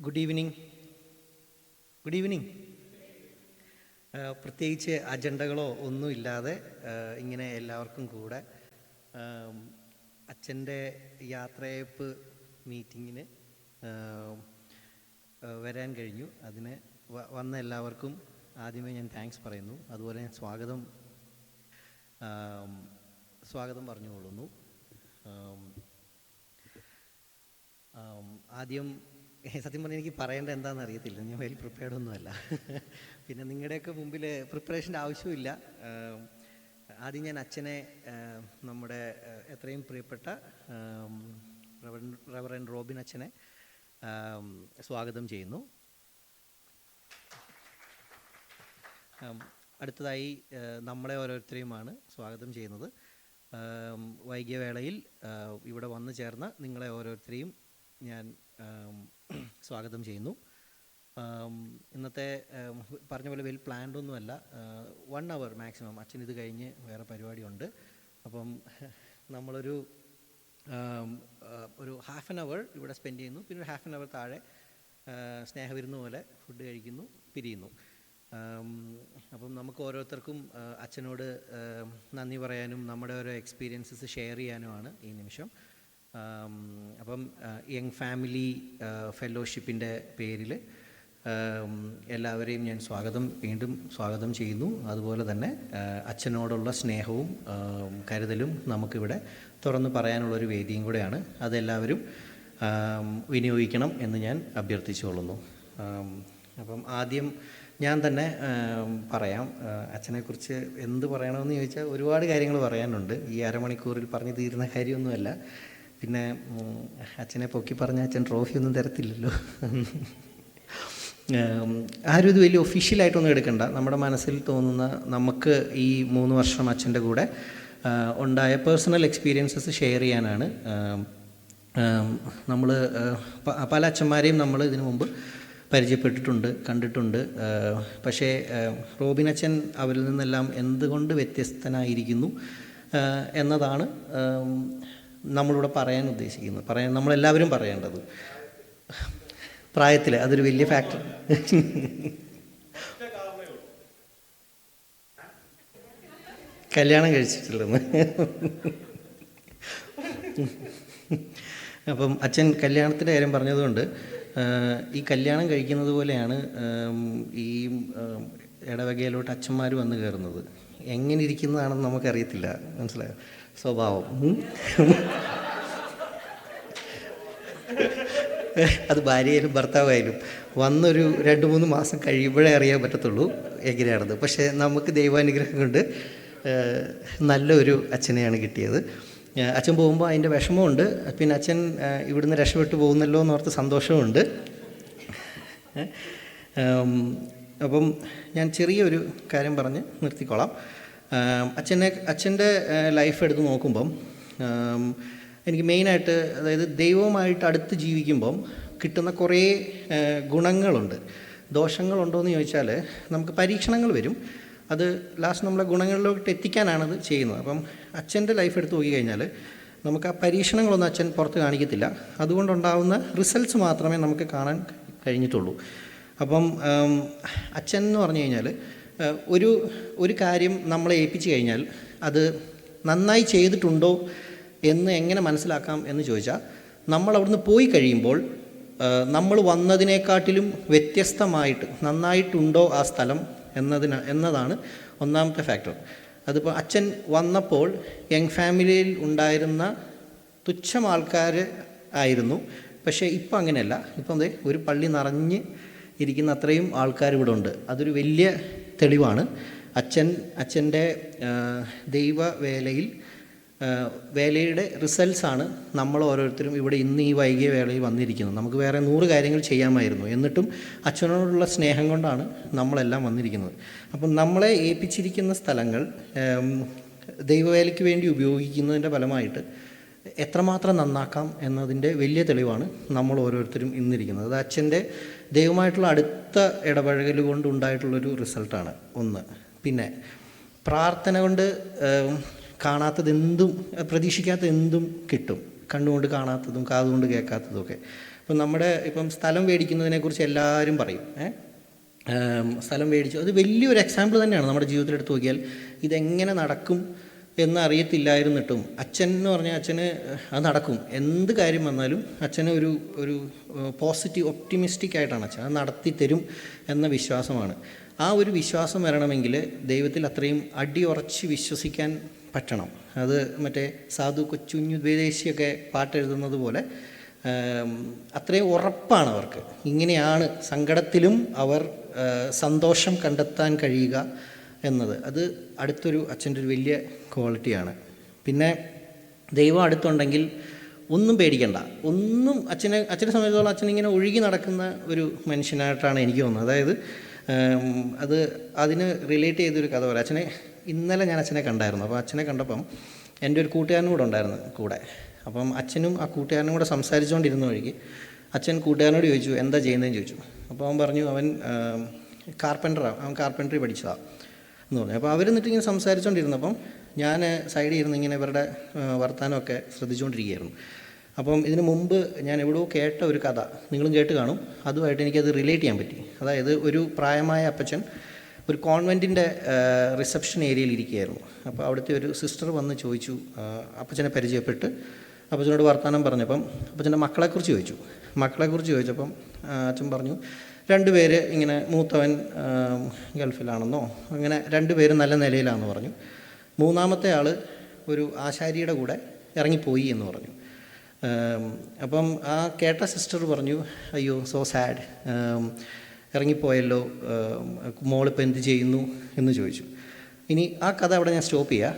Good evening. Good evening. പ്രത്യേകിച്ച് അജണ്ടകളോ ഒന്നുമില്ലാതെ ഇങ്ങനെ എല്ലാവർക്കും കൂടെ അച്ഛൻ്റെ യാത്രയയപ്പ് മീറ്റിങ്ങിന് വരാൻ കഴിഞ്ഞു. അതിന് വന്ന എല്ലാവർക്കും ആദ്യമേ ഞാൻ താങ്ക്സ് പറയുന്നു. അതുപോലെ ഞാൻ സ്വാഗതം പറഞ്ഞുകൊള്ളുന്നു. ആദ്യം സത്യം പറഞ്ഞാൽ എനിക്ക് പറയേണ്ട എന്താണെന്ന് അറിയത്തില്ല. ഞാൻ വെൽ പ്രിപ്പയർഡ് ഒന്നുമല്ല. പിന്നെ നിങ്ങളുടെയൊക്കെ മുമ്പിൽ പ്രിപ്പറേഷൻ്റെ ആവശ്യമില്ല. ആദ്യം ഞാൻ അച്ഛനെ, നമ്മുടെ എത്രയും പ്രിയപ്പെട്ട റവറൻഡ് റോബിൻ അച്ഛനെ സ്വാഗതം ചെയ്യുന്നു. അടുത്തതായി നമ്മളെ ഓരോരുത്തരെയുമാണ് സ്വാഗതം ചെയ്യുന്നത്. വൈകിയ വേളയിൽ ഇവിടെ വന്നു ചേർന്ന നിങ്ങളെ ഓരോരുത്തരെയും ഞാൻ സ്വാഗതം ചെയ്യുന്നു. ഇന്നത്തെ പറഞ്ഞ പോലെ വെൽ പ്ലാൻഡ് ഒന്നുമല്ല. 1 hour മാക്സിമം. അച്ഛൻ ഇത് കഴിഞ്ഞ് വേറെ പരിപാടിയുണ്ട്. അപ്പം നമ്മളൊരു ½ an hour ഇവിടെ സ്പെൻഡ് ചെയ്യുന്നു. പിന്നെ ഒരു ½ an hour താഴെ സ്നേഹവിരുന്ന് പോലെ ഫുഡ് കഴിക്കുന്നു, പിരിയുന്നു. അപ്പം നമുക്ക് ഓരോരുത്തർക്കും അച്ഛനോട് നന്ദി പറയാനും നമ്മുടെ ഓരോ എക്സ്പീരിയൻസസ് ഷെയർ ചെയ്യാനുമാണ് ഈ നിമിഷം. അപ്പം യങ് ഫാമിലി ഫെലോഷിപ്പിൻ്റെ പേരിൽ എല്ലാവരെയും ഞാൻ വീണ്ടും സ്വാഗതം ചെയ്യുന്നു. അതുപോലെ തന്നെ അച്ഛനോടുള്ള സ്നേഹവും കരുതലും നമുക്കിവിടെ തുറന്ന് പറയാനുള്ളൊരു വേദിയും കൂടെയാണ്. അതെല്ലാവരും വിനിയോഗിക്കണം എന്ന് ഞാൻ അഭ്യർത്ഥിച്ചുകൊള്ളുന്നു. അപ്പം ആദ്യം ഞാൻ തന്നെ പറയാം. അച്ഛനെക്കുറിച്ച് എന്ത് പറയണമെന്ന് ചോദിച്ചാൽ ഒരുപാട് കാര്യങ്ങൾ പറയാനുണ്ട്. ഈ അരമണിക്കൂറിൽ പറഞ്ഞു തീരുന്ന കാര്യമൊന്നുമല്ല. പിന്നെ അച്ഛനെ പൊക്കി പറഞ്ഞ അച്ഛൻ ട്രോഫിയൊന്നും തരത്തില്ലല്ലോ. ആരും ഇത് വലിയ ഒഫീഷ്യലായിട്ടൊന്നും എടുക്കണ്ട. നമ്മുടെ മനസ്സിൽ തോന്നുന്ന, നമുക്ക് ഈ 3 വർഷം അച്ഛൻ്റെ കൂടെ ഉണ്ടായ പേഴ്സണൽ എക്സ്പീരിയൻസസ് ഷെയർ ചെയ്യാനാണ്. നമ്മൾ പല അച്ഛന്മാരെയും നമ്മൾ ഇതിനു മുമ്പ് പരിചയപ്പെട്ടിട്ടുണ്ട്, കണ്ടിട്ടുണ്ട്. പക്ഷേ റോബിൻ അച്ഛൻ അവരിൽ നിന്നെല്ലാം എന്തുകൊണ്ട് വ്യത്യസ്തനായിരിക്കുന്നു എന്നതാണ് നമ്മളിവിടെ പറയാൻ ഉദ്ദേശിക്കുന്നത്. നമ്മളെല്ലാവരും പറയേണ്ടത്. പ്രായത്തിൽ അതൊരു വലിയ ഫാക്ടർ. കല്യാണം കഴിച്ചിട്ടില്ലെന്ന്. അപ്പം അച്ഛൻ കല്യാണത്തിൻ്റെ കാര്യം പറഞ്ഞതുകൊണ്ട്, ഈ കല്യാണം കഴിക്കുന്നത് പോലെയാണ് ഈ ഇടവകയിലോട്ട് അച്ഛന്മാർ വന്ന് കയറുന്നത്. എങ്ങനെ ഇരിക്കുന്നതാണെന്ന് നമുക്കറിയത്തില്ല. മനസ്സിലായോ? സ്വഭാവം അത് ഭാര്യയായാലും ഭർത്താവായാലും വന്നൊരു 2-3 മാസം കഴിയുമ്പോഴേ അറിയാൻ പറ്റത്തുള്ളൂ എങ്ങനെയാണെന്ന്. പക്ഷേ നമുക്ക് ദൈവാനുഗ്രഹം കൊണ്ട് നല്ലൊരു അച്ഛനെയാണ് കിട്ടിയത്. അച്ഛൻ പോകുമ്പോൾ അതിൻ്റെ വിഷമമുണ്ട്. പിന്നെ അച്ഛൻ ഇവിടുന്ന് രക്ഷപ്പെട്ടു പോകുന്നല്ലോ എന്നോർത്ത് സന്തോഷമുണ്ട്. അപ്പം ഞാൻ ചെറിയൊരു കാര്യം പറഞ്ഞ് നിർത്തിക്കോളാം. അച്ഛൻ്റെ ലൈഫ് എടുത്ത് നോക്കുമ്പം എനിക്ക് മെയിനായിട്ട്, അതായത് ദൈവവുമായിട്ട് അടുത്ത് ജീവിക്കുമ്പം കിട്ടുന്ന കുറേ ഗുണങ്ങളുണ്ട്. ദോഷങ്ങളുണ്ടോ എന്ന് ചോദിച്ചാൽ, നമുക്ക് പരീക്ഷണങ്ങൾ വരും. അത് ലാസ്റ്റ് നമ്മളെ ഗുണങ്ങളിലോട്ട് എത്തിക്കാനാണത് ചെയ്യുന്നത്. അപ്പം അച്ഛൻ്റെ ലൈഫ് എടുത്ത് നോക്കിക്കഴിഞ്ഞാൽ നമുക്ക് ആ പരീക്ഷണങ്ങളൊന്നും അച്ഛൻ പുറത്ത് കാണിക്കത്തില്ല. അതുകൊണ്ടുണ്ടാകുന്ന റിസൾട്ട്സ് മാത്രമേ നമുക്ക് കാണാൻ കഴിഞ്ഞിട്ടുള്ളൂ. അപ്പം അച്ഛൻ എന്ന് പറഞ്ഞു കഴിഞ്ഞാൽ ഒരു കാര്യം നമ്മളെ ഏൽപ്പിച്ച് കഴിഞ്ഞാൽ അത് നന്നായി ചെയ്തിട്ടുണ്ടോ എന്ന് എങ്ങനെ മനസ്സിലാക്കാം എന്ന് ചോദിച്ചാൽ, നമ്മൾ അവിടുന്ന് പോയി കഴിയുമ്പോൾ നമ്മൾ വന്നതിനെക്കാട്ടിലും വ്യത്യസ്തമായിട്ട് നന്നായിട്ടുണ്ടോ ആ സ്ഥലം എന്നതാണ് ഒന്നാമത്തെ ഫാക്ടർ. അതിപ്പോൾ അച്ഛൻ വന്നപ്പോൾ യങ് ഫാമിലിയിൽ ഉണ്ടായിരുന്ന തുച്ഛം ആൾക്കാർ ആയിരുന്നു. പക്ഷേ ഇപ്പം അങ്ങനെയല്ല. ഇപ്പം ഒരു പള്ളി നിറഞ്ഞ് ഇരിക്കുന്ന അത്രയും ആൾക്കാർ ഇവിടെ ഉണ്ട്. അതൊരു വലിയ തെളിവാണ്. അച്ഛൻ്റെ വേലയുടെ റിസൾട്ട്സാണ് നമ്മൾ ഓരോരുത്തരും ഇവിടെ ഇന്ന് ഈ വൈകിയ വേളയിൽ വന്നിരിക്കുന്നത്. നമുക്ക് വേറെ 100 കാര്യങ്ങൾ ചെയ്യാമായിരുന്നു. എന്നിട്ടും അച്ഛനോടുള്ള സ്നേഹം കൊണ്ടാണ് നമ്മളെല്ലാം വന്നിരിക്കുന്നത്. അപ്പം നമ്മളെ ഏൽപ്പിച്ചിരിക്കുന്ന സ്ഥലങ്ങൾ ദൈവവേലയ്ക്ക് വേണ്ടി ഉപയോഗിക്കുന്നതിൻ്റെ ഫലമായിട്ട് എത്രമാത്രം നന്നാക്കാം എന്നതിൻ്റെ വലിയ തെളിവാണ് നമ്മൾ ഓരോരുത്തരും ഇന്നിരിക്കുന്നത്. അത് അച്ഛൻ്റെ ദൈവമായിട്ടുള്ള അടുത്ത ഇടപഴകൽ കൊണ്ടുണ്ടായിട്ടുള്ളൊരു റിസൾട്ടാണ് ഒന്ന്. പിന്നെ പ്രാർത്ഥന കൊണ്ട് കാണാത്തതെന്തും പ്രതീക്ഷിക്കാത്ത എന്തും കിട്ടും. കണ്ണുകൊണ്ട് കാണാത്തതും കാതുകൊണ്ട് കേൾക്കാത്തതും ഒക്കെ. അപ്പം നമ്മുടെ ഇപ്പം സ്ഥലം മേടിക്കുന്നതിനെക്കുറിച്ച് എല്ലാവരും പറയും. സ്ഥലം മേടിച്ചു, അത് വലിയൊരു എക്സാമ്പിൾ തന്നെയാണ് നമ്മുടെ ജീവിതത്തിൽ എടുത്ത് നോക്കിയാൽ. ഇതെങ്ങനെ നടക്കും എന്നറിയത്തില്ലായിരുന്നിട്ടും അച്ഛൻ എന്ന് പറഞ്ഞാൽ അച്ഛന് അത് നടക്കും, എന്ത് കാര്യം വന്നാലും അച്ഛന് ഒരു പോസിറ്റീവ് ഒപ്റ്റിമിസ്റ്റിക് ആയിട്ടാണ് അച്ഛൻ അത് നടത്തി തരും എന്ന വിശ്വാസമാണ്. ആ ഒരു വിശ്വാസം വരണമെങ്കിൽ ദൈവത്തിൽ അത്രയും അടിയുറച്ച് വിശ്വസിക്കാൻ പറ്റണം. അത് മറ്റേ സാധു കൊച്ചുഞ്ഞു ദ്വേദേശിയൊക്കെ പാട്ടെഴുതുന്നത് പോലെ അത്രയും ഉറപ്പാണ് അവർക്ക്. ഇങ്ങനെയാണ് സങ്കടത്തിലും അവർ സന്തോഷം കണ്ടെത്താൻ കഴിയുക എന്നത്. അത് അടുത്തൊരു അച്ഛൻ്റെ ഒരു വലിയ ക്വാളിറ്റിയാണ്. പിന്നെ ദൈവം അടുത്തുണ്ടെങ്കിൽ ഒന്നും പേടിക്കണ്ട, ഒന്നും. അച്ഛനെ സംബന്ധിച്ചിടത്തോളം അച്ഛൻ ഇങ്ങനെ ഒഴുകി നടക്കുന്ന ഒരു മനുഷ്യനായിട്ടാണ് എനിക്ക് തോന്നുന്നത്. അതായത് അതിന് റിലേറ്റ് ചെയ്തൊരു കഥ പറയാം. ഇന്നലെ ഞാൻ അച്ഛനെ കണ്ടായിരുന്നു. അപ്പോൾ അച്ഛനെ കണ്ടപ്പം എൻ്റെ ഒരു കൂട്ടുകാരനും കൂടെ ഉണ്ടായിരുന്നു കൂടെ. അപ്പം അച്ഛനും ആ കൂട്ടുകാരനും കൂടെ സംസാരിച്ചുകൊണ്ടിരുന്ന വഴിക്ക് അച്ഛൻ കൂട്ടുകാരനോട് ചോദിച്ചു, എന്താ ചെയ്യുന്നതെന്ന് ചോദിച്ചു. അപ്പോൾ അവൻ പറഞ്ഞു, അവൻ കാർപ്പൻ്ററാണ്, അവൻ കാർപ്പൻ്ററി പഠിച്ചതാണ് എന്ന് പറഞ്ഞു. അപ്പോൾ അവരെന്നിട്ട് ഇങ്ങനെ സംസാരിച്ചുകൊണ്ടിരുന്നപ്പം ഞാൻ സൈഡിൽ ഇരുന്ന് ഇങ്ങനെ ഇവരുടെ വർത്തമാനമൊക്കെ ശ്രദ്ധിച്ചുകൊണ്ടിരിക്കുകയായിരുന്നു. അപ്പം ഇതിനു മുമ്പ് ഞാൻ എവിടെയോ കേട്ട ഒരു കഥ, നിങ്ങളും കേട്ട് കാണും, അതുമായിട്ട് എനിക്കത് റിലേറ്റ് ചെയ്യാൻ പറ്റി. അതായത് ഒരു പ്രായമായ അപ്പച്ചൻ ഒരു കോൺവെൻറ്റിൻ്റെ റിസപ്ഷൻ ഏരിയയിൽ ഇരിക്കുകയായിരുന്നു. അപ്പോൾ അവിടുത്തെ ഒരു സിസ്റ്റർ വന്ന് ചോദിച്ചു, അപ്പച്ചനെ പരിചയപ്പെട്ട് അപ്പച്ചനോട് വർത്തമാനം പറഞ്ഞപ്പം അപ്പച്ചൻ്റെ മക്കളെക്കുറിച്ച് ചോദിച്ചപ്പം അച്ഛൻ പറഞ്ഞു, 2 പേര് ഇങ്ങനെ, മൂത്തവൻ ഗൾഫിലാണെന്നോ അങ്ങനെ 2 പേര് നല്ല നിലയിലാണെന്ന് പറഞ്ഞു. 3-മത്തെ ആൾ ഒരു ആശാരിയുടെ കൂടെ ഇറങ്ങിപ്പോയി എന്ന് പറഞ്ഞു. അപ്പം ആ കേട്ട സിസ്റ്റർ പറഞ്ഞു, അയ്യോ സോ സാഡ്, ഇറങ്ങിപ്പോയല്ലോ, മോളിപ്പോൾ എന്ത് ചെയ്യുന്നു എന്ന് ചോദിച്ചു. ഇനി ആ കഥ അവിടെ ഞാൻ സ്റ്റോപ്പ് ചെയ്യാം.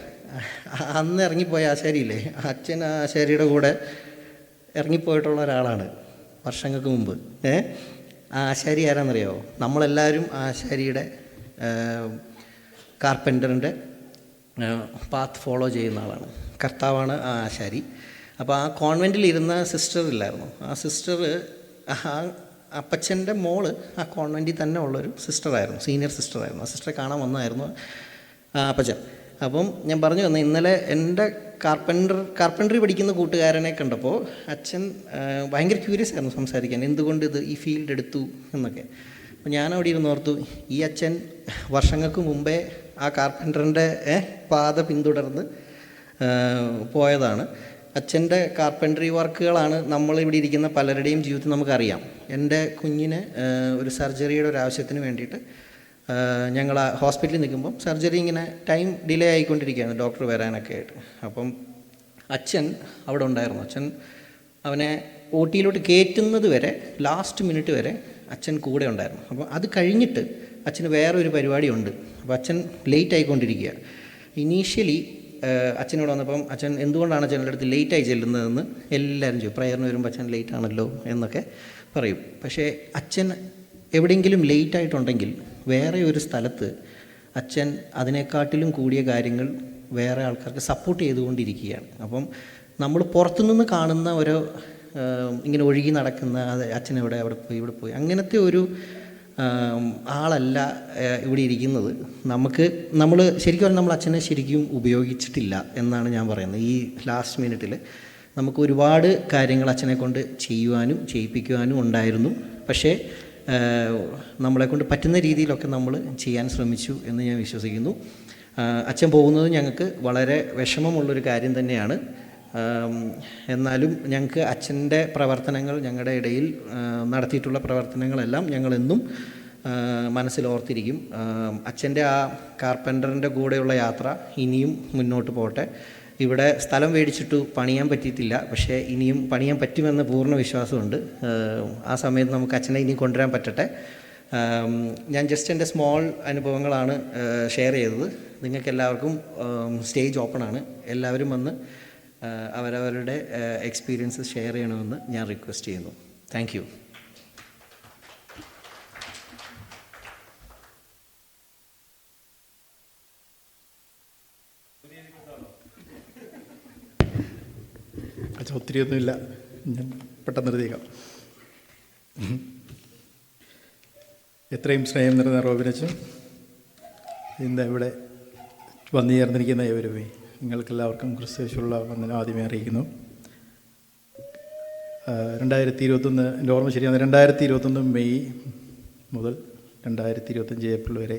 അന്ന് ഇറങ്ങിപ്പോയ ആശാരിയില്ലേ, അച്ഛൻ ആ ആശാരിയുടെ കൂടെ ഇറങ്ങിപ്പോയിട്ടുള്ള ഒരാളാണ് വർഷങ്ങൾക്ക് മുമ്പ്. ആ ആശാരി ആരാന്നറിയാമോ? നമ്മളെല്ലാവരും ആ ആശാരിയുടെ കാർപ്പൻ്ററിൻ്റെ പാത്ത് ഫോളോ ചെയ്യുന്ന ആളാണ്. കർത്താവാണ് ആ ആശാരി. അപ്പോൾ ആ കോൺവെൻറ്റിൽ ഇരുന്ന സിസ്റ്റർ ഇല്ലായിരുന്നു, ആ സിസ്റ്റർ, ആ അപ്പച്ചൻ്റെ മോള് ആ കോൺവെൻറ്റിൽ തന്നെ ഉള്ളൊരു സിസ്റ്ററായിരുന്നു, സീനിയർ സിസ്റ്ററായിരുന്നു. ആ സിസ്റ്ററെ കാണാൻ വന്നതായിരുന്നു അപ്പച്ചൻ. അപ്പം ഞാൻ പറഞ്ഞു വന്നത്, ഇന്നലെ എൻ്റെ കാർപ്പൻ്ററി പഠിക്കുന്ന കൂട്ടുകാരനെ കണ്ടപ്പോൾ അച്ഛൻ ഭയങ്കര ക്യൂരിയസ് ആയിരുന്നു സംസാരിക്കാൻ, എന്തുകൊണ്ട് ഈ ഫീൽഡ് എടുത്തു എന്നൊക്കെ. അപ്പോൾ ഞാനവിടെ ഇരുന്ന് ഓർത്തു, ഈ അച്ഛൻ വർഷങ്ങൾക്ക് മുമ്പേ ആ കാർപ്പൻ്ററിൻ്റെ പാത പിന്തുടർന്ന് പോയതാണ്. അച്ഛൻ്റെ കാർപ്പൻ്ററി വർക്കുകളാണ് നമ്മളിവിടെ ഇരിക്കുന്ന പലരുടെയും ജീവിതത്തിൽ നമുക്കറിയാം. എൻ്റെ കുഞ്ഞിന് ഒരു സർജറിയുടെ ഒരു ആവശ്യത്തിന് വേണ്ടിയിട്ട് ഞങ്ങൾ ആ ഹോസ്പിറ്റലിൽ നിൽക്കുമ്പം സർജറി ഇങ്ങനെ ടൈം ഡിലേ ആയിക്കൊണ്ടിരിക്കുകയാണ്, ഡോക്ടർ വരാനൊക്കെ ആയിട്ട്. അപ്പം അച്ഛൻ അവിടെ ഉണ്ടായിരുന്നു. അച്ഛൻ അവനെ OT-യിലോട്ട് കയറ്റുന്നത് വരെ, ലാസ്റ്റ് മിനിറ്റ് വരെ അച്ഛൻ കൂടെ ഉണ്ടായിരുന്നു. അപ്പോൾ അത് കഴിഞ്ഞിട്ട് അച്ഛന് വേറൊരു പരിപാടിയുണ്ട്. അപ്പോൾ അച്ഛൻ ലേറ്റ് ആയിക്കൊണ്ടിരിക്കുക. ഇനീഷ്യലി അച്ഛനോട് വന്നപ്പം അച്ഛൻ എന്തുകൊണ്ടാണ് അച്ഛൻ്റെ അടുത്ത് ലേറ്റായി ചെല്ലുന്നതെന്ന് എല്ലാവരും ചോദിക്കും. പ്രയറിന് വരുമ്പോൾ അച്ഛൻ ലേറ്റ് ആണല്ലോ എന്നൊക്കെ പറയും. പക്ഷേ അച്ഛൻ എവിടെയെങ്കിലും ലേറ്റായിട്ടുണ്ടെങ്കിൽ വേറെ ഒരു സ്ഥലത്ത് അച്ഛൻ അതിനെക്കാട്ടിലും കൂടിയ കാര്യങ്ങൾ വേറെ ആൾക്കാർക്ക് സപ്പോർട്ട് ചെയ്തുകൊണ്ടിരിക്കുകയാണ്. അപ്പം നമ്മൾ പുറത്തുനിന്ന് കാണുന്ന ഓരോ ഇങ്ങനെ ഒഴുകി നടക്കുന്ന അച്ഛൻ എവിടെ, അവിടെ പോയി, ഇവിടെ പോയി, അങ്ങനത്തെ ഒരു ആളല്ല ഇവിടെ ഇരിക്കുന്നത്. നമ്മൾ ശരിക്കും പറഞ്ഞാൽ നമ്മൾ അച്ഛനെ ശരിക്കും ഉപയോഗിച്ചിട്ടില്ല എന്നാണ് ഞാൻ പറയുന്നത്. ഈ ലാസ്റ്റ് മിനിറ്റിൽ നമുക്ക് ഒരുപാട് കാര്യങ്ങൾ അച്ഛനെ കൊണ്ട് ചെയ്യുവാനും ചെയ്യിപ്പിക്കുവാനും ഉണ്ടായിരുന്നു. പക്ഷേ നമ്മളെക്കൊണ്ട് പറ്റുന്ന രീതിയിലൊക്കെ നമ്മൾ ചെയ്യാൻ ശ്രമിച്ചു എന്ന് ഞാൻ വിശ്വസിക്കുന്നു. അച്ഛൻ പോകുന്നത് ഞങ്ങൾക്ക് വളരെ വിഷമമുള്ളൊരു കാര്യം തന്നെയാണ്. എന്നാലും ഞങ്ങൾക്ക് അച്ഛൻ്റെ പ്രവർത്തനങ്ങൾ, ഞങ്ങളുടെ ഇടയിൽ നടത്തിയിട്ടുള്ള പ്രവർത്തനങ്ങളെല്ലാം ഞങ്ങളെന്നും മനസ്സിലോർത്തിരിക്കും. അച്ഛൻ്റെ ആ കാർപ്പൻ്ററിൻ്റെ കൂടെയുള്ള യാത്ര ഇനിയും മുന്നോട്ട് പോട്ടെ. ഇവിടെ സ്ഥലം മേടിച്ചിട്ട് പണിയാൻ പറ്റിയിട്ടില്ല, പക്ഷേ ഇനിയും പണിയാൻ പറ്റുമെന്ന പൂർണ്ണ വിശ്വാസമുണ്ട്. ആ സമയത്ത് നമുക്ക് അച്ഛനെ ഇനിയും കൊണ്ടുവരാൻ പറ്റട്ടെ. ഞാൻ ജസ്റ്റ് എൻ്റെ സ്മോൾ അനുഭവങ്ങളാണ് ഷെയർ ചെയ്തത്. നിങ്ങൾക്കെല്ലാവർക്കും സ്റ്റേജ് ഓപ്പണാണ്. എല്ലാവരും വന്ന് അവരവരുടെ എക്സ്പീരിയൻസസ് ഷെയർ ചെയ്യണമെന്ന് ഞാൻ റിക്വസ്റ്റ് ചെയ്യുന്നു. Thank you. ഒത്തിരിയൊന്നുമില്ല, ഞാൻ പെട്ടെന്ന് നിർത്തിയേക്കാം. എത്രയും സ്നേഹം നിറഞ്ഞ റോബിനച്ചൻ, ഇന്ന് ഇവിടെ വന്നു ചേർന്നിരിക്കുന്ന ഏവരുമേ, നിങ്ങൾക്കെല്ലാവർക്കും ക്രിസ്തുയേശുവിലുള്ള വന്ദനം ആദ്യമേ അറിയിക്കുന്നു. 2021 എൻ്റെ ഓർമ്മ ശരിയാണ്, 2021 മെയ് മുതൽ 2025 ഏപ്രിൽ വരെ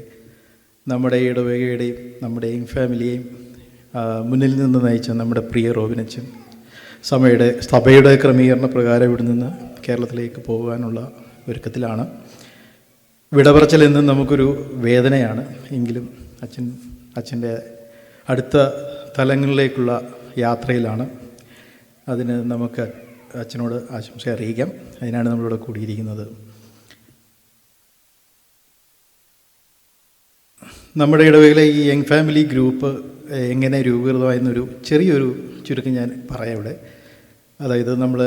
നമ്മുടെ ഇടവകയുടെയും നമ്മുടെയും ഫാമിലിയെയും മുന്നിൽ നിന്ന് നയിച്ച നമ്മുടെ പ്രിയ റോബിനച്ചൻ സഭയുടെ ക്രമീകരണ പ്രകാരം ഇവിടെ നിന്ന് കേരളത്തിലേക്ക് പോകാനുള്ള ഒരുക്കത്തിലാണ്. വിടപറച്ചൽ എന്നും നമുക്കൊരു വേദനയാണ്. എങ്കിലും അച്ഛൻ്റെ അടുത്ത തലങ്ങളിലേക്കുള്ള യാത്രയിലാണ്. അതിന് നമുക്ക് അച്ഛനോട് ആശംസ അറിയിക്കാം. അതിനാണ് നമ്മളിവിടെ കൂടിയിരിക്കുന്നത്. നമ്മുടെ ഇടവകയിലെ ഈ യങ് ഫാമിലി ഗ്രൂപ്പ് എങ്ങനെ രൂപീകൃതമായെന്നൊരു ചെറിയൊരു ചുരുക്കം ഞാൻ പറയാം ഇവിടെ. അതായത് നമ്മൾ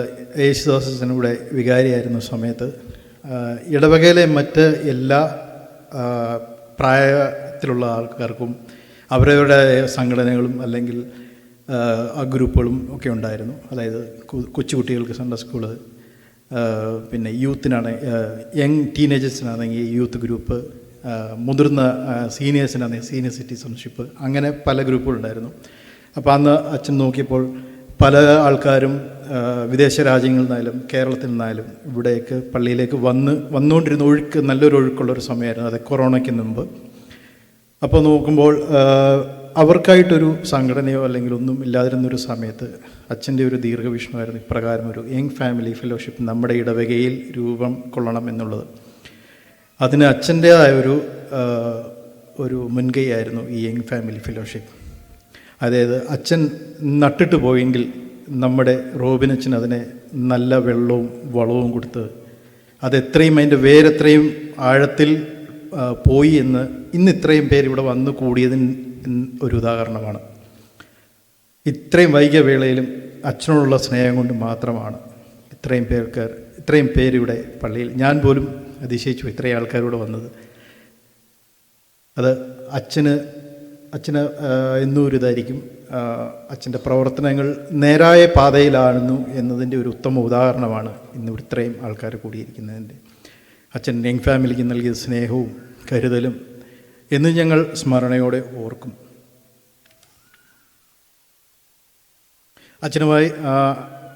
യേശുദാസൻ ഇവിടെ വികാരിയായിരുന്ന സമയത്ത് ഇടവകയിലെ മറ്റ് എല്ലാ പ്രായത്തിലുള്ള ആൾക്കാർക്കും അവരവരുടെ സംഘടനകളും അല്ലെങ്കിൽ ആ ഗ്രൂപ്പുകളും ഒക്കെ ഉണ്ടായിരുന്നു. അതായത് കൊച്ചുകുട്ടികൾക്ക് സൺഡേ സ്കൂള്, പിന്നെ യൂത്തിനാണ് യങ് ടീനേജേഴ്സിനാണെങ്കിൽ യൂത്ത് ഗ്രൂപ്പ്, മുതിർന്ന സീനിയേഴ്സിനാണെങ്കിൽ സീനിയർ സിറ്റിസൺഷിപ്പ്, അങ്ങനെ പല ഗ്രൂപ്പുകളുണ്ടായിരുന്നു. അപ്പോൾ അന്ന് അച്ഛൻ നോക്കിയപ്പോൾ പല ആൾക്കാരും വിദേശ രാജ്യങ്ങളിൽ നിന്നായാലും കേരളത്തിൽ നിന്നായാലും ഇവിടേക്ക് പള്ളിയിലേക്ക് വന്നുകൊണ്ടിരുന്ന നല്ലൊരു ഒഴുക്കുള്ളൊരു സമയമായിരുന്നു, അത് കൊറോണയ്ക്ക് മുമ്പ്. അപ്പോൾ നോക്കുമ്പോൾ അവർക്കായിട്ടൊരു സംഘടനയോ അല്ലെങ്കിൽ ഒന്നും ഇല്ലാതിരുന്നൊരു സമയത്ത് അച്ഛൻ്റെ ഒരു ദീർഘവീക്ഷണമായിരുന്നു ഇപ്രകാരം ഒരു യങ് ഫാമിലി ഫെലോഷിപ്പ് നമ്മുടെ ഇടവകയിൽ രൂപം കൊള്ളണം എന്നുള്ളത്. അതിന് അച്ഛൻ്റേതായ ഒരു മുൻകൈയായിരുന്നു ഈ യങ് ഫാമിലി ഫെലോഷിപ്പ്. അതായത് അച്ഛൻ നട്ടിട്ട് പോയെങ്കിൽ നമ്മുടെ റോബിനച്ഛൻ അതിനെ നല്ല വെള്ളവും വളവും കൊടുത്ത് അതെത്രയും അതിൻ്റെ വേരെത്രയും ആഴത്തിൽ പോയി എന്ന് ഇന്ന് ഇത്രയും പേര് ഇവിടെ വന്നു കൂടിയതിന് ഒരു ഉദാഹരണമാണ്. ഇത്രയും വൈകിയ വേളയിലും അച്ഛനോടുള്ള സ്നേഹം കൊണ്ട് മാത്രമാണ് ഇത്രയും പേരിവിടെ പള്ളിയിൽ, ഞാൻ പോലും അതിശയിച്ചു ഇത്രയും ആൾക്കാരിവിടെ വന്നത്. അത് അച്ഛന് എന്നും ഒരു ഇതായിരിക്കും. അച്ഛൻ്റെ പ്രവർത്തനങ്ങൾ നേരായ പാതയിലാണെന്നു എന്നതിൻ്റെ ഒരു ഉത്തമ ഉദാഹരണമാണ് ഇന്നിവിടെ ഇത്രയും ആൾക്കാർ കൂടിയിരിക്കുന്നതിൻ്റെ. അച്ഛൻ യങ് ഫാമിലിക്ക് നൽകിയ സ്നേഹവും കരുതലും എന്നും ഞങ്ങൾ സ്മരണയോടെ ഓർക്കും. അച്ഛനുമായി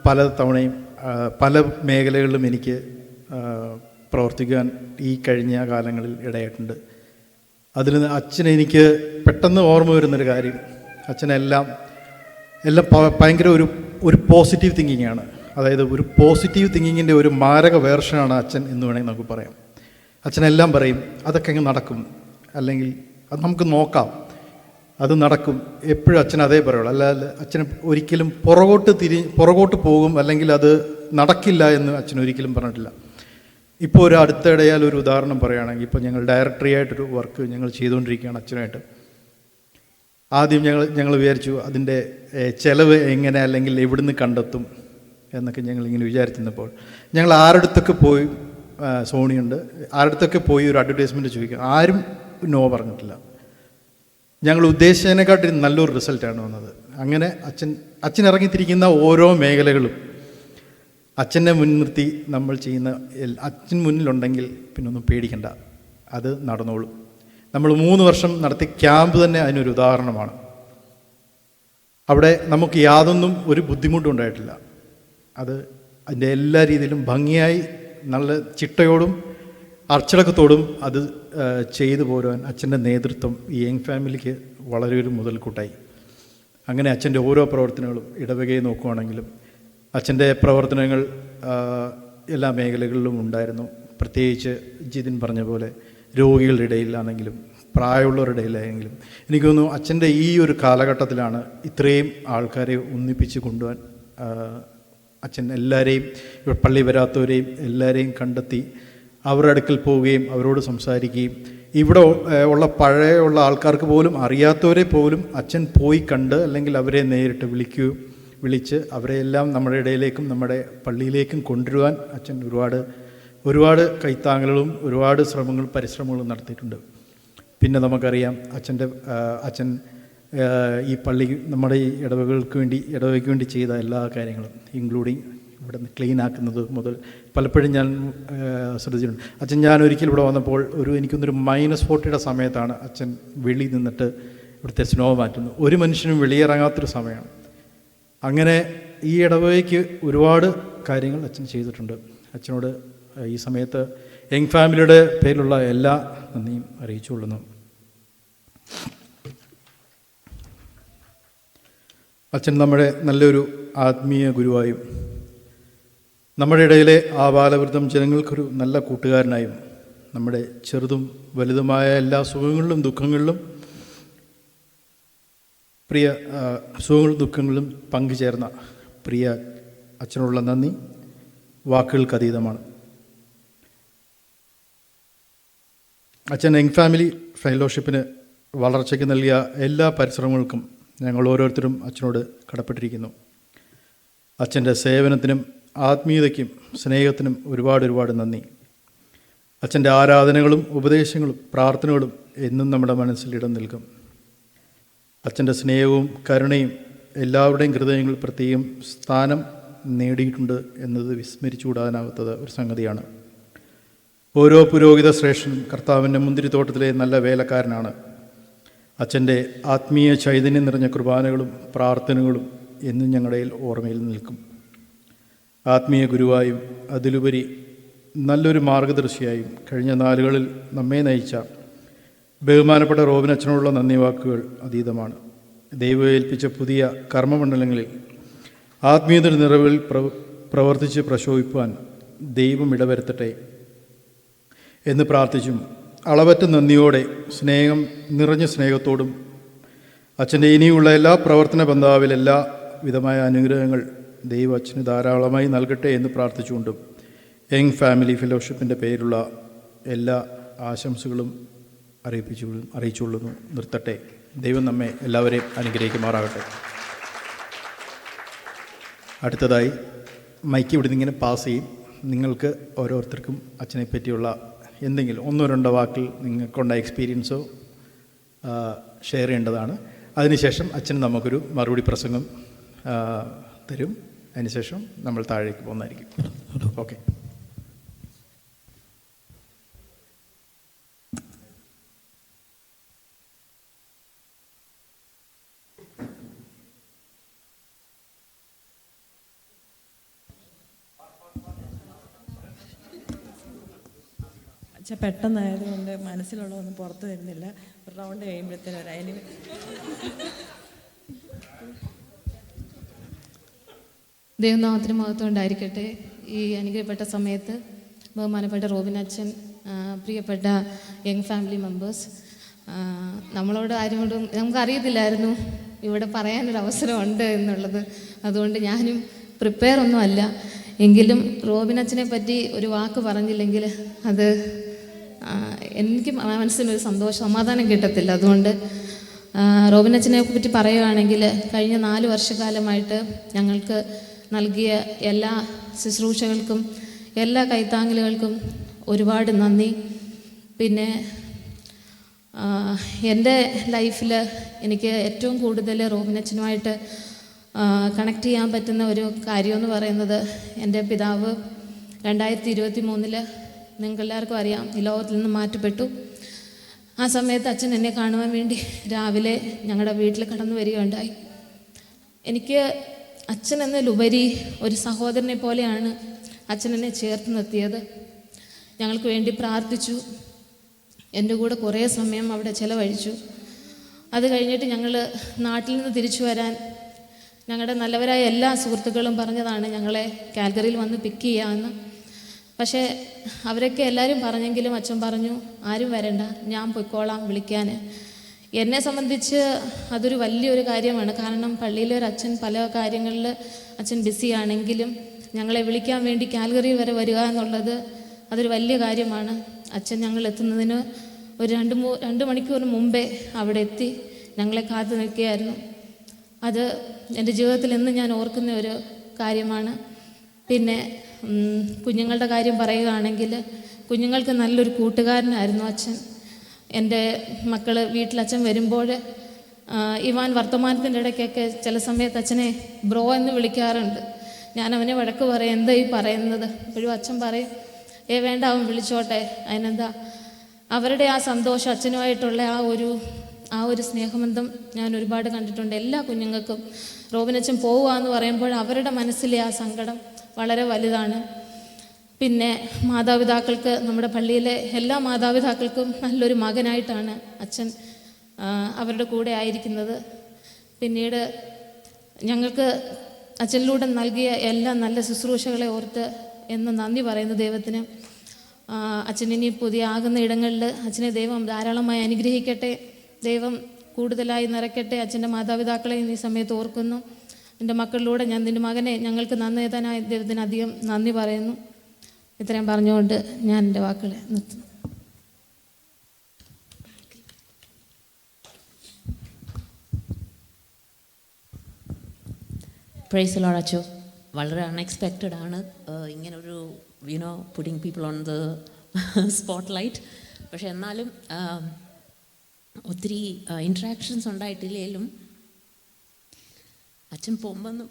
പല തവണയും പല മേഖലകളിലും എനിക്ക് പ്രവർത്തിക്കാൻ ഈ കഴിഞ്ഞ കാലങ്ങളിൽ ഇടയായിട്ടുണ്ട്. അതിൽ അച്ഛനെനിക്ക് പെട്ടെന്ന് ഓർമ്മ വരുന്നൊരു കാര്യം, അച്ഛനെല്ലാം ഭയങ്കര ഒരു പോസിറ്റീവ് തിങ്കിങ്ങാണ്. അതായത് ഒരു പോസിറ്റീവ് തിങ്കിങ്ങിൻ്റെ ഒരു മാരക വേർഷനാണ് അച്ഛൻ എന്ന് വേണമെങ്കിൽ നമുക്ക് പറയാം. അച്ഛനെല്ലാം പറയും അതൊക്കെ അങ്ങ് നടക്കും, അല്ലെങ്കിൽ അത് നമുക്ക് നോക്കാം, അത് നടക്കും. എപ്പോഴും അച്ഛൻ അതേ പറയുള്ളൂ. അല്ലാതെ അച്ഛൻ ഒരിക്കലും പുറകോട്ട് പോകും അല്ലെങ്കിൽ അത് നടക്കില്ല എന്ന് അച്ഛൻ ഒരിക്കലും പറഞ്ഞിട്ടില്ല. ഇപ്പോൾ ഒരു അടുത്തിടയാൽ ഒരു ഉദാഹരണം പറയുകയാണെങ്കിൽ, ഇപ്പോൾ ഞങ്ങൾ ഡയറക്ടറി ആയിട്ടൊരു വർക്ക് ഞങ്ങൾ ചെയ്തുകൊണ്ടിരിക്കുകയാണ് അച്ഛനായിട്ട്. ആദ്യം ഞങ്ങൾ വിചാരിച്ചു അതിൻ്റെ ചിലവ് എങ്ങനെ അല്ലെങ്കിൽ എവിടുന്ന് കണ്ടെത്തും എന്നൊക്കെ ഞങ്ങളിങ്ങനെ വിചാരിച്ചിരുന്നപ്പോൾ ഞങ്ങൾ ആരടുത്തൊക്കെ പോയി, സോണിയുണ്ട്, ആരടുത്തൊക്കെ പോയി ഒരു അഡ്വർടൈസ്മെൻറ്റ് ചോദിക്കുക, ആരും നോ പറഞ്ഞിട്ടില്ല. ഞങ്ങൾ ഉദ്ദേശിച്ചതിനെക്കാട്ടിലും നല്ലൊരു റിസൾട്ടാണ് വന്നത്. അങ്ങനെ അച്ഛൻ ഇറങ്ങിത്തിരിക്കുന്ന ഓരോ മേഖലകളും അച്ഛനെ മുൻനിർത്തി നമ്മൾ ചെയ്യുന്ന അച്ഛൻ മുന്നിലുണ്ടെങ്കിൽ പിന്നെ ഒന്നും പേടിക്കണ്ട, അത് നടന്നോളും. നമ്മൾ 3 വർഷം നടത്തിയ ക്യാമ്പ് തന്നെ അതിനൊരു ഉദാഹരണമാണ്. അവിടെ നമുക്ക് യാതൊന്നും ഒരു ബുദ്ധിമുട്ടും ഉണ്ടായിട്ടില്ല. അതിൻ്റെ എല്ലാ രീതിയിലും ഭംഗിയായി നല്ല ചിട്ടയോടും അച്ചടക്കത്തോടും അത് ചെയ്തു പോരുവാൻ അച്ഛൻ്റെ നേതൃത്വം ഈ യങ് ഫാമിലിക്ക് വളരെ ഒരു മുതൽക്കൂട്ടായി. അങ്ങനെ അച്ഛൻ്റെ ഓരോ പ്രവർത്തനങ്ങളും ഇടവകയെ നോക്കുകയാണെങ്കിലും അച്ഛൻ്റെ പ്രവർത്തനങ്ങൾ എല്ലാ മേഖലകളിലും ഉണ്ടായിരുന്നു. പ്രത്യേകിച്ച് ജിതിൻ പറഞ്ഞ പോലെ രോഗികളുടെ ഇടയിലാണെങ്കിലും പ്രായമുള്ളവരുടെ ഇടയിലാണെങ്കിലും എനിക്ക് തോന്നുന്നു അച്ഛൻ്റെ ഈ ഒരു കാലഘട്ടത്തിലാണ് ഇത്രയും ആൾക്കാരെ ഒന്നിപ്പിച്ച് കൊണ്ടുപോകാൻ അച്ഛൻ എല്ലാവരെയും, പള്ളി വരാത്തവരെയും എല്ലാവരെയും കണ്ടെത്തി അവരുടെ അടുക്കൽ പോവുകയും അവരോട് സംസാരിക്കുകയും ഇവിടെ പഴയുള്ള ആൾക്കാർക്ക് പോലും അറിയാത്തവരെ പോലും അച്ഛൻ പോയി കണ്ട് അല്ലെങ്കിൽ അവരെ നേരിട്ട് വിളിച്ച് അവരെയെല്ലാം നമ്മുടെ ഇടയിലേക്കും നമ്മുടെ പള്ളിയിലേക്കും കൊണ്ടുവരുവാൻ അച്ഛൻ ഒരുപാട് കൈത്താങ്ങലുകളും ഒരുപാട് പരിശ്രമങ്ങളും നടത്തിയിട്ടുണ്ട്. പിന്നെ നമുക്കറിയാം അച്ഛൻ ഈ പള്ളി നമ്മുടെ ഈ ഇടവകയ്ക്ക് വേണ്ടി ചെയ്ത എല്ലാ കാര്യങ്ങളും, ഇൻക്ലൂഡിങ് ഇവിടെ നിന്ന് ക്ലീൻ ആക്കുന്നത് മുതൽ പലപ്പോഴും ഞാൻ ശ്രദ്ധിച്ചിട്ടുണ്ട്. അച്ഛൻ ഞാൻ ഒരിക്കൽ ഇവിടെ വന്നപ്പോൾ എനിക്കൊന്നൊരു -40 സമയത്താണ് അച്ഛൻ വെളി നിന്നിട്ട് ഇവിടുത്തെ സ്നോ മാറ്റുന്നത്. ഒരു മനുഷ്യനും വെളിയിറങ്ങാത്തൊരു സമയമാണ്. അങ്ങനെ ഈ ഇടവകയ്ക്ക് ഒരുപാട് കാര്യങ്ങൾ അച്ഛൻ ചെയ്തിട്ടുണ്ട്. അച്ഛനോട് ഈ സമയത്ത് യങ് ഫാമിലിയുടെ പേരിലുള്ള എല്ലാ നന്ദിയും അറിയിച്ചുകൊള്ളുന്നു. അച്ഛൻ നമ്മുടെ നല്ലൊരു ആത്മീയ ഗുരുവായും നമ്മുടെ ഇടയിലെ ആബാലവൃദ്ധം ജനങ്ങൾക്കൊരു നല്ല കൂട്ടുകാരനായും നമ്മുടെ ചെറുതും വലുതുമായ എല്ലാ സുഖങ്ങളിലും ദുഃഖങ്ങളിലും സുഖങ്ങളും ദുഃഖങ്ങളിലും പങ്കുചേർന്ന പ്രിയ അച്ഛനോടുള്ള നന്ദി വാക്കുകൾക്കതീതമാണ്. അച്ഛൻ യങ് ഫാമിലി ഫെലോഷിപ്പിന് വളർച്ചയ്ക്ക് നൽകിയ എല്ലാ പരിശ്രമങ്ങൾക്കും ഞങ്ങൾ ഓരോരുത്തരും അച്ഛനോട് കടപ്പെട്ടിരിക്കുന്നു. അച്ഛൻ്റെ സേവനത്തിനും ആത്മീയതയ്ക്കും സ്നേഹത്തിനും ഒരുപാട് നന്ദി. അച്ഛൻ്റെ ആരാധനകളും ഉപദേശങ്ങളും പ്രാർത്ഥനകളും എന്നും നമ്മുടെ മനസ്സിൽ ഇടം നൽകും. അച്ഛൻ്റെ സ്നേഹവും കരുണയും എല്ലാവരുടെയും ഹൃദയങ്ങളിൽ പ്രത്യേകം സ്ഥാനം നേടിയിട്ടുണ്ട് എന്നത് വിസ്മരിച്ചുകൂടാനാവാത്തത് ഒരു സംഗതിയാണ്. ഓരോ പുരോഹിത ശ്രേഷ്ഠനും കർത്താവിൻ്റെ മുന്തിരിത്തോട്ടത്തിലെ നല്ല വേലക്കാരനാണ്. അച്ഛൻ്റെ ആത്മീയ ചൈതന്യം നിറഞ്ഞ കുർബാനകളും പ്രാർത്ഥനകളും എന്നും ഞങ്ങളുടെ ഓർമ്മയിൽ നിൽക്കും. ആത്മീയ ഗുരുവായും അതിലുപരി നല്ലൊരു മാർഗദർശിയായും കഴിഞ്ഞ നാളുകളിൽ നമ്മെ നയിച്ച ബഹുമാനപ്പെട്ട റോബിൻ അച്ഛനോടുള്ള നന്ദി വാക്കുകൾ അതീതമാണ്. ദൈവം ഏൽപ്പിച്ച പുതിയ കർമ്മമണ്ഡലങ്ങളിൽ ആത്മീയതയുടെ നിറവിൽ പ്രവർത്തിച്ച് പ്രശോഭിപ്പാൻ ദൈവം ഇടവരുത്തട്ടെ എന്ന് പ്രാർത്ഥിച്ചും അളവറ്റ നന്ദിയോടെ നിറഞ്ഞ സ്നേഹത്തോടും അച്ഛൻ്റെ ഇനിയുള്ള എല്ലാ പ്രവർത്തന ബന്ധാവിൽ എല്ലാ വിധമായ അനുഗ്രഹങ്ങൾ ദൈവം അച്ഛന് ധാരാളമായി നൽകട്ടെ എന്ന് പ്രാർത്ഥിച്ചുകൊണ്ടും യങ് ഫാമിലി ഫെലോഷിപ്പിൻ്റെ പേരുള്ള എല്ലാ ആശംസകളും അറിയിച്ചുകൊള്ളുന്നു. നിർത്തട്ടെ. ദൈവം നമ്മെ എല്ലാവരെയും അനുഗ്രഹിക്കുമാറാകട്ടെ. അടുത്തതായി മൈക്ക് ഇവിടെ നിന്നിങ്ങനെ പാസ് ചെയ്യും. നിങ്ങൾക്ക് ഓരോരുത്തർക്കും അച്ഛനെ പറ്റിയുള്ള എന്തെങ്കിലും 1-2 വാക്കിൽ നിങ്ങൾക്കുണ്ട എക്സ്പീരിയൻസോ ഷെയർ ചെയ്യേണ്ടതാണ്. അതിനുശേഷം അച്ഛൻ നമുക്കൊരു മറുപടി പ്രസംഗം തരും. അതിനുശേഷം നമ്മൾ താഴേക്ക് പോകുന്നതായിരിക്കും. ഓക്കെ. അച്ഛാ പെട്ടെന്നായതുകൊണ്ട് മനസ്സിലുള്ളതൊന്നും പുറത്തു വരുന്നില്ല. ഒരു റൗണ്ട് കഴിയുമ്പോഴത്തേനും അതിന് ദൈവനാമത്തിന് മഹത്വം ഉണ്ടായിരിക്കട്ടെ. ഈ അനുഗ്രഹപ്പെട്ട സമയത്ത് ബഹുമാനപ്പെട്ട റോബിൻ അച്ഛൻ, പ്രിയപ്പെട്ട യങ് ഫാമിലി മെമ്പേഴ്സ്, നമ്മളോട് ആരോടും നമുക്കറിയത്തില്ലായിരുന്നു ഇവിടെ പറയാനൊരു അവസരമുണ്ട് എന്നുള്ളത്. അതുകൊണ്ട് ഞാനും പ്രിപ്പയർ ഒന്നുമല്ല. എങ്കിലും റോബിൻ അച്ഛനെ പറ്റി ഒരു വാക്ക് പറഞ്ഞില്ലെങ്കിൽ അത് എനിക്ക് മനസ്സിനൊരു സമാധാനം കിട്ടത്തില്ല. അതുകൊണ്ട് റോബിൻ അച്ഛനെ പറ്റി പറയുകയാണെങ്കിൽ കഴിഞ്ഞ 4 വർഷക്കാലമായിട്ട് ഞങ്ങൾക്ക് നൽകിയ എല്ലാ ശുശ്രൂഷകൾക്കും എല്ലാ കൈത്താങ്ങലുകൾക്കും ഒരുപാട് നന്ദി. പിന്നെ എൻ്റെ ലൈഫിൽ എനിക്ക് ഏറ്റവും കൂടുതൽ റോബിൻ അച്ഛനുമായിട്ട് കണക്ട് ചെയ്യാൻ പറ്റുന്ന ഒരു കാര്യമെന്ന് പറയുന്നത്, എൻ്റെ പിതാവ് 2023 നിങ്ങൾക്കെല്ലാവർക്കും അറിയാം ഈ ലോകത്തിൽ നിന്ന് മാറ്റപ്പെട്ടു. ആ സമയത്ത് അച്ഛൻ എന്നെ കാണുവാൻ വേണ്ടി രാവിലെ ഞങ്ങളുടെ വീട്ടിൽ കടന്നു വരികയുണ്ടായി. എനിക്ക് അച്ഛൻ എന്നതിലുപരി ഒരു സഹോദരനെ പോലെയാണ് അച്ഛൻ എന്നെ ചേർത്ത് നിർത്തിയത്. ഞങ്ങൾക്ക് വേണ്ടി പ്രാർത്ഥിച്ചു. എൻ്റെ കൂടെ കുറേ സമയം അവിടെ ചിലവഴിച്ചു. അത് കഴിഞ്ഞിട്ട് ഞങ്ങൾ നാട്ടിൽ നിന്ന് തിരിച്ചു വരാൻ ഞങ്ങളുടെ നല്ലവരായ എല്ലാ സുഹൃത്തുക്കളും പറഞ്ഞതാണ് ഞങ്ങളെ കാൽഗറിയിൽ വന്ന് പിക്ക് ചെയ്യാമെന്ന്. പക്ഷേ അവരൊക്കെ എല്ലാവരും പറഞ്ഞെങ്കിലും അച്ഛൻ പറഞ്ഞു ആരും വരണ്ട, ഞാൻ പൊയ്ക്കോളാം വിളിക്കാൻ. എന്നെ സംബന്ധിച്ച് അതൊരു വലിയൊരു കാര്യമാണ്. കാരണം പള്ളിയിലെ ഒരു അച്ഛൻ പല കാര്യങ്ങളിൽ അച്ഛൻ ബിസിയാണെങ്കിലും ഞങ്ങളെ വിളിക്കാൻ വേണ്ടി കാൽഗറി വരെ വരിക എന്നുള്ളത് അതൊരു വലിയ കാര്യമാണ്. അച്ഛൻ ഞങ്ങൾ എത്തുന്നതിന് ഒരു 2 മണിക്കൂർ മുമ്പേ അവിടെ എത്തി ഞങ്ങളെ കാത്തു നിൽക്കുകയായിരുന്നു. അത് എൻ്റെ ജീവിതത്തിൽ എന്നും ഞാൻ ഓർക്കുന്ന ഒരു കാര്യമാണ്. പിന്നെ കുഞ്ഞുങ്ങളുടെ കാര്യം പറയുകയാണെങ്കിൽ കുഞ്ഞുങ്ങൾക്ക് നല്ലൊരു കൂട്ടുകാരനായിരുന്നു അച്ഛൻ. എൻ്റെ മക്കൾ വീട്ടിൽ അച്ഛൻ വരുമ്പോൾ ഇവാൻ വർത്തമാനത്തിൻ്റെ ഇടയ്ക്കൊക്കെ ചില സമയത്ത് അച്ഛനെ ബ്രോ എന്ന് വിളിക്കാറുണ്ട്. ഞാൻ അവനെ വഴക്ക് പറയും, എന്താ ഈ പറയുന്നത്? അപ്പോഴും അച്ഛൻ പറയും, വേണ്ട അവൻ വിളിച്ചോട്ടെ, അതിനെന്താ. അവരുടെ ആ സന്തോഷം, അച്ഛനുമായിട്ടുള്ള ആ ഒരു സ്നേഹബന്ധം ഞാൻ ഒരുപാട് കണ്ടിട്ടുണ്ട്. എല്ലാ കുഞ്ഞുങ്ങൾക്കും റോബിൻ അച്ഛൻ പോവുക എന്ന് പറയുമ്പോൾ അവരുടെ മനസ്സിലെ ആ സങ്കടം വളരെ വലുതാണ്. പിന്നെ മാതാപിതാക്കൾക്ക്, നമ്മുടെ പള്ളിയിലെ എല്ലാ മാതാപിതാക്കൾക്കും നല്ലൊരു മകനായിട്ടാണ് അച്ഛൻ അവരുടെ കൂടെ ആയിരിക്കുന്നത്. പിന്നീട് ഞങ്ങൾക്ക് അച്ഛനിലൂടെ നൽകിയ എല്ലാ നല്ല ശുശ്രൂഷകളെ ഓർത്ത് എന്ന് നന്ദി പറയുന്നു ദൈവത്തിന്. അച്ഛനിനി പുതിയ ആകുന്ന ഇടങ്ങളിൽ അച്ഛനെ ദൈവം ധാരാളമായി അനുഗ്രഹിക്കട്ടെ, ദൈവം കൂടുതലായി നിറയ്ക്കട്ടെ. അച്ഛൻ്റെ മാതാപിതാക്കളെ ഈ സമയത്ത് ഓർക്കുന്നു. എൻ്റെ മക്കളിലൂടെ ഞാൻ നിൻ്റെ മകനെ ഞങ്ങൾക്ക് നന്ദിതാനായ ദൈവത്തിന് അധികം നന്ദി പറയുന്നു. ഇത്രയും പറഞ്ഞുകൊണ്ട് ഞാൻ എൻ്റെ വാക്കുകളെ നിർത്തുന്നു. പ്രൈസ് ദി ലോർഡ് അച്ചോ. വളരെ അൺഎക്സ്പെക്റ്റഡ് ആണ് ഇങ്ങനൊരു putting people on the spotlight. പക്ഷെ എന്നാലും ഒത്തിരി ഇൻട്രാക്ഷൻസ് ഉണ്ടായിട്ടില്ലെങ്കിലും അച്ഛൻ പോകുമ്പെന്ന്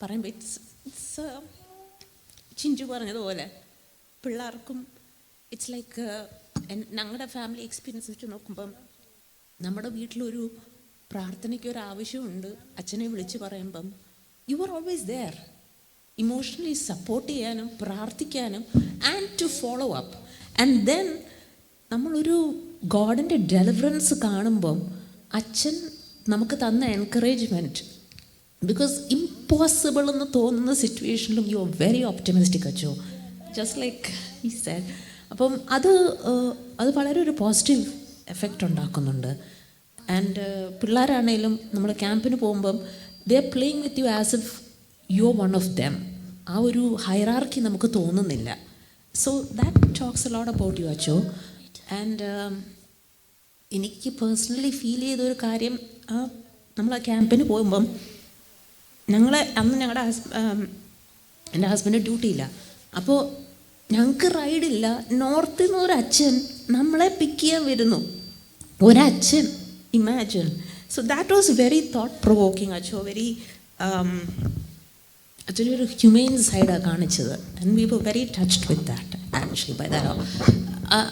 പറയുമ്പോൾ ഇറ്റ്സ് ചിഞ്ചു പറഞ്ഞതുപോലെ പിള്ളേർക്കും ഇറ്റ്സ് ലൈക്ക് ഞങ്ങളുടെ ഫാമിലി എക്സ്പീരിയൻസ് വെച്ച് നോക്കുമ്പം നമ്മുടെ വീട്ടിലൊരു പ്രാർത്ഥനയ്ക്കൊരാവശ്യമുണ്ട്. അച്ഛനെ വിളിച്ച് പറയുമ്പം you are always there, emotionally support ചെയ്യാനും പ്രാർത്ഥിക്കാനും and to follow up. And then നമ്മളൊരു ഗോഡിൻ്റെ ഡെലിവറൻസ് കാണുമ്പം അച്ഛൻ നമുക്ക് തന്ന എൻകറേജ്മെൻറ്റ്, ബിക്കോസ് ഇമ്പോസിബിൾ എന്ന് തോന്നുന്ന സിറ്റുവേഷനിലും യു ആർ വെരി ഓപ്റ്റിമിസ്റ്റിക് അച്ചോ, ജസ്റ്റ് ലൈക്ക് ഈ സെഡ്. അപ്പം അത് വളരെ ഒരു പോസിറ്റീവ് എഫക്റ്റ് ഉണ്ടാക്കുന്നുണ്ട്. ആൻഡ് പിള്ളേരാണേലും നമ്മൾ ക്യാമ്പിന് പോകുമ്പം they are playing with you as if you are one of them. ആ ഒരു ഹൈറാർക്കി നമുക്ക് തോന്നുന്നില്ല. So that talks a lot about you അച്ചോ. ആൻഡ് എനിക്ക് പേഴ്സണലി ഫീൽ ചെയ്തൊരു കാര്യം, നമ്മൾ ആ ക്യാമ്പിന് പോകുമ്പം അന്ന് ഞങ്ങളുടെ എൻ്റെ ഹസ്ബൻഡ് ഡ്യൂട്ടിയില്ല. അപ്പോൾ ഞങ്ങൾക്ക് റൈഡില്ല. നോർത്തിൽ നിന്ന് ഒരു അച്ഛൻ നമ്മളെ പിക്ക് ചെയ്യാൻ വരുന്നു, ഒരച്ഛൻ. Imagine. So that was very thought provoking അച്ചോ. വെരി ആക്ച്വലി ഒരു ഹ്യൂമെയിൻ സൈഡാണ് കാണിച്ചത്. And we were very touched with that actually by that.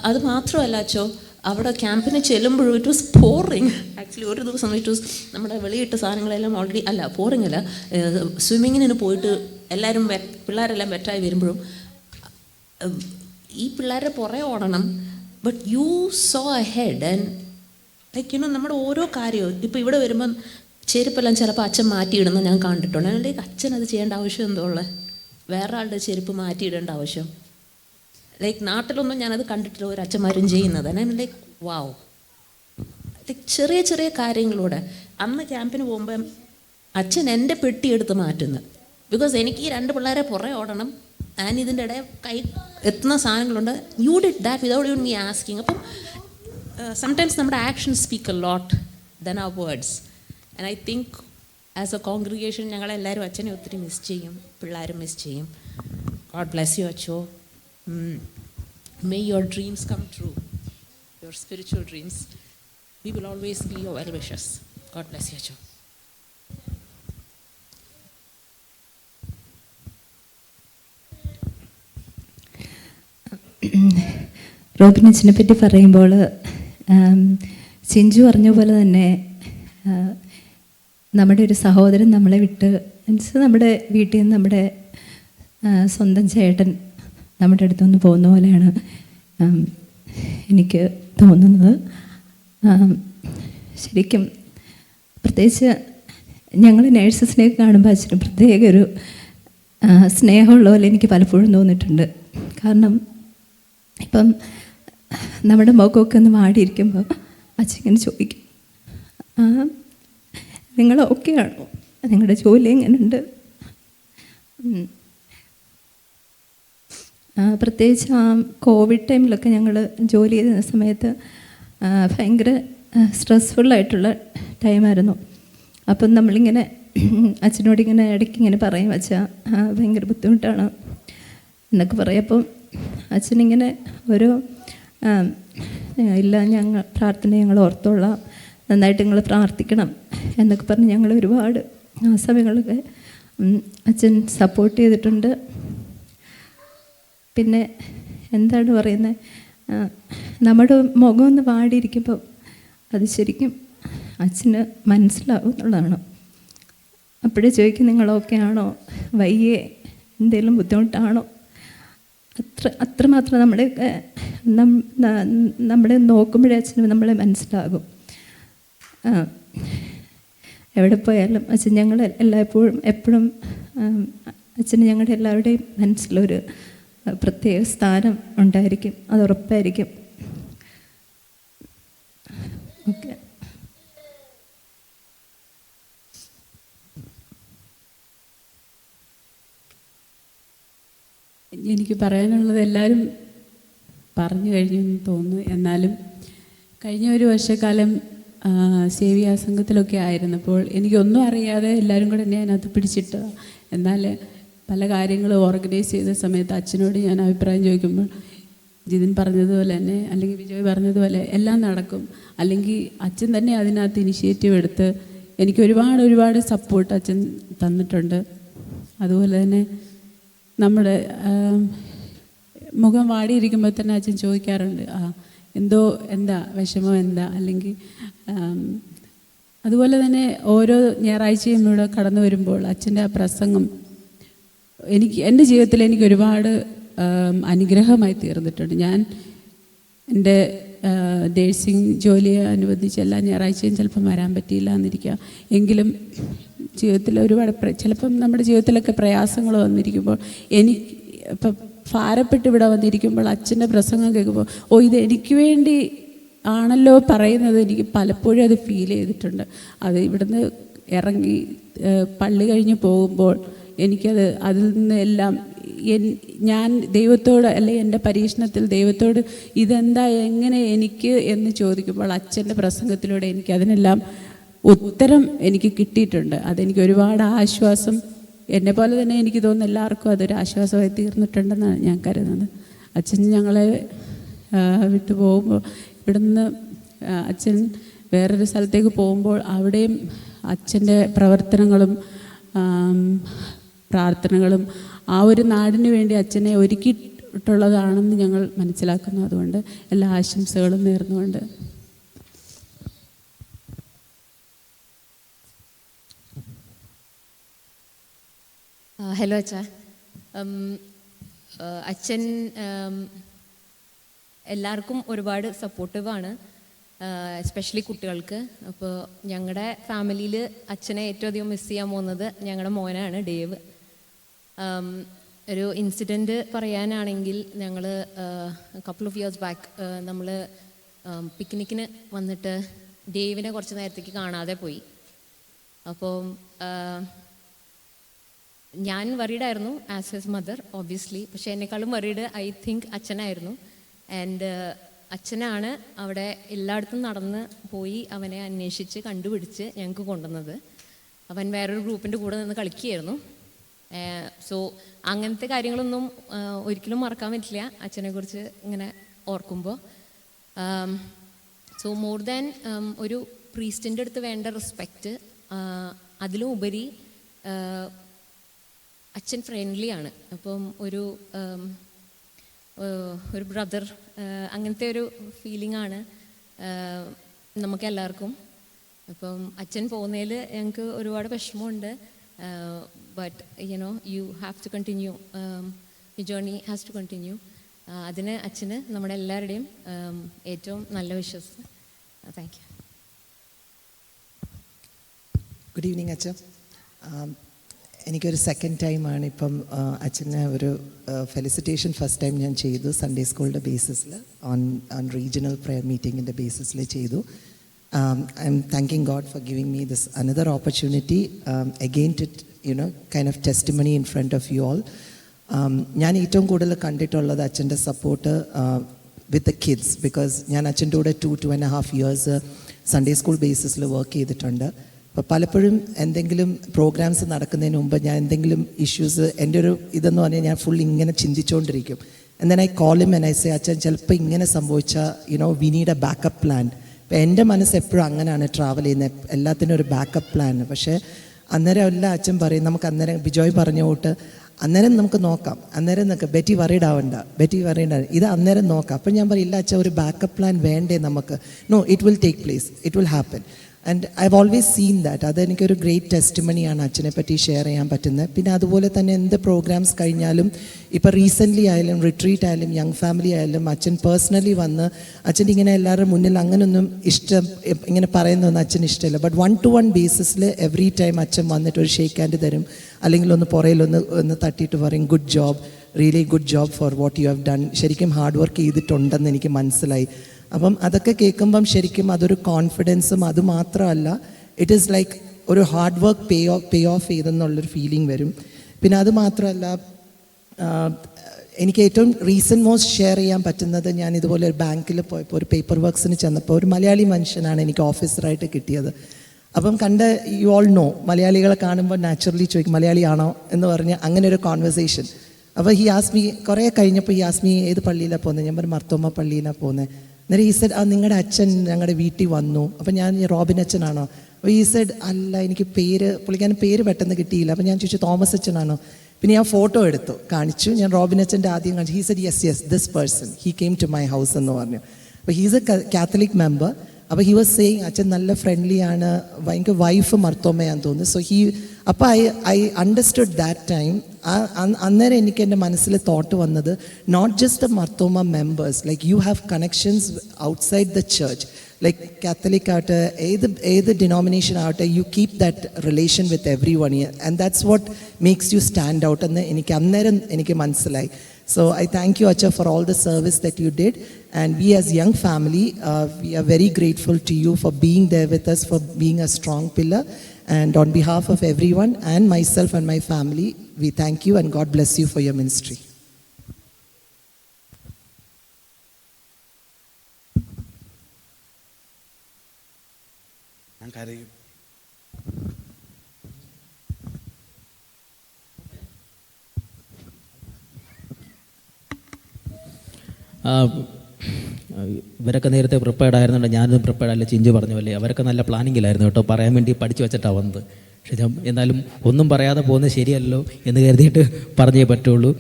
അത് മാത്രമല്ല അച്ചോ, അവിടെ ക്യാമ്പിന് ചെല്ലുമ്പോഴും ഇറ്റ് വാസ് പോറിങ്. ആക്ച്വലി ഒരു ദിവസം ഇറ്റ് വാസ് നമ്മുടെ വെളിയിട്ട സാധനങ്ങളെല്ലാം ഓൾറെഡി പോറിങ് അല്ല, സ്വിമ്മിങ്ങിന് പോയിട്ട് എല്ലാവരും പിള്ളേരെല്ലാം വെറ്റായി വരുമ്പോഴും ഈ പിള്ളേരെ പുറകെ ഓടണം. But you so ahead and like നമ്മുടെ ഓരോ കാര്യവും. ഇപ്പോൾ ഇവിടെ വരുമ്പം ചെരുപ്പെല്ലാം ചിലപ്പോൾ അച്ഛൻ മാറ്റിയിടുന്ന ഞാൻ കണ്ടിട്ടുണ്ട്. അല്ലെങ്കിൽ അച്ഛൻ അത് ചെയ്യേണ്ട ആവശ്യം എന്തോ ഉള്ളത്? വേറെ ആളുടെ ചെരുപ്പ് മാറ്റിയിടേണ്ട ആവശ്യം. ലൈക്ക് നാട്ടിലൊന്നും ഞാനത് കണ്ടിട്ടില്ല ഒരു അച്ഛന്മാരും ചെയ്യുന്നത്. ഞാൻ ലൈക്ക് വാവ്, ലൈക്ക് ചെറിയ ചെറിയ കാര്യങ്ങളൂടെ. അന്ന് ക്യാമ്പിന് പോകുമ്പം അച്ഛൻ എൻ്റെ പെട്ടിയെടുത്ത് മാറ്റുന്നു. ബിക്കോസ് എനിക്ക് ഈ 2 പിള്ളേരെ പുറകെ ഓടണം. ആൻഡ് ഇതിൻ്റെ ഇടയിൽ കൈ എത്തുന്ന സാധനങ്ങളുണ്ട്. You did that without you me asking. അപ്പം sometimes നമ്മുടെ actions speak a lot than our words. And I think as a congregation ഞങ്ങളെല്ലാവരും അച്ഛനെ ഒത്തിരി മിസ് ചെയ്യും, പിള്ളേരും മിസ് ചെയ്യും. ഗോഡ് ബ്ലെസ് യു അച്ചോ. May your dreams come true, your spiritual dreams. We will always be your well wishers. God bless you അച്ചോ. റോബിനച്ചനെ പറ്റി പറയുമ്പോൾ ചിഞ്ചു പറഞ്ഞ പോലെ തന്നെ നമ്മുടെ ഒരു സഹോദരൻ നമ്മളെ വിട്ട്, മീൻസ് നമ്മുടെ വീട്ടിൽ നിന്ന് നമ്മുടെ സ്വന്തം ചേട്ടൻ നമ്മുടെ അടുത്തുനിന്ന് പോകുന്ന പോലെയാണ് എനിക്ക് തോന്നുന്നത്. ശരിക്കും പ്രത്യേകിച്ച് ഞങ്ങൾ നേഴ്സസിനെ കാണുമ്പോൾ അച്ഛന് പ്രത്യേക ഒരു സ്നേഹമുള്ള പോലെ എനിക്ക് പലപ്പോഴും തോന്നിയിട്ടുണ്ട്. കാരണം ഇപ്പം നമ്മുടെ മുഖമൊക്കെ ഒന്ന് വാടിയിരിക്കുമ്പോൾ അച്ഛങ്ങനെ ചോദിക്കും, നിങ്ങൾ ഓക്കെ ആണോ, നിങ്ങളുടെ ജോലി എങ്ങനെയുണ്ട്? പ്രത്യേകിച്ച് ആ കോവിഡ് ടൈമിലൊക്കെ ഞങ്ങൾ ജോലി ചെയ്യുന്ന സമയത്ത് ഭയങ്കര സ്ട്രെസ്ഫുള്ളായിട്ടുള്ള ടൈമായിരുന്നു. അപ്പം നമ്മളിങ്ങനെ അച്ഛനോടിങ്ങനെ ഇടയ്ക്കിങ്ങനെ പറയും, അച്ഛാ ഭയങ്കര ബുദ്ധിമുട്ടാണ് എന്നൊക്കെ പറയും. അപ്പം അച്ഛനിങ്ങനെ ഓരോ ഇല്ല, ഞങ്ങൾ ഓർത്തോളാം, നന്നായിട്ട് നിങ്ങൾ പ്രാർത്ഥിക്കണം എന്നൊക്കെ പറഞ്ഞ് ഞങ്ങൾ ഒരുപാട് ആ സമയങ്ങളൊക്കെ അച്ഛൻ സപ്പോർട്ട് ചെയ്തിട്ടുണ്ട്. പിന്നെ എന്താണ് പറയുന്നത്, നമ്മുടെ മുഖം ഒന്ന് വാടിയിരിക്കുമ്പോൾ അത് ശരിക്കും അച്ഛന് മനസ്സിലാവും എന്നുള്ളതാണ്. അപ്പോഴേ ചോദിക്കും, നിങ്ങൾ ഓക്കെ ആണോ, വയ്യേ എന്തെങ്കിലും ബുദ്ധിമുട്ടാണോ, അത്രമാത്രം നമ്മളെ നോക്കുമ്പോഴേ അച്ഛന് നമ്മളെ മനസ്സിലാകും. എവിടെ പോയാലും അച്ഛൻ ഞങ്ങൾ എപ്പോഴും അച്ഛന് ഞങ്ങളുടെ എല്ലാവരുടെയും മനസ്സിലൊരു പ്രത്യേക സ്ഥാനം ഉണ്ടായിരിക്കും, അത് ഉറപ്പായിരിക്കും. ഓക്കെ. എനിക്ക് പറയാനുള്ളത് എല്ലാവരും പറഞ്ഞു കഴിഞ്ഞു എന്ന് തോന്നുന്നു. എന്നാലും കഴിഞ്ഞ ഒരു വർഷക്കാലം സേവ്യാസംഘത്തിലൊക്കെ ആയിരുന്നപ്പോൾ എനിക്കൊന്നും അറിയാതെ എല്ലാവരും കൂടെ എന്നെ അതിനകത്ത് പിടിച്ചിട്ട്, എന്നാൽ പല കാര്യങ്ങൾ ഓർഗനൈസ് ചെയ്ത സമയത്ത് അച്ഛനോട് ഞാൻ അഭിപ്രായം ചോദിക്കുമ്പോൾ ജിതിൻ പറഞ്ഞതുപോലെ തന്നെ അല്ലെങ്കിൽ വിജയ് പറഞ്ഞതുപോലെ എല്ലാം നടക്കും, അല്ലെങ്കിൽ അച്ഛൻ തന്നെ അതിനകത്ത് ഇനിഷ്യേറ്റീവ് എടുത്ത് എനിക്ക് ഒരുപാട് സപ്പോർട്ട് അച്ഛൻ തന്നിട്ടുണ്ട്. അതുപോലെ തന്നെ നമ്മുടെ മുഖം വാടിയിരിക്കുമ്പോൾ തന്നെ അച്ഛൻ ചോദിക്കാറുണ്ട്, എന്താ വിഷമം എന്താ, അല്ലെങ്കിൽ അതുപോലെ തന്നെ ഓരോ ഞായറാഴ്ചയും ഇവിടെ കടന്നു വരുമ്പോൾ അച്ഛൻ്റെ ആ പ്രസംഗം എൻ്റെ ജീവിതത്തിൽ എനിക്ക് ഒരുപാട് അനുഗ്രഹമായി തീർന്നിട്ടുണ്ട്. ഞാൻ എൻ്റെ നേഴ്സിംഗ് ജോലിയെ അനുബന്ധിച്ച് എല്ലാ ഞായറാഴ്ചയും ചിലപ്പം വരാൻ പറ്റിയില്ല എന്നിരിക്കുക, എങ്കിലും ജീവിതത്തിൽ ഒരുപാട് ചിലപ്പം നമ്മുടെ ജീവിതത്തിലൊക്കെ പ്രയാസങ്ങൾ വന്നിരിക്കുമ്പോൾ ഇപ്പം ഭാരപ്പെട്ട് ഇവിടെ വന്നിരിക്കുമ്പോൾ അച്ഛൻ്റെ പ്രസംഗം കേൾക്കുമ്പോൾ ഇത് എനിക്ക് വേണ്ടി ആണല്ലോ പറയുന്നത്, എനിക്ക് പലപ്പോഴും അത് ഫീൽ ചെയ്തിട്ടുണ്ട്. അത് ഇവിടുന്ന് ഇറങ്ങി പള്ളി കഴിഞ്ഞ് പോകുമ്പോൾ എനിക്കത് അതിൽ നിന്ന് എല്ലാം ഞാൻ ദൈവത്തോട് അല്ലെങ്കിൽ എൻ്റെ പരീക്ഷണത്തിൽ ദൈവത്തോട് ഇതെന്താ എങ്ങനെ എനിക്ക് എന്ന് ചോദിക്കുമ്പോൾ അച്ഛൻ്റെ പ്രസംഗത്തിലൂടെ എനിക്ക് അതിനെല്ലാം ഉത്തരം എനിക്ക് കിട്ടിയിട്ടുണ്ട്. അതെനിക്ക് ഒരുപാട് ആശ്വാസം, എന്നെ പോലെ തന്നെ എനിക്ക് തോന്നുന്നു എല്ലാവർക്കും അതൊരു ആശ്വാസമായി തീർന്നിട്ടുണ്ടെന്നാണ് ഞാൻ കരുതുന്നത്. അച്ഛൻ ഞങ്ങളെ വിട്ടു പോകുമ്പോൾ ഇവിടുന്ന് അച്ഛൻ വേറൊരു സ്ഥലത്തേക്ക് പോകുമ്പോൾ അവിടെയും അച്ഛൻ്റെ പ്രവർത്തനങ്ങളും പ്രാർത്ഥനകളും ആ ഒരു നാടിന് വേണ്ടി അച്ഛനെ ഒരുക്കിയിട്ടുള്ളതാണെന്ന് ഞങ്ങൾ മനസ്സിലാക്കുന്നു. അതുകൊണ്ട് എല്ലാ ആശംസകളും നേർന്നുകൊണ്ട് ഹലോ അച്ഛാ. അച്ഛൻ എല്ലാവർക്കും ഒരുപാട് സപ്പോർട്ടീവാണ്, എസ്പെഷ്യലി കുട്ടികൾക്ക്. അപ്പോൾ ഞങ്ങളുടെ ഫാമിലിയിൽ അച്ഛനെ ഏറ്റവും അധികം മിസ് ചെയ്യാൻ പോകുന്നത് ഞങ്ങളുടെ മോനാണ് ഡേവ്. ഒരു ഇൻസിഡൻറ്റ് പറയാനാണെങ്കിൽ ഞങ്ങൾ കപ്പിൾ ഓഫ് ഇയേഴ്സ് ബാക്ക് നമ്മൾ പിക്നിക്കിന് വന്നിട്ട് ഡേവിനെ കുറച്ച് നേരത്തേക്ക് കാണാതെ പോയി. അപ്പോൾ ഞാൻ വറീഡായിരുന്നു ആസ് ഹിസ് മദർ ഓബ്വിയസ്ലി, പക്ഷേ എന്നെക്കാളും വറീഡ് ഐ തിങ്ക് അച്ഛനായിരുന്നു. ആൻഡ് അച്ഛനാണ് അവിടെ എല്ലായിടത്തും നടന്ന് പോയി അവനെ അന്വേഷിച്ച് കണ്ടുപിടിച്ച് ഞങ്ങൾക്ക് കൊണ്ടുവന്നത്. അവൻ വേറൊരു ഗ്രൂപ്പിൻ്റെ കൂടെ നിന്ന് കളിക്കുകയായിരുന്നു. സോ അങ്ങനത്തെ കാര്യങ്ങളൊന്നും ഒരിക്കലും മറക്കാൻ പറ്റില്ല അച്ഛനെക്കുറിച്ച് ഇങ്ങനെ ഓർക്കുമ്പോൾ. സോ മോർ ദാൻ ഒരു പ്രീസ്റ്റിൻ്റെ അടുത്ത് വേണ്ട റെസ്പെക്റ്റ്, അതിലും ഉപരി അച്ഛൻ ഫ്രണ്ട്ലിയാണ്. അപ്പം ഒരു ബ്രദർ അങ്ങനത്തെ ഒരു ഫീലിംഗാണ് നമുക്ക് എല്ലാവർക്കും. അപ്പം അച്ഛൻ പോകുന്നതിൽ ഞങ്ങൾക്ക് ഒരുപാട് വിഷമമുണ്ട്. But you have to continue, you journey has to continue. അതിന് അച്ഛന് നമ്മുടെ എല്ലാവരുടെയും ഏറ്റവും നല്ല വിശ്വാസം. Thank you. ഗുഡ് ഈവനിങ് അച്ഛൻ. എനിക്കൊരു സെക്കൻഡ് ടൈമാണ് ഇപ്പം അച്ഛന് ഒരു ഫെലിസിറ്റേഷൻ ഫസ്റ്റ് ടൈം ഞാൻ ചെയ്തു സൺഡേ സ്കൂളിൻ്റെ ബേസിസിൽ ഓൺ റീജിയണൽ പ്രെയർ മീറ്റിങ്ങിൻ്റെ ബേസിസിൽ ചെയ്തു. I'm thanking God for giving me this another opportunity again to kind of testimony in front of you all. ഞാൻ ഏറ്റവും കൂടുതൽ കണ്ടിട്ടുള്ളത് അച്ഛൻ്റെ support with the kids, because ഞാൻ അച്ഛൻ്റെ കൂടെ 2.5 ഇയേഴ്സ് സൺഡേ സ്കൂൾ ബേസിസിൽ വർക്ക് ചെയ്തിട്ടുണ്ട്. അപ്പോൾ പലപ്പോഴും എന്തെങ്കിലും പ്രോഗ്രാംസ് നടക്കുന്നതിന് മുമ്പ് ഞാൻ എന്തെങ്കിലും ഇഷ്യൂസ്, എൻ്റെ ഒരു ഇതെന്ന് പറഞ്ഞാൽ ഞാൻ ഫുൾ ഇങ്ങനെ ചിന്തിച്ചുകൊണ്ടിരിക്കും. എന്നാൽ I call him and I say അച്ഛൻ ചിലപ്പോൾ ഇങ്ങനെ സംഭവിച്ചാൽ we need A backup plan. അപ്പോൾ എൻ്റെ മനസ്സ് എപ്പോഴും അങ്ങനെയാണ് ട്രാവൽ ചെയ്യുന്നത്, എല്ലാത്തിനും ഒരു ബാക്കപ്പ് പ്ലാൻ. പക്ഷേ അന്നേരം എല്ലാ അച്ഛൻ പറയും നമുക്ക് അന്നേരം ബിജോയ് പറഞ്ഞ തൊട്ട് അന്നേരം നമുക്ക് നോക്കാം, അന്നേരം നമുക്ക് ബെറ്റി വറീഡ് ആവണ്ട, ഇത് അന്നേരം നോക്കാം. അപ്പം ഞാൻ പറയില്ല അച്ഛൻ ഒരു ബാക്കപ്പ് പ്ലാൻ വേണ്ടേ നമുക്ക്, no it will take place, it will happen. And I have always seen that. അതെനിക്കൊരു ഗ്രേറ്റ് ടെസ്റ്റിമണിയാണ് അച്ഛനെ പറ്റി ഷെയർ ചെയ്യാൻ പറ്റുന്നത്. പിന്നെ അതുപോലെ തന്നെ എന്ത് പ്രോഗ്രാംസ് കഴിഞ്ഞാലും, ഇപ്പോൾ റീസെൻ്റ്ലി ആയാലും റിട്രീറ്റ് ആയാലും യങ് ഫാമിലി ആയാലും അച്ഛൻ പേഴ്സണലി വന്ന് അച്ഛൻ ഇങ്ങനെ എല്ലാവരുടെ മുന്നിൽ അങ്ങനെയൊന്നും ഇങ്ങനെ പറയുന്നതൊന്നും അച്ഛന് ഇഷ്ടമില്ല. ബട്ട് 1-to-1 ബേസിസിൽ എവറി ടൈം അച്ഛൻ വന്നിട്ട് ഒരു ഷേക്ക് ഹാൻഡ് തരും, അല്ലെങ്കിൽ ഒന്ന് പുറയിലൊന്ന് തട്ടിയിട്ട് പറയും good job, really good job four what you have done. ശരിക്കും ഹാർഡ് വർക്ക് ചെയ്തിട്ടുണ്ടെന്ന് എനിക്ക് മനസ്സിലായി. അപ്പം അതൊക്കെ കേൾക്കുമ്പം ശരിക്കും അതൊരു കോൺഫിഡൻസും, അതുമാത്രമല്ല ഇറ്റ് ഈസ് ലൈക്ക് ഒരു ഹാർഡ് വർക്ക് പേ ഓഫ് ചെയ്തെന്നുള്ളൊരു ഫീലിംഗ് വരും. പിന്നെ അതുമാത്രമല്ല എനിക്ക് ഏറ്റവും റീസെൻറ്റ് മോസ്റ്റ് ഷെയർ ചെയ്യാൻ പറ്റുന്നത്, ഞാൻ ഇതുപോലെ ഒരു ബാങ്കിൽ പോയപ്പോൾ ഒരു പേപ്പർ വർക്ക്സിന് ചെന്നപ്പോൾ ഒരു മലയാളി മനുഷ്യനാണ് എനിക്ക് ഓഫീസറായിട്ട് കിട്ടിയത്. അപ്പം യു ഓൾ നോ, മലയാളികളെ കാണുമ്പോൾ നാച്ചുറലി ചോദിക്കും മലയാളിയാണോ എന്ന് പറഞ്ഞ് അങ്ങനെ ഒരു കോൺവെർസേഷൻ. അപ്പോൾ ഹി ആസ്മി, കുറേ കഴിഞ്ഞപ്പോൾ ഹി ആസ്മി ഏത് പള്ളിയിലാണ് പോകുന്നത്? ഞാൻ പറഞ്ഞു മർത്തോമ പള്ളിയിലാണ് പോകുന്നത്. അന്നേരം ഈ സെഡ് നിങ്ങളുടെ അച്ഛൻ ഞങ്ങളുടെ വീട്ടിൽ വന്നു. അപ്പം ഞാൻ റോബിൻ അച്ഛനാണോ? അപ്പോൾ ഈ സെഡ് അല്ല, എനിക്ക് പുള്ളിക്കാരൻ പേര് പെട്ടെന്ന് കിട്ടിയില്ല. അപ്പം ഞാൻ ചോദിച്ചു തോമസ് അച്ഛനാണോ? പിന്നെ ഞാൻ ഫോട്ടോ എടുത്തു കാണിച്ചു. ഞാൻ റോബിൻ അച്ഛൻ്റെ ആദ്യം കാണിച്ചു. He said yes this person he came to my house എന്ന് പറഞ്ഞു. അപ്പോൾ ഹീസ് എ കാത്തലിക് മെമ്പർ. അപ്പോൾ ഹി വാസ് സേയിങ് അച്ഛൻ നല്ല ഫ്രണ്ട്ലി ആണ്, എനിക്ക് വൈഫ് മർത്തോമയാന്ന് തോന്നുന്നു. സോ അപ്പോൾ ഐ അണ്ടർസ്റ്റുഡ് ദാറ്റ് ടൈം. അന്നേരം എനിക്ക് എൻ്റെ മനസ്സിൽ തോട്ട് വന്നത്, not just the Marthoma members, like you have connections outside the church. Like Catholic ആവട്ടെ, ഏത് ഡിനോമിനേഷൻ ആവട്ടെ, you keep that relation with everyone, and that's what makes you stand out എന്ന് എനിക്ക് അന്നേരം എനിക്ക് മനസ്സിലായി. So I thank you, Acha, for all the service that you did. And we as young family, we are very grateful to you for being there with us, for being a strong pillar. And on behalf of everyone and myself and my family, we thank you and God bless you for your ministry. ഇവരൊക്കെ നേരത്തെ prepared ആയിരുന്നുണ്ട്, ഞാനൊന്നും prepared അല്ല. ചിഞ്ചു പറഞ്ഞ പോലെ അവരൊക്കെ നല്ല പ്ലാനിങ്ങിലായിരുന്നു കേട്ടോ, പറയാൻ വേണ്ടി പഠിച്ചു വെച്ചിട്ടാണ് വന്നത്. പക്ഷെ ഞാൻ എന്നാലും ഒന്നും പറയാതെ പോകുന്നത് ശരിയല്ലോ എന്ന് കരുതിയിട്ട് പറഞ്ഞേ പറ്റുള്ളൂ.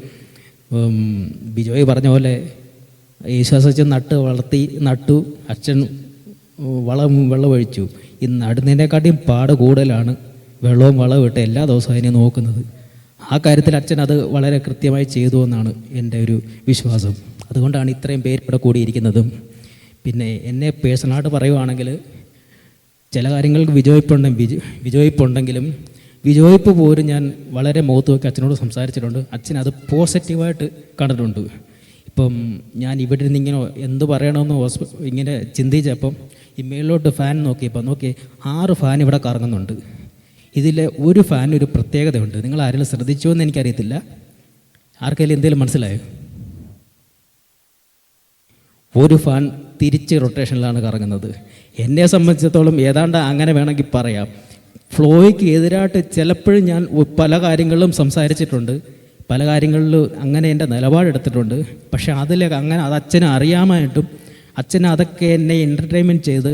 ബിജോയ് പറഞ്ഞ പോലെ യേശുദാസച്ചൻ നട്ടു, അച്ഛൻ വെള്ളമൊഴിച്ചു. ഈ നടുന്നതിനെക്കാട്ടിയും പാട് കൂടുതലാണ് വളവും ഇട്ട് എല്ലാ ദിവസവും അതിനെ നോക്കുന്നത്. ആ കാര്യത്തിൽ അച്ഛൻ അത് വളരെ കൃത്യമായി ചെയ്തു എന്നാണ് എൻ്റെ ഒരു വിശ്വാസം. അതുകൊണ്ടാണ് ഇത്രയും പേര് ഇവിടെ കൂടിയിരിക്കുന്നതും. പിന്നെ എന്നെ പേഴ്സണലായിട്ട് പറയുവാണെങ്കിൽ ചില കാര്യങ്ങൾക്ക് വിജയിപ്പുണ്ടെങ്കിലും വിജയിപ്പ് പോലും ഞാൻ വളരെ മുഖത്ത് നോക്കി അച്ഛനോട് സംസാരിച്ചിട്ടുണ്ട്. അച്ഛൻ അത് പോസിറ്റീവായിട്ട് കണ്ടിട്ടുണ്ട്. ഇപ്പം ഞാൻ ഇവിടെ നിന്ന് ഇങ്ങനെ എന്ത് പറയണമെന്ന് ഇങ്ങനെ ചിന്തിച്ചപ്പം ഈ മേളിലോട്ട് ഫാൻ നോക്കിയപ്പോൾ 6 ഫാൻ ഇവിടെ കറങ്ങുന്നുണ്ട്. ഇതിലെ ഒരു ഫാൻ ഒരു പ്രത്യേകതയുണ്ട്. നിങ്ങൾ ആരെങ്കിലും ശ്രദ്ധിച്ചോ എന്ന് എനിക്കറിയത്തില്ല. ആർക്കെങ്കിലും എന്തെങ്കിലും മനസ്സിലായോ? ഒരു ഫാൻ തിരിച്ച് റൊട്ടേഷനിലാണ് കറങ്ങുന്നത്. എന്നെ സംബന്ധിച്ചിടത്തോളം ഏതാണ്ട് അങ്ങനെ വേണമെങ്കിൽ പറയാം. ഫ്ലോയ്ക്ക് എതിരായിട്ട് ചിലപ്പോഴും ഞാൻ പല കാര്യങ്ങളിലും സംസാരിച്ചിട്ടുണ്ട്, പല കാര്യങ്ങളിലും അങ്ങനെ എൻ്റെ നിലപാടെടുത്തിട്ടുണ്ട്. പക്ഷേ അത് അച്ഛന് അറിയാമായിട്ടും അച്ഛന് അതൊക്കെ എന്നെ എൻ്റർടൈൻമെൻറ്റ് ചെയ്ത്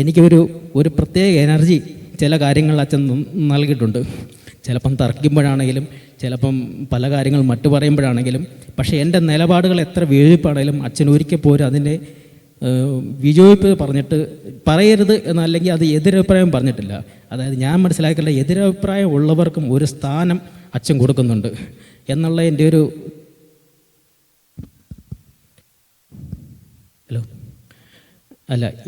എനിക്കൊരു പ്രത്യേക എനർജി ചില കാര്യങ്ങളിൽ അച്ഛൻ നൽകിയിട്ടുണ്ട്. ചിലപ്പം തർക്കിക്കുമ്പോഴാണെങ്കിലും, ചിലപ്പം പല കാര്യങ്ങൾ മറ്റു പറയുമ്പോഴാണെങ്കിലും. പക്ഷേ എൻ്റെ നിലപാടുകൾ എത്ര വിയോജിപ്പാണെങ്കിലും അച്ഛൻ ഒരിക്കൽ പോലും അതിൻ്റെ വിയോജിപ്പ് പറഞ്ഞിട്ട് പറയരുത് എന്നല്ലെങ്കിൽ അത് എതിരഭിപ്രായം പറഞ്ഞിട്ടില്ല. അതായത് ഞാൻ മനസ്സിലാക്കില്ല, എതിരഭിപ്രായം ഉള്ളവർക്കും ഒരു സ്ഥാനം അച്ഛൻ കൊടുക്കുന്നുണ്ട് എന്നുള്ള എൻ്റെ ഒരു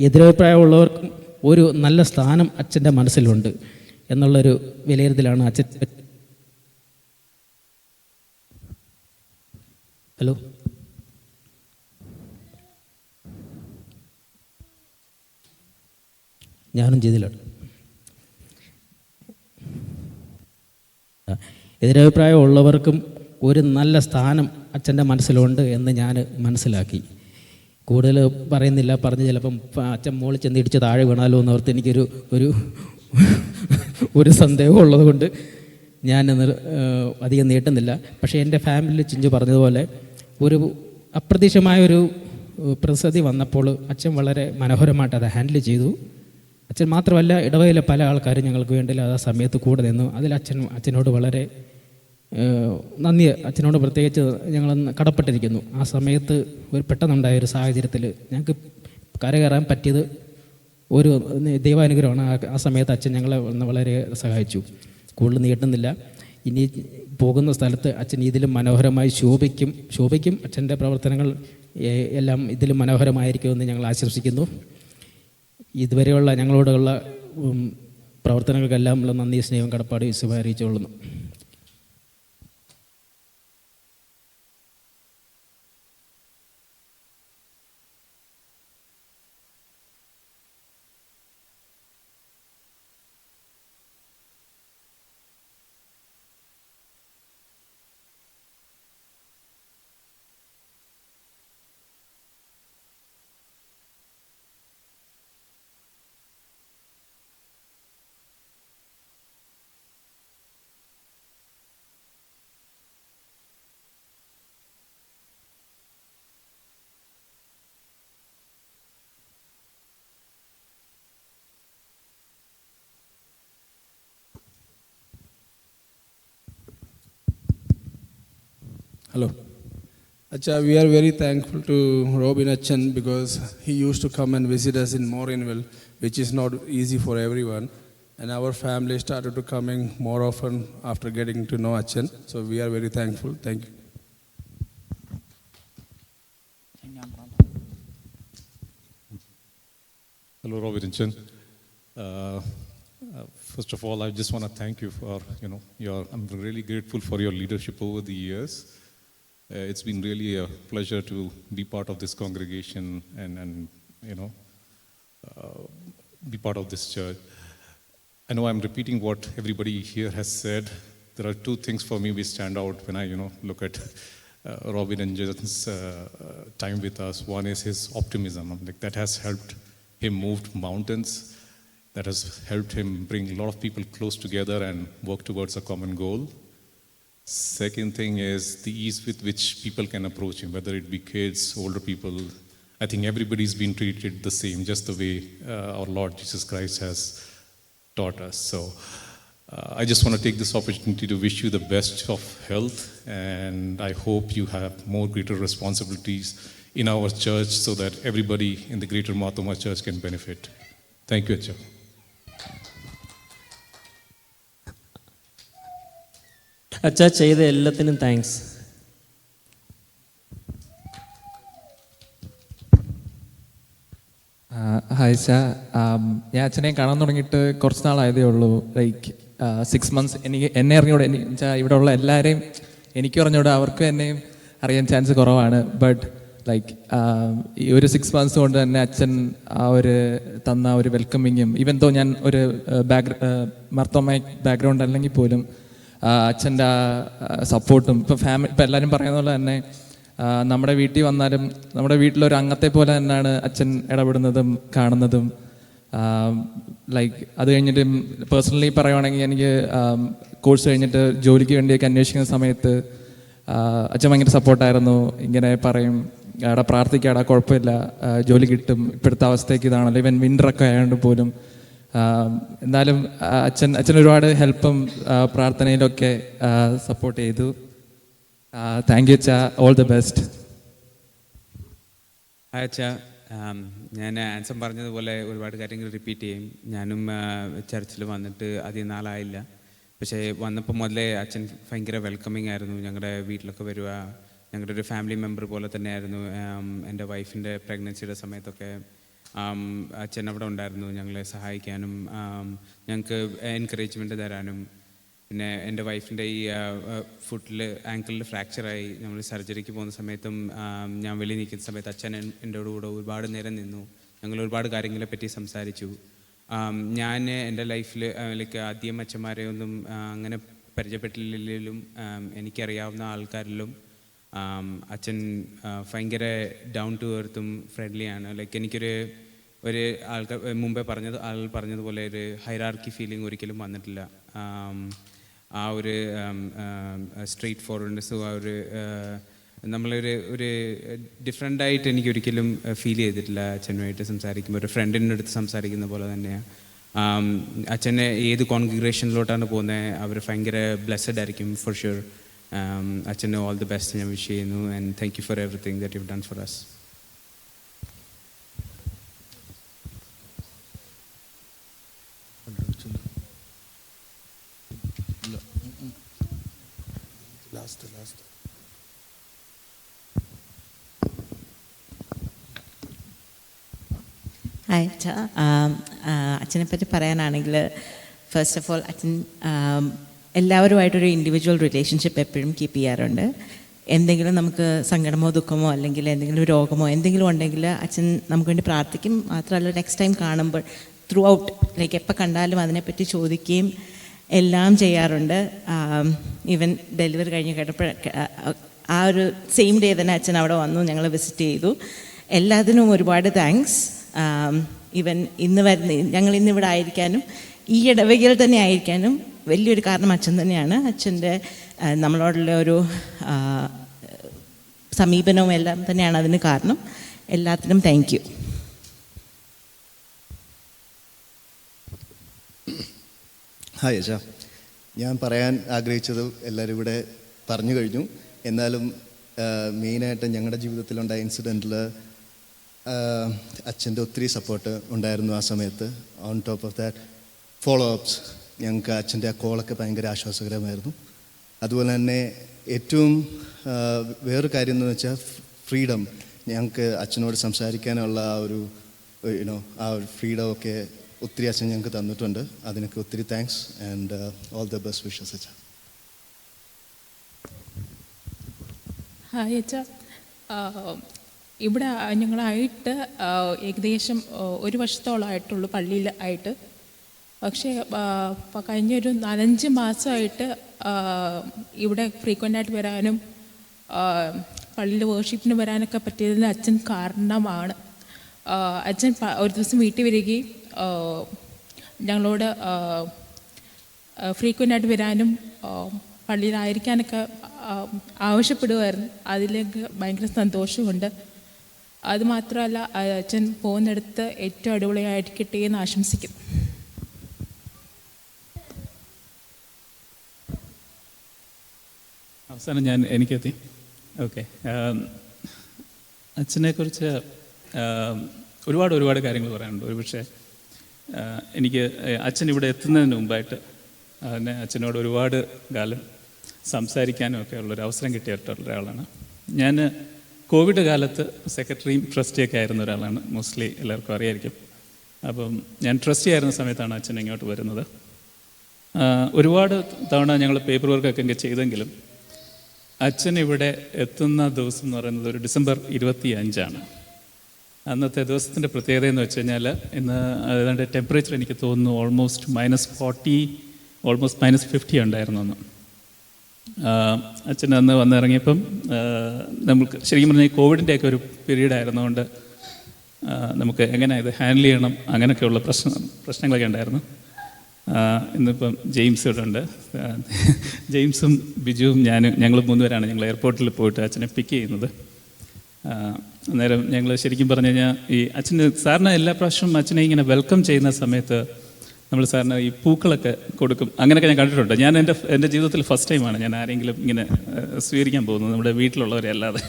എതിരഭിപ്രായമുള്ളവർക്കും ഒരു നല്ല സ്ഥാനം അച്ഛൻ്റെ മനസ്സിലുണ്ട് എന്നുള്ളൊരു വിലയിരുത്തലാണ് അച്ഛൻ. ഹലോ, ഞാനും ചെയ്തില്ല. എതിരഭിപ്രായം ഉള്ളവർക്കും ഒരു നല്ല സ്ഥാനം അച്ഛൻ്റെ മനസ്സിലുണ്ട് എന്ന് ഞാൻ മനസ്സിലാക്കി. കൂടുതൽ പറയുന്നില്ല, പറഞ്ഞ് ചിലപ്പം അച്ഛൻ മോളിൽ ചെന്ന് ഇടിച്ച് താഴെ വീണാലോ എന്നോർത്ത് ഒരു സന്ദേഹം ഉള്ളത് കൊണ്ട് ഞാൻ അധികം നീട്ടുന്നില്ല. പക്ഷേ എൻ്റെ ഫാമിലി ചിഞ്ചു പറഞ്ഞതുപോലെ ഒരു അപ്രതീക്ഷിതമായൊരു പ്രതിസന്ധി വന്നപ്പോൾ അച്ഛൻ വളരെ മനോഹരമായിട്ട് അത് ഹാൻഡിൽ ചെയ്തു. അച്ഛൻ മാത്രമല്ല, ഇടവകയിലെ പല ആൾക്കാരും ഞങ്ങൾക്ക് വേണ്ടി ആ സമയത്ത് കൂടെ നിന്നു. അതിൽ അച്ഛനോട് വളരെ നന്ദി, അച്ഛനോട് പ്രത്യേകിച്ച് ഞങ്ങൾ കടപ്പെട്ടിരിക്കുന്നു. ആ സമയത്ത് പെട്ടെന്നുണ്ടായ ഒരു സാഹചര്യത്തിൽ ഞങ്ങൾക്ക് കരകയറാൻ പറ്റിയത് ഒരു ദൈവാനുഗ്രഹമാണ്. ആ സമയത്ത് അച്ഛൻ ഞങ്ങളെ വളരെ സഹായിച്ചു. കൂടുതൽ നീട്ടുന്നില്ല. ഇനി പോകുന്ന സ്ഥലത്ത് അച്ഛൻ ഇതിലും മനോഹരമായി ശോഭിക്കും. അച്ഛൻ്റെ പ്രവർത്തനങ്ങൾ എല്ലാം ഇതിലും മനോഹരമായിരിക്കുമെന്ന് ഞങ്ങൾ ആശംസിക്കുന്നു. ഇതുവരെയുള്ള ഞങ്ങളോടുള്ള പ്രവർത്തനങ്ങൾക്കെല്ലാം ഉള്ള നന്ദി, സ്നേഹം, കടപ്പാട് വിശുദ്ധമായി അറിയിച്ചുകൊള്ളുന്നു. Hello. Acha, we are very thankful to Robin Achan because he used to come and visit us in Morinville, which is not easy for everyone. And our family started to coming more often after getting to know Achan. So we are very thankful. Thank you. Hello, Robin Achan. First of all, I just want to thank you for, I'm really grateful for your leadership over the years. It's been really a pleasure to be part of this congregation and be part of this church. I know I'm repeating what everybody here has said. There are two things for me which stand out when I, look at Robin and Jason's time with us. One is his optimism. That has helped him move mountains. That has helped him bring a lot of people close together and work towards a common goal. Second thing is the ease with which people can approach him, whether it be kids, older people. I think everybody's been treated the same, just the way our Lord Jesus Christ has taught us. So I just want to take this opportunity to wish you the best of health, and I hope you have more greater responsibilities in our church so that everybody in the Greater Mathoma Church can benefit. Thank you, Acha. അച്ഛാ ചെയ്ത എല്ലാത്തിനും thanks. Hi അച്ഛാ, ഞാൻ അച്ഛനെ കാണാൻ തുടങ്ങിയിട്ട് കുറച്ച് നാളായതേ ഉള്ളൂ. Like 6 months. എന്നെ അറിഞ്ഞൂടെ വെച്ചാൽ ഇവിടെ ഉള്ള എല്ലാവരെയും എനിക്ക് അറിഞ്ഞൂടെ, അവർക്കും എന്നെയും അറിയാൻ ചാൻസ് കുറവാണ്. ബട്ട് ലൈക്ക് ഈ ഒരു 6 months കൊണ്ട് തന്നെ അച്ഛൻ തന്ന ഒരു വെൽക്കമിങ്ങും, ഈവൻ ദോ ഞാൻ ഒരു മാർത്തോമാറ്റിക് ബാക്ക്ഗ്രൗണ്ട് അല്ലെങ്കിൽ പോലും അച്ഛൻ്റെ സപ്പോർട്ടും, ഇപ്പം എല്ലാവരും പറയുന്ന പോലെ തന്നെ നമ്മുടെ വീട്ടിൽ വന്നാലും നമ്മുടെ വീട്ടിലൊരു അംഗത്തെ പോലെ തന്നെയാണ് അച്ഛൻ ഇടപെടുന്നതും കാണുന്നതും. ലൈക്ക് അത് കഴിഞ്ഞിട്ട് പേഴ്സണലി പറയുവാണെങ്കിൽ എനിക്ക് കോഴ്സ് കഴിഞ്ഞിട്ട് ജോലിക്ക് വേണ്ടിയൊക്കെ അന്വേഷിക്കുന്ന സമയത്ത് അച്ഛൻ ഭയങ്കര സപ്പോർട്ടായിരുന്നു. ഇങ്ങനെ പറയും, എടാ പ്രാർത്ഥിക്കാടാ, കുഴപ്പമില്ല, ജോലി കിട്ടും, ഇപ്പോഴത്തെ അവസ്ഥയ്ക്ക് ഇതാണല്ലോ, ഈവൻ വിൻ്ററൊക്കെ ആയതുകൊണ്ട് പോലും. എന്നാലും അച്ഛൻ ഒരുപാട് ഹെൽപ്പും പ്രാർത്ഥനയിലൊക്കെ സപ്പോർട്ട് ചെയ്തു. താങ്ക് യു അച്ഛാ, ഓൾ ദി ബെസ്റ്റ്. ഹായ് അച്ഛാ, ഞാൻ ആൻസം പറഞ്ഞതുപോലെ ഒരുപാട് കാര്യങ്ങൾ റിപ്പീറ്റ് ചെയ്യും. ഞാനും ചർച്ചിൽ വന്നിട്ട് അധികം നാളായില്ല, പക്ഷേ വന്നപ്പോൾ മുതലേ അച്ഛൻ ഭയങ്കര വെൽക്കമിങ് ആയിരുന്നു. ഞങ്ങളുടെ വീട്ടിലൊക്കെ വരിക, ഞങ്ങളുടെ ഒരു ഫാമിലി മെമ്പർ പോലെ തന്നെയായിരുന്നു. എൻ്റെ വൈഫിൻ്റെ പ്രഗ്നൻസിയുടെ സമയത്തൊക്കെ അച്ഛൻ അവിടെ ഉണ്ടായിരുന്നു, ഞങ്ങളെ സഹായിക്കാനും ഞങ്ങൾക്ക് എൻകറേജ്മെൻറ്റ് തരാനും. പിന്നെ എൻ്റെ വൈഫിൻ്റെ ഈ ഫുട്ടിൽ ആങ്കിളിൽ ഫ്രാക്ചറായി നമ്മൾ സർജറിക്ക് പോകുന്ന സമയത്തും ഞാൻ വെളിയിൽ നിൽക്കുന്ന സമയത്ത് അച്ഛൻ എൻ്റെ കൂടെ ഒരുപാട് നേരം നിന്നു. ഞങ്ങൾ ഒരുപാട് കാര്യങ്ങളെ പറ്റി സംസാരിച്ചു. ഞാൻ എൻ്റെ ലൈഫിൽ ലൈക്ക് ആദ്യം അച്ഛന്മാരെ ഒന്നും അങ്ങനെ പരിചയപ്പെട്ടില്ലെങ്കിലും എനിക്കറിയാവുന്ന ആൾക്കാരിലും അച്ഛൻ ഭയങ്കര ഡൗൺ ടു എർത്തും ഫ്രണ്ട്ലിയാണ്. ലൈക്ക് എനിക്കൊരു ആൾക്കാർ മുമ്പേ പറഞ്ഞതുപോലെ ഒരു ഹൈറാർക്കി ഫീലിംഗ് ഒരിക്കലും വന്നിട്ടില്ല. ആ ഒരു സ്ട്രെയിറ്റ് ഫോർവേഡ്നെസ്സും ആ ഒരു ഒരു ഡിഫറെൻ്റായിട്ട് എനിക്കൊരിക്കലും ഫീൽ ചെയ്തിട്ടില്ല അച്ഛനുമായിട്ട് സംസാരിക്കുമ്പോൾ. ഒരു ഫ്രണ്ടിൻ്റെ അടുത്ത് സംസാരിക്കുന്ന പോലെ തന്നെയാണ്. അച്ഛനെ ഏത് കോൺഗ്രിഗേഷനിലോട്ടാണ് പോകുന്നത് അവർ ഭയങ്കര ബ്ലെസ്സഡ് ആയിരിക്കും ഫോർ ഷുവർ. അച്ഛന് ഓൾ ദി ബെസ്റ്റ് ഞാൻ വിഷ് ചെയ്യുന്നു. And thank you for everything that you done for us. Hi അച്ഛ. അച്ഛനെ പറ്റി പറയാനാണെങ്കിൽ ഫസ്റ്റ് ഓഫ് ഓൾ അച്ഛൻ എല്ലാവരുമായിട്ടൊരു ഇൻഡിവിജ്വൽ റിലേഷൻഷിപ്പ് എപ്പോഴും കീപ്പ് ചെയ്യാറുണ്ട്. എന്തെങ്കിലും നമുക്ക് സങ്കടമോ ദുഃഖമോ അല്ലെങ്കിൽ എന്തെങ്കിലും രോഗമോ എന്തെങ്കിലും ഉണ്ടെങ്കിൽ അച്ഛൻ നമുക്ക് വേണ്ടി പ്രാർത്ഥിക്കും. മാത്രമല്ല നെക്സ്റ്റ് ടൈം കാണുമ്പോൾ ത്രൂ ഔട്ട് ലൈക്ക് എപ്പോൾ കണ്ടാലും അതിനെപ്പറ്റി ചോദിക്കുകയും എല്ലാം ചെയ്യാറുണ്ട്. ഈവൻ ഡെലിവറി കഴിഞ്ഞ് കേട്ടപ്പോൾ ആ ഒരു സെയിം ഡേ തന്നെ അച്ഛൻ അവിടെ വന്നു, ഞങ്ങൾ വിസിറ്റ് ചെയ്തു. എല്ലാത്തിനും ഒരുപാട് താങ്ക്സ്. ഈവൻ ഞങ്ങൾ ഇന്നിവിടെ ആയിരിക്കാനും ഈ ഇടവകയിൽ തന്നെ ആയിരിക്കാനും വലിയൊരു കാരണം അച്ഛൻ തന്നെയാണ്. അച്ഛൻ്റെ നമ്മളോടുള്ള ഒരു സമീപനവും എല്ലാം തന്നെയാണ് അതിന് കാരണം. എല്ലാത്തിനും താങ്ക് യു. ഹായ് അച്ഛാ. ഞാൻ പറയാൻ ആഗ്രഹിച്ചത് എല്ലാവരും ഇവിടെ പറഞ്ഞു കഴിഞ്ഞു. എന്നാലും മെയിനായിട്ട് ഞങ്ങളുടെ ജീവിതത്തിലുണ്ടായ ഇൻസിഡൻറ്റിൽ അച്ഛൻ്റെ ഒത്തിരി സപ്പോർട്ട് ഉണ്ടായിരുന്നു ആ സമയത്ത്. On top of that follow ups, ഞങ്ങൾക്ക് അച്ഛൻ്റെ ആ കോളൊക്കെ ഭയങ്കര ആശ്വാസകരമായിരുന്നു. അതുപോലെ തന്നെ ഏറ്റവും വേറൊരു കാര്യം എന്ന് വെച്ചാൽ ഫ്രീഡം. ഞങ്ങൾക്ക് അച്ഛനോട് സംസാരിക്കാനുള്ള ആ ഒരു ആ ഒരു ഫ്രീഡമൊക്കെ ഒത്തിരി അച്ഛൻ ഞങ്ങൾക്ക് തന്നിട്ടുണ്ട്. അതിനൊക്കെ ഒത്തിരി thanks and all the best wishes അച്ഛാ. ഹായ് അച്ഛാ. ഇവിടെ ഞങ്ങളായിട്ട് ഏകദേശം 1 വർഷത്തോളമായിട്ടുള്ളൂ പള്ളിയിൽ ആയിട്ട്. പക്ഷേ കഴിഞ്ഞൊരു 4-5 മാസമായിട്ട് ഇവിടെ ഫ്രീക്വൻ്റായിട്ട് വരാനും പള്ളിയിൽ വേർഷിപ്പിന് വരാനൊക്കെ പറ്റിയതിന് അച്ഛൻ കാരണമാണ്. അച്ഛൻ ഒരു ദിവസം വീട്ടിൽ വരികയും ഞങ്ങളോട് ഫ്രീക്വൻ്റായിട്ട് വരാനും പള്ളിയിലായിരിക്കാനൊക്കെ ആവശ്യപ്പെടുമായിരുന്നു. അതിലേക്ക് ഭയങ്കര സന്തോഷമുണ്ട്. അതുമാത്രമല്ല അച്ഛൻ പോകുന്നിടത്ത് ഏറ്റവും അടിപൊളിയായിരിക്കട്ടെ എന്ന് ആശംസിക്കുന്നു. അവസാനം എനിക്കെത്തി. ഓക്കെ, അച്ഛനെക്കുറിച്ച് ഒരുപാട് കാര്യങ്ങൾ പറയാനുണ്ട്. ഒരുപക്ഷെ എനിക്ക് അച്ഛൻ ഇവിടെ എത്തുന്നതിന് മുമ്പായിട്ട് അതിനെ അച്ഛനോട് ഒരുപാട് കാലം സംസാരിക്കാനും ഒക്കെ ഉള്ളൊരു അവസരം കിട്ടിയിട്ടുള്ള ഒരാളാണ് ഞാൻ. കോവിഡ് കാലത്ത് സെക്രട്ടറിയും ട്രസ്റ്റിയൊക്കെ ആയിരുന്ന ഒരാളാണ്. മോസ്റ്റ്ലി എല്ലാവർക്കും അറിയായിരിക്കും. അപ്പം ഞാൻ ട്രസ്റ്റി ആയിരുന്ന സമയത്താണ് അച്ഛൻ ഇങ്ങോട്ട് വരുന്നത്. ഒരുപാട് തവണ ഞങ്ങൾ പേപ്പർ വർക്കൊക്കെ ചെയ്തെങ്കിലും അച്ഛൻ ഇവിടെ എത്തുന്ന ദിവസം എന്ന് പറയുന്നത് ഒരു ഡിസംബർ 25 അന്നത്തെ ദിവസത്തിൻ്റെ പ്രത്യേകത എന്ന് വെച്ച് കഴിഞ്ഞാൽ ഇന്ന് ഏതാണ്ട് ടെമ്പറേച്ചർ എനിക്ക് തോന്നുന്നു ഓൾമോസ്റ്റ് -40 ഓൾമോസ്റ്റ് -50 ഉണ്ടായിരുന്നു അന്ന്. അച്ഛൻ അന്ന് വന്നിറങ്ങിയപ്പം നമുക്ക് ശരിക്കും പറഞ്ഞാൽ ഈ കോവിഡിൻ്റെയൊക്കെ ഒരു പീരീഡ് ആയിരുന്നുകൊണ്ട് നമുക്ക് എങ്ങനെ ഇത് ഹാൻഡിൽ ചെയ്യണം അങ്ങനെയൊക്കെയുള്ള പ്രശ്നങ്ങളൊക്കെ ഉണ്ടായിരുന്നു. ഇന്നിപ്പം ജെയിംസ് ഇവിടെ ഉണ്ട്. ജെയിംസും ബിജുവും ഞങ്ങൾ 3 പേരാണ് ഞങ്ങൾ എയർപോർട്ടിൽ പോയിട്ട് അച്ഛനെ പിക്ക് ചെയ്യുന്നത്. അന്നേരം ഞങ്ങൾ ശരിക്കും പറഞ്ഞു കഴിഞ്ഞാൽ ഈ അച്ഛന് സാറിന് എല്ലാ പ്രാവശ്യവും അച്ഛനെ ഇങ്ങനെ വെൽക്കം ചെയ്യുന്ന സമയത്ത് നമ്മൾ സാറിന് ഈ പൂക്കളൊക്കെ കൊടുക്കും. അങ്ങനെയൊക്കെ ഞാൻ കണ്ടിട്ടുണ്ട്. ഞാൻ എൻ്റെ ജീവിതത്തിൽ ഫസ്റ്റ് ടൈമാണ് ഞാൻ ആരെങ്കിലും ഇങ്ങനെ സ്വീകരിക്കാൻ പോകുന്നത്, നമ്മുടെ വീട്ടിലുള്ളവരെ അല്ലാതെ.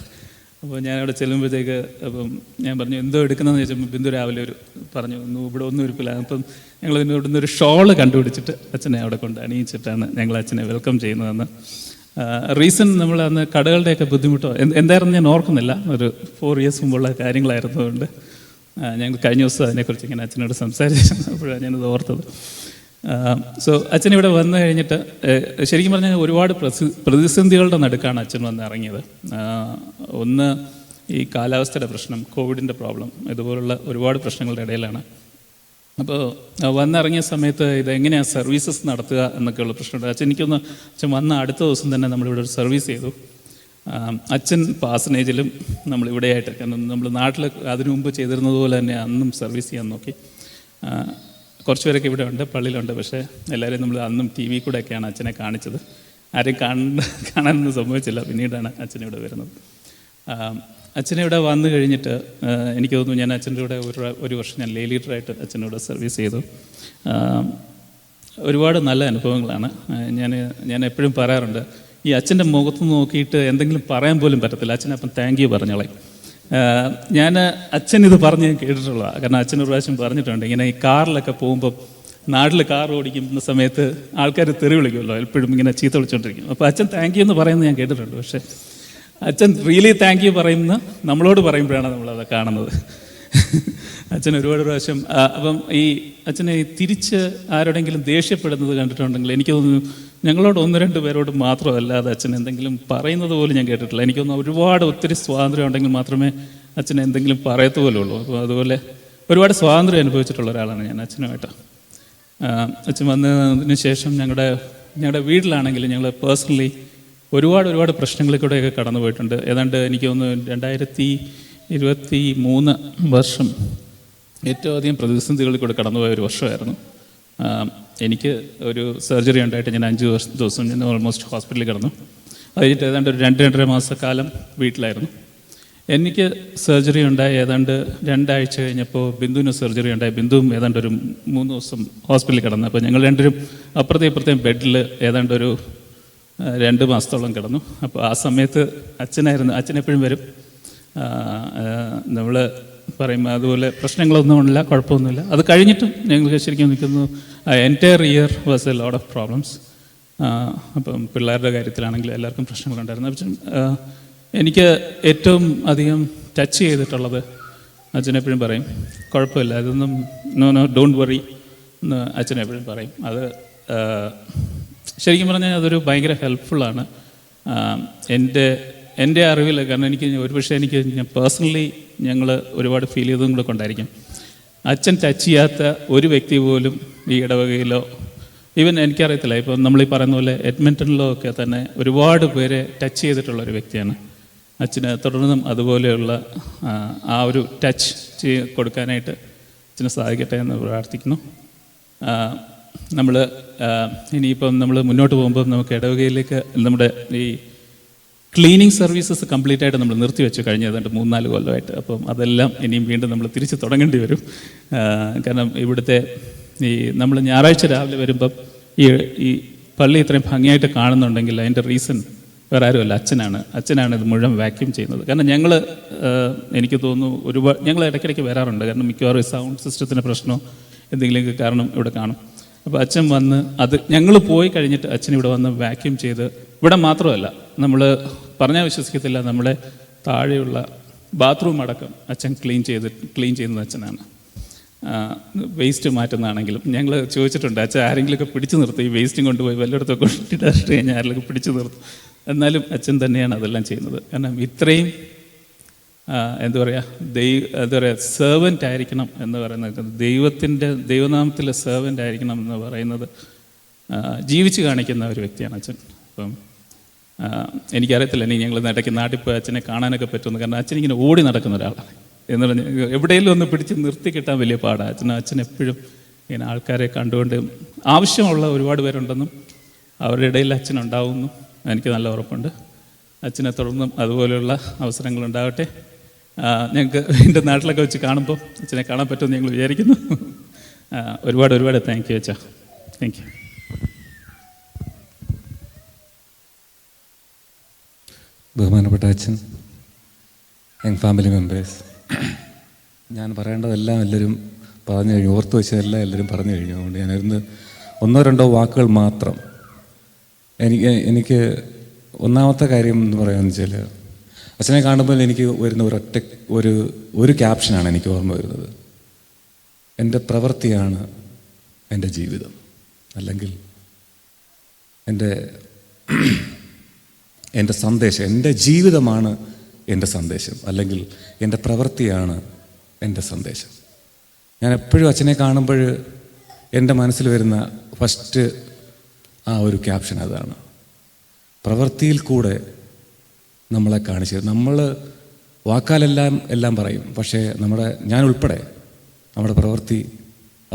അപ്പോൾ ഞാൻ അവിടെ ചെല്ലുമ്പോഴത്തേക്ക് അപ്പം ഞാൻ പറഞ്ഞു എന്തോ എടുക്കുന്നതെന്ന് ചോദിച്ചപ്പോൾ ബിന്ദു രാവിലെ പറഞ്ഞു ഇവിടെ ഒന്നും ഇരിപ്പില്ല. അപ്പം ഞങ്ങൾ ഇവിടുന്ന് ഒരു ഷോള് കണ്ടുപിടിച്ചിട്ട് അച്ഛനെ അവിടെ കൊണ്ട് അണിയിച്ചിട്ടാണ് ഞങ്ങൾ അച്ഛനെ വെൽക്കം ചെയ്യുന്നതെന്ന്. റീസൺ നമ്മൾ അന്ന് കടകളുടെയൊക്കെ ബുദ്ധിമുട്ടോ എന്തായിരുന്നു ഞാൻ ഓർക്കുന്നില്ല. ഒരു 4 years മുമ്പുള്ള കാര്യങ്ങളായിരുന്നതുകൊണ്ട് ഞങ്ങൾ കഴിഞ്ഞ ദിവസം അതിനെക്കുറിച്ച് ഇങ്ങനെ അച്ഛനോട് സംസാരിച്ചപ്പോഴാണ് ഞാനത് ഓർത്തത്. സോ അച്ഛനിവിടെ വന്നു കഴിഞ്ഞിട്ട് ശരിക്കും പറഞ്ഞാൽ ഒരുപാട് പ്രതിസന്ധികളുടെ നടുക്കാണ് അച്ഛൻ വന്ന് ഇറങ്ങിയത്. ഒന്ന് ഈ കാലാവസ്ഥയുടെ പ്രശ്നം, കോവിഡിൻ്റെ പ്രോബ്ലം, ഇതുപോലുള്ള ഒരുപാട് പ്രശ്നങ്ങളുടെ ഇടയിലാണ്. അപ്പോൾ വന്നിറങ്ങിയ സമയത്ത് ഇതെങ്ങനെയാണ് സർവീസസ് നടത്തുക എന്നൊക്കെയുള്ള പ്രശ്നമുണ്ട്. അച്ഛൻ വന്ന അടുത്ത ദിവസം തന്നെ നമ്മളിവിടെ ഒരു സർവീസ് ചെയ്തു. അച്ഛൻ പാസനേജിലും നമ്മളിവിടെയായിട്ട് നമ്മൾ നാട്ടിൽ അതിനു മുമ്പ് ചെയ്തിരുന്നത് പോലെ തന്നെ അന്നും സർവീസ് ചെയ്യാൻ നോക്കി. കുറച്ച് പേരൊക്കെ ഇവിടെ ഉണ്ട്, പള്ളിയിലുണ്ട്. പക്ഷേ എല്ലാവരെയും നമ്മൾ അന്നും TV കൂടെയൊക്കെയാണ് അച്ഛനെ കാണിച്ചത്. ആരെയും കാണാനൊന്നും സംഭവിച്ചില്ല. പിന്നീടാണ് അച്ഛനിവിടെ വരുന്നത്. അച്ഛനിവിടെ വന്നു കഴിഞ്ഞിട്ട് എനിക്ക് തോന്നുന്നു ഞാൻ അച്ഛൻ്റെ കൂടെ ഒരു വർഷം ഞാൻ ലേ ലീഡറായിട്ട് അച്ഛനോട് സർവീസ് ചെയ്തു. ഒരുപാട് നല്ല അനുഭവങ്ങളാണ്. ഞാൻ എപ്പോഴും പറയാറുണ്ട് ഈ അച്ഛൻ്റെ മുഖത്ത് നോക്കിയിട്ട് എന്തെങ്കിലും പറയാൻ പോലും പറ്റത്തില്ല. അച്ഛനപ്പം താങ്ക് യു പറഞ്ഞോളെ. ഞാൻ അച്ഛൻ ഇത് പറഞ്ഞ് കേട്ടിട്ടുള്ളതാണ്. കാരണം അച്ഛൻ ഒരു പ്രാവശ്യം പറഞ്ഞിട്ടുണ്ട് ഇങ്ങനെ ഈ കാറിലൊക്കെ പോകുമ്പം നാട്ടിൽ കാർ ഓടിക്കുന്ന സമയത്ത് ആൾക്കാർ തെറി വിളിക്കുമല്ലോ, എപ്പോഴും ഇങ്ങനെ ചീത്ത വിളിച്ചുകൊണ്ടിരിക്കും. അപ്പോൾ അച്ഛൻ താങ്ക് യു എന്ന് പറയുന്നത് ഞാൻ കേട്ടിട്ടുണ്ട്. പക്ഷേ അച്ഛൻ റിയലി താങ്ക് യു പറയുന്ന നമ്മളോട് പറയുമ്പോഴാണ് നമ്മളത് കാണുന്നത്. അച്ഛൻ ഒരുപാട് പ്രാവശ്യം അപ്പം ഈ അച്ഛനെ തിരിച്ച് ആരോടെങ്കിലും ദേഷ്യപ്പെടുന്നത് കണ്ടിട്ടുണ്ടെങ്കിൽ എനിക്ക് തോന്നുന്നു ഞങ്ങളോട് 1-2 പേരോട് മാത്രമല്ലാതെ അച്ഛൻ എന്തെങ്കിലും പറയുന്നത് പോലും ഞാൻ കേട്ടിട്ടില്ല. എനിക്ക് തോന്നുന്നു ഒത്തിരി സ്വാതന്ത്ര്യം ഉണ്ടെങ്കിൽ മാത്രമേ അച്ഛൻ എന്തെങ്കിലും പറയത്ത് പോലും ഉള്ളൂ. അപ്പോൾ അതുപോലെ ഒരുപാട് സ്വാതന്ത്ര്യം അനുഭവിച്ചിട്ടുള്ള ഒരാളാണ് ഞാൻ അച്ഛനുമായിട്ട്. അച്ഛൻ വന്നതിന് ശേഷം ഞങ്ങളുടെ വീട്ടിലാണെങ്കിൽ ഞങ്ങൾ പേഴ്സണലി ഒരുപാട് പ്രശ്നങ്ങളിൽ കൂടെയൊക്കെ കടന്നു പോയിട്ടുണ്ട്. ഏതാണ്ട് എനിക്ക് തോന്നുന്നു 2023 വർഷം ഏറ്റവും അധികം പ്രതിസന്ധികളിൽ കൂടെ കടന്നുപോയ ഒരു വർഷമായിരുന്നു. എനിക്ക് ഒരു സർജറി ഉണ്ടായിട്ട് ഞാൻ 5 ദിവസം ഞാൻ ഓൾമോസ്റ്റ് ഹോസ്പിറ്റലിൽ കിടന്നു. അത് കഴിഞ്ഞിട്ട് ഏതാണ്ട് ഒരു 2-2.5 മാസക്കാലം വീട്ടിലായിരുന്നു. എനിക്ക് സർജറി ഉണ്ടായി ഏതാണ്ട് 2 ആഴ്ച കഴിഞ്ഞപ്പോൾ ബിന്ദുവിന് സർജറി ഉണ്ടായി. ബിന്ദുവും ഏതാണ്ട് ഒരു 3 ദിവസം ഹോസ്പിറ്റലിൽ കിടന്നു. അപ്പോൾ ഞങ്ങൾ രണ്ടുപേരും അപ്പുറത്തേയും ബെഡിൽ ഏതാണ്ട് ഒരു 2 മാസത്തോളം കിടന്നു. അപ്പോൾ ആ സമയത്ത് അച്ഛൻ എപ്പോഴും വരും. നമ്മൾ പറയും അതുപോലെ പ്രശ്നങ്ങളൊന്നുമില്ല, കുഴപ്പമൊന്നുമില്ല. അത് കഴിഞ്ഞിട്ടും ഞങ്ങൾക്ക് ശരിക്കും നിൽക്കുന്നു entire year was a lot of problems. അപ്പം പിള്ളേരുടെ കാര്യത്തിലാണെങ്കിലും എല്ലാവർക്കും പ്രശ്നങ്ങളുണ്ടായിരുന്നു. പക്ഷേ എനിക്ക് ഏറ്റവും അധികം ടച്ച് ചെയ്തിട്ടുള്ളത് അച്ഛനെപ്പോഴും പറയും കുഴപ്പമില്ല, ഇതൊന്നും നോ ഡോണ്ട് വറി എന്ന് അച്ഛനെപ്പോഴും പറയും. അത് ശരിക്കും പറഞ്ഞാൽ അതൊരു ഭയങ്കര ഹെൽപ്ഫുള്ളാണ് എൻ്റെ അറിവിൽ. കാരണം ഞാൻ പേഴ്സണലി ഞങ്ങൾ ഒരുപാട് ഫീൽ ചെയ്തതും കൂടെ കൊണ്ടായിരിക്കും അച്ഛൻ ടച്ച് ചെയ്യാത്ത ഒരു വ്യക്തി പോലും ഈ ഇടവകയിലോ ഈവൻ എനിക്കറിയത്തില്ല. ഇപ്പം നമ്മളീ പറയുന്ന പോലെ എഡ്മിൻ്റണിലോ ഒക്കെ തന്നെ ഒരുപാട് പേരെ ടച്ച് ചെയ്തിട്ടുള്ള ഒരു വ്യക്തിയാണ് അച്ഛന്. തുടർന്നും അതുപോലെയുള്ള ആ ഒരു ടച്ച് കൊടുക്കാനായിട്ട് അച്ഛന് സാധിക്കട്ടെ എന്ന് പ്രാർത്ഥിക്കുന്നു. ഇനിയിപ്പം നമ്മൾ മുന്നോട്ട് പോകുമ്പോൾ നമുക്ക് ഇടവകയിലേക്ക് നമ്മുടെ ഈ ക്ലീനിങ് സർവീസസ് കംപ്ലീറ്റ് ആയിട്ട് നമ്മൾ നിർത്തിവെച്ചു കഴിഞ്ഞ ഏതാണ്ട് 3-4 കൊല്ലമായിട്ട്. അപ്പം അതെല്ലാം ഇനിയും വീണ്ടും നമ്മൾ തിരിച്ച് തുടങ്ങേണ്ടി വരും. കാരണം ഇവിടുത്തെ നമ്മൾ ഞായറാഴ്ച രാവിലെ വരുമ്പം ഈ പള്ളി ഇത്രയും ഭംഗിയായിട്ട് കാണുന്നുണ്ടെങ്കിൽ അതിൻ്റെ റീസൺ വേറെ ആരുമല്ല, അച്ഛനാണ് ഇത് മുഴുവൻ വാക്യൂം ചെയ്യുന്നത്. കാരണം എനിക്ക് തോന്നുന്നു ഞങ്ങൾ ഇടയ്ക്കിടയ്ക്ക് വരാറുണ്ട്. കാരണം മിക്കവാറും സൗണ്ട് സിസ്റ്റത്തിൻ്റെ പ്രശ്നമോ എന്തെങ്കിലുമൊക്കെ കാരണം ഇവിടെ കാണും. അപ്പോൾ അച്ഛൻ വന്ന് ഞങ്ങൾ പോയി കഴിഞ്ഞിട്ട് അച്ഛൻ ഇവിടെ വന്ന് വാക്യൂം ചെയ്ത്, ഇവിടെ മാത്രമല്ല നമ്മൾ പറഞ്ഞാൽ വിശ്വസിക്കത്തില്ല, നമ്മളെ താഴെയുള്ള ബാത്റൂം അടക്കം അച്ഛൻ ക്ലീൻ ചെയ്യുന്നത് അച്ഛനാണ്. വേസ്റ്റ് മാറ്റുന്നതാണെങ്കിലും ഞങ്ങൾ ചോദിച്ചിട്ടുണ്ട്, അച്ഛൻ ആരെങ്കിലുമൊക്കെ പിടിച്ചു നിർത്തും, ഈ വേസ്റ്റും കൊണ്ടുപോയി വല്ലയിടത്തൊക്കെ ഡസ്റ്റ് കഴിഞ്ഞാൽ ആരെങ്കിലും പിടിച്ചു നിർത്തും. എന്നാലും അച്ഛൻ തന്നെയാണ് അതെല്ലാം ചെയ്യുന്നത്. കാരണം ഇത്രയും എന്താ പറയുക സെർവൻ്റ് ആയിരിക്കണം എന്ന് പറയുന്നത്, ദൈവനാമത്തിലെ സെർവൻ്റ് ആയിരിക്കണം എന്ന് പറയുന്നത് ജീവിച്ച് കാണിക്കുന്ന ഒരു വ്യക്തിയാണ് അച്ഛൻ. അപ്പം എനിക്കറിയത്തില്ല ഇനി ഞങ്ങൾ ഇടയ്ക്ക് നാട്ടിൽ പോയി അച്ഛനെ കാണാനൊക്കെ പറ്റുമെന്ന്. കാരണം അച്ഛൻ ഇങ്ങനെ ഓടി നടക്കുന്ന ഒരാളാണ് എന്ന് പറഞ്ഞാൽ എവിടെയെങ്കിലും ഒന്ന് പിടിച്ച് നിർത്തി കിട്ടാൻ വലിയ പാടാണ്. അച്ഛൻ എപ്പോഴും ഇങ്ങനെ ആൾക്കാരെ കണ്ടുകൊണ്ട് ആവശ്യമുള്ള ഒരുപാട് പേരുണ്ടെന്നും അവരുടെ ഇടയിൽ അച്ഛനുണ്ടാവുമെന്നും എനിക്ക് നല്ല ഉറപ്പുണ്ട്. അച്ഛനെ തുടർന്നും അതുപോലെയുള്ള അവസരങ്ങളുണ്ടാവട്ടെ. ഞങ്ങൾക്ക് എൻ്റെ നാട്ടിലൊക്കെ വെച്ച് കാണുമ്പോൾ അച്ഛനെ കാണാൻ പറ്റുമെന്ന് ഞങ്ങൾ വിചാരിക്കുന്നു. ഒരുപാട് താങ്ക് യു അച്ഛാ. Thank you. ബഹുമാനപ്പെട്ട അച്ഛൻ, യങ് ഫാമിലി മെമ്പേഴ്സ്, ഞാൻ പറയേണ്ടതെല്ലാം എല്ലാവരും പറഞ്ഞു കഴിഞ്ഞു. ഓർത്ത് വെച്ചതെല്ലാം എല്ലാവരും പറഞ്ഞു കഴിഞ്ഞു. അതുകൊണ്ട് ഞാനിരുന്ന് 1-2 വാക്കുകൾ മാത്രം. എനിക്ക് ഒന്നാമത്തെ കാര്യം എന്ന് പറയാമെന്ന് വെച്ചാൽ, അച്ഛനെ കാണുമ്പോൾ എനിക്ക് വരുന്ന ഒരു ക്യാപ്ഷനാണ് എനിക്ക് ഓർമ്മ വരുന്നത്. എൻ്റെ പ്രവൃത്തിയാണ് എൻ്റെ ജീവിതം, അല്ലെങ്കിൽ എൻ്റെ സന്ദേശം, എൻ്റെ ജീവിതമാണ് എൻ്റെ സന്ദേശം, അല്ലെങ്കിൽ എൻ്റെ പ്രവൃത്തിയാണ് എൻ്റെ സന്ദേശം. ഞാൻ എപ്പോഴും അച്ഛനെ കാണുമ്പോൾ എൻ്റെ മനസ്സിൽ വരുന്ന ഫസ്റ്റ് ആ ഒരു ക്യാപ്ഷൻ അതാണ്. പ്രവൃത്തിയിൽ കൂടെ നമ്മളെ കാണിച്ചത്. നമ്മൾ വാക്കാലെല്ലാം പറയും, പക്ഷേ ഞാൻ ഉൾപ്പെടെ നമ്മുടെ പ്രവൃത്തി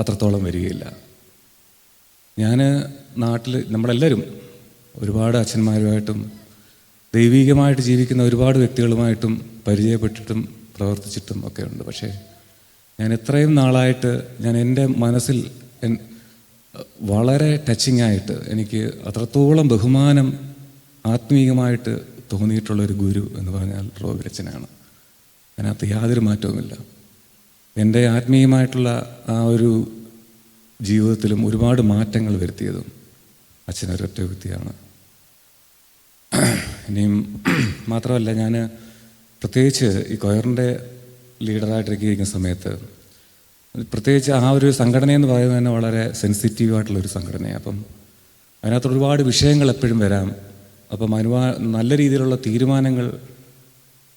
അത്രത്തോളം വരികയില്ല. ഞാൻ നാട്ടിൽ നമ്മളെല്ലാവരും ഒരുപാട് അച്ഛന്മാരുമായിട്ടും ദൈവികമായിട്ട് ജീവിക്കുന്ന ഒരുപാട് വ്യക്തികളുമായിട്ടും പരിചയപ്പെട്ടിട്ടും പ്രവർത്തിച്ചിട്ടും ഒക്കെ ഉണ്ട്. പക്ഷേ ഞാൻ ഇത്രയും നാളായിട്ട് എൻ്റെ മനസ്സിൽ വളരെ ടച്ചിങ് ആയിട്ട് എനിക്ക് അത്രത്തോളം ബഹുമാനം ആത്മീയമായിട്ട് തോന്നിയിട്ടുള്ളൊരു ഗുരു എന്ന് പറഞ്ഞാൽ റോബിൻ അച്ഛനാണ്. അതിനകത്ത് യാതൊരു മാറ്റവുമില്ല. എൻ്റെ ആത്മീയമായിട്ടുള്ള ആ ഒരു ജീവിതത്തിലും ഒരുപാട് മാറ്റങ്ങൾ വരുത്തിയതും അച്ഛനൊരൊറ്റ വ്യക്തിയാണ്. ഇനിയും മാത്രമല്ല, ഞാൻ പ്രത്യേകിച്ച് ഈ കൊയറിൻ്റെ ലീഡറായിട്ടിരിക്കുന്ന സമയത്ത് പ്രത്യേകിച്ച് ആ ഒരു സംഘടന എന്ന് പറയുന്നത് തന്നെ വളരെ സെൻസിറ്റീവായിട്ടുള്ളൊരു സംഘടനയാണ്. അപ്പം അതിനകത്ത് ഒരുപാട് വിഷയങ്ങൾ എപ്പോഴും വരാം. അപ്പം നല്ല രീതിയിലുള്ള തീരുമാനങ്ങൾ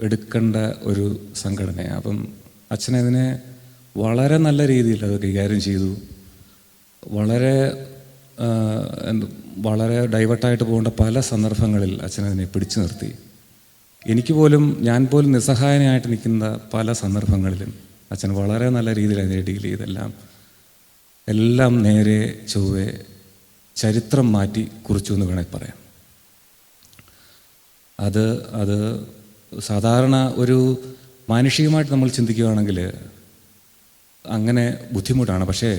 എടുക്കേണ്ട ഒരു സംഘടനയാണ്. അപ്പം അച്ഛനതിനെ വളരെ നല്ല രീതിയിൽ അത് കൈകാര്യം ചെയ്തു. വളരെ ഡൈവേർട്ടായിട്ട് പോകേണ്ട പല സന്ദർഭങ്ങളിൽ അച്ഛനതിനെ പിടിച്ചു നിർത്തി. ഞാൻ പോലും നിസ്സഹായനായിട്ട് നിൽക്കുന്ന പല സന്ദർഭങ്ങളിലും അച്ഛൻ വളരെ നല്ല രീതിയിൽ അതിനെ ഡീൽ ചെയ്തെല്ലാം നേരെ ചൊവ്വെ ചരിത്രം മാറ്റി കുറിച്ചു എന്ന് വേണമെങ്കിൽ പറയാം. അത് സാധാരണ ഒരു മാനുഷികമായിട്ട് നമ്മൾ ചിന്തിക്കുകയാണെങ്കിൽ അങ്ങനെ ബുദ്ധിമുട്ടാണ്. പക്ഷേ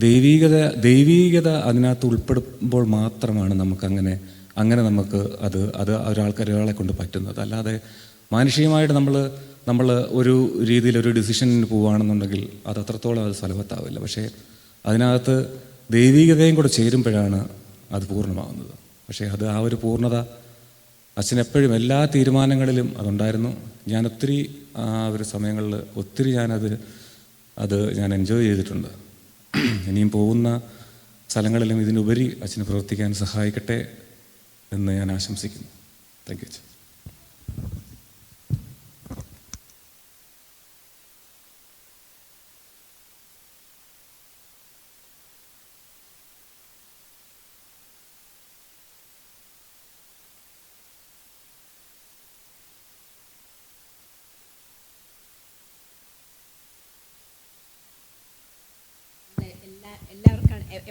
ദൈവീകത അതിനകത്ത് ഉൾപ്പെടുമ്പോൾ മാത്രമാണ് നമുക്കങ്ങനെ നമുക്ക് അത് ഒരാളെ കൊണ്ട് പറ്റുന്നത്. അല്ലാതെ മാനുഷികമായിട്ട് നമ്മൾ ഒരു രീതിയിലൊരു ഡിസിഷനിന് പോവുകയാണെന്നുണ്ടെങ്കിൽ അത് അത്രത്തോളം അത് ഫലവത്താവില്ല. പക്ഷേ അതിനകത്ത് ദൈവീകതയും കൂടെ ചേരുമ്പോഴാണ് അത് പൂർണ്ണമാകുന്നത്. പക്ഷേ ആ ഒരു പൂർണ്ണത അച്ഛനെപ്പോഴും എല്ലാ തീരുമാനങ്ങളിലും അതുണ്ടായിരുന്നു. ഞാൻ ഒത്തിരി ആ ഒരു സമയങ്ങളിൽ ഒത്തിരി ഞാൻ എൻജോയ് ചെയ്തിട്ടുണ്ട്. ഇനിയും പോകുന്ന സ്ഥലങ്ങളിലും ഇതിനുപരി അച്ഛന് പ്രവർത്തിക്കാൻ സഹായിക്കട്ടെ എന്ന് ഞാൻ ആശംസിക്കുന്നു. Thank you.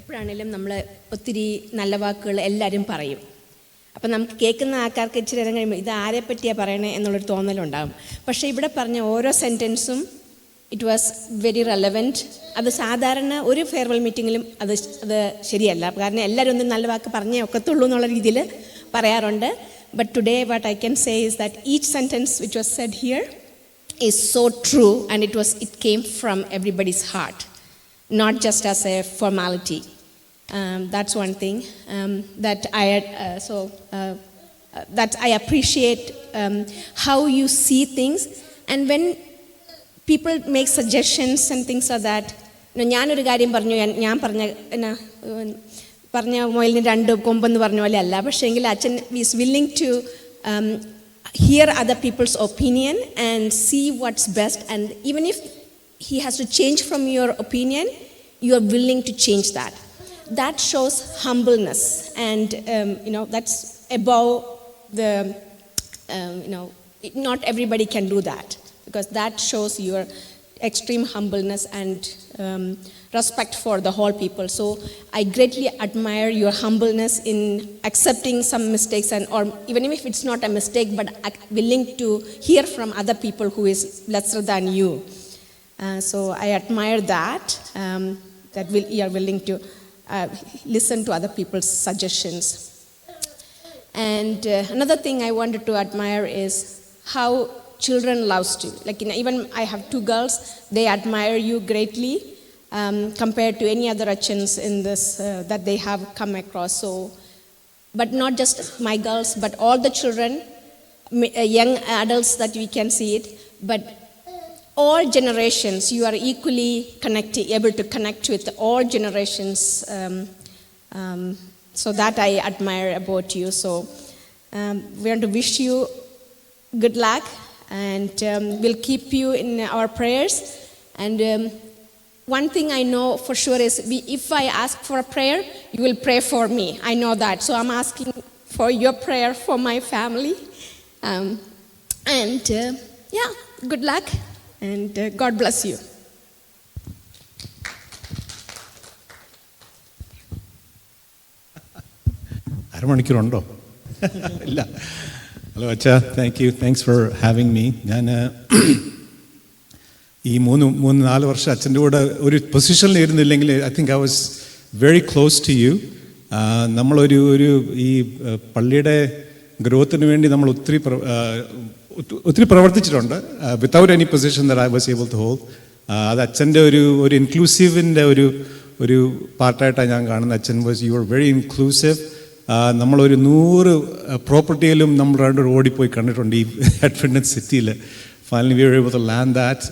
എപ്പോഴാണേലും നമ്മൾ ഒത്തിരി നല്ല വാക്കുകൾ എല്ലാവരും പറയും. അപ്പം നമുക്ക് കേൾക്കുന്ന ആൾക്കാർക്ക് ഇച്ചിരി നേരം കഴിയുമ്പോൾ ഇത് ആരെ പറ്റിയാണ് പറയണേ എന്നുള്ളൊരു തോന്നലുണ്ടാകും. പക്ഷേ ഇവിടെ പറഞ്ഞ ഓരോ സെൻറ്റൻസും ഇറ്റ് വാസ് വെരി റെലവൻറ്റ്. അത് സാധാരണ ഒരു ഫെയർവെൽ മീറ്റിങ്ങിലും അത് ശരിയല്ല. കാരണം എല്ലാവരും ഒന്നും നല്ല വാക്ക് പറഞ്ഞേ ഒക്കത്തുള്ളൂ എന്നുള്ള രീതിയിൽ പറയാറുണ്ട്. But today what I can say is that each sentence which was said here is so true and it came from everybody's heart, not just as a formality. That's one thing that I appreciate how you see things. And when people make suggestions and things like that, ഞാനൊരു കാര്യം ഞാൻ പറഞ്ഞ മുയലിന് രണ്ട് കൊമ്പെന്ന് പറഞ്ഞ പോലെ അല്ല. പക്ഷേ എങ്കിൽ അച്ഛൻ is willing to hear other people's opinion and see what's best, and even if he has to change from your opinion, you are willing to change that. That shows humbleness, and that's above the not everybody can do that, because that shows your extreme humbleness and respect for the whole people. So I greatly admire your humbleness in accepting some mistakes, or even if it's not a mistake, but willing to hear from other people who is lesser than you. So I admire that you are willing to listen to other people's suggestions. And another thing I wanted to admire is how children loves you. Like even I have two girls, they admire you greatly compared to any other achans in this that they have come across. So, but not just my girls, but all the children, young adults that we can see it, but all generations, you are equally able to connect with all generations. So that I admire about you. So we want to wish you good luck, and we'll keep you in our prayers. And one thing I know for sure is if I ask for a prayer, you will pray for me. I know that. So I'm asking for your prayer for my family. Good luck. And God bless you. അരമണിക്കൂറുണ്ടോ? ഇല്ല. Hello അച്ഛാ, thanks for having me. ഞാൻ ഈ 3-4 വർഷം അച്ഛൻ്റെ കൂടെ ഒരു പൊസിഷനിൽ ഇരുന്നില്ലെങ്കിൽ I think I was very close to you. നമ്മളൊരു ഈ പള്ളിയുടെ ഗ്രോത്തിന് വേണ്ടി നമ്മൾ ഒത്തിരി പ്രവർത്തിച്ചിട്ടുണ്ട് without any position that I was able to hold. അത് അച്ഛൻ്റെ ഒരു ഇൻക്ലൂസീവിൻ്റെ ഒരു പാർട്ടായിട്ടാണ് ഞാൻ കാണുന്നത്. അച്ഛൻ യു ആർ വെരി ഇൻക്ലൂസീവ്. നമ്മളൊരു 100 പ്രോപ്പർട്ടിയിലും നമ്മൾ ഓടിപ്പോയി കണ്ടിട്ടുണ്ട് ഈ അഡ്വെൻറ്റിസ്റ്റ് സിറ്റിയിൽ finally we are able to land that.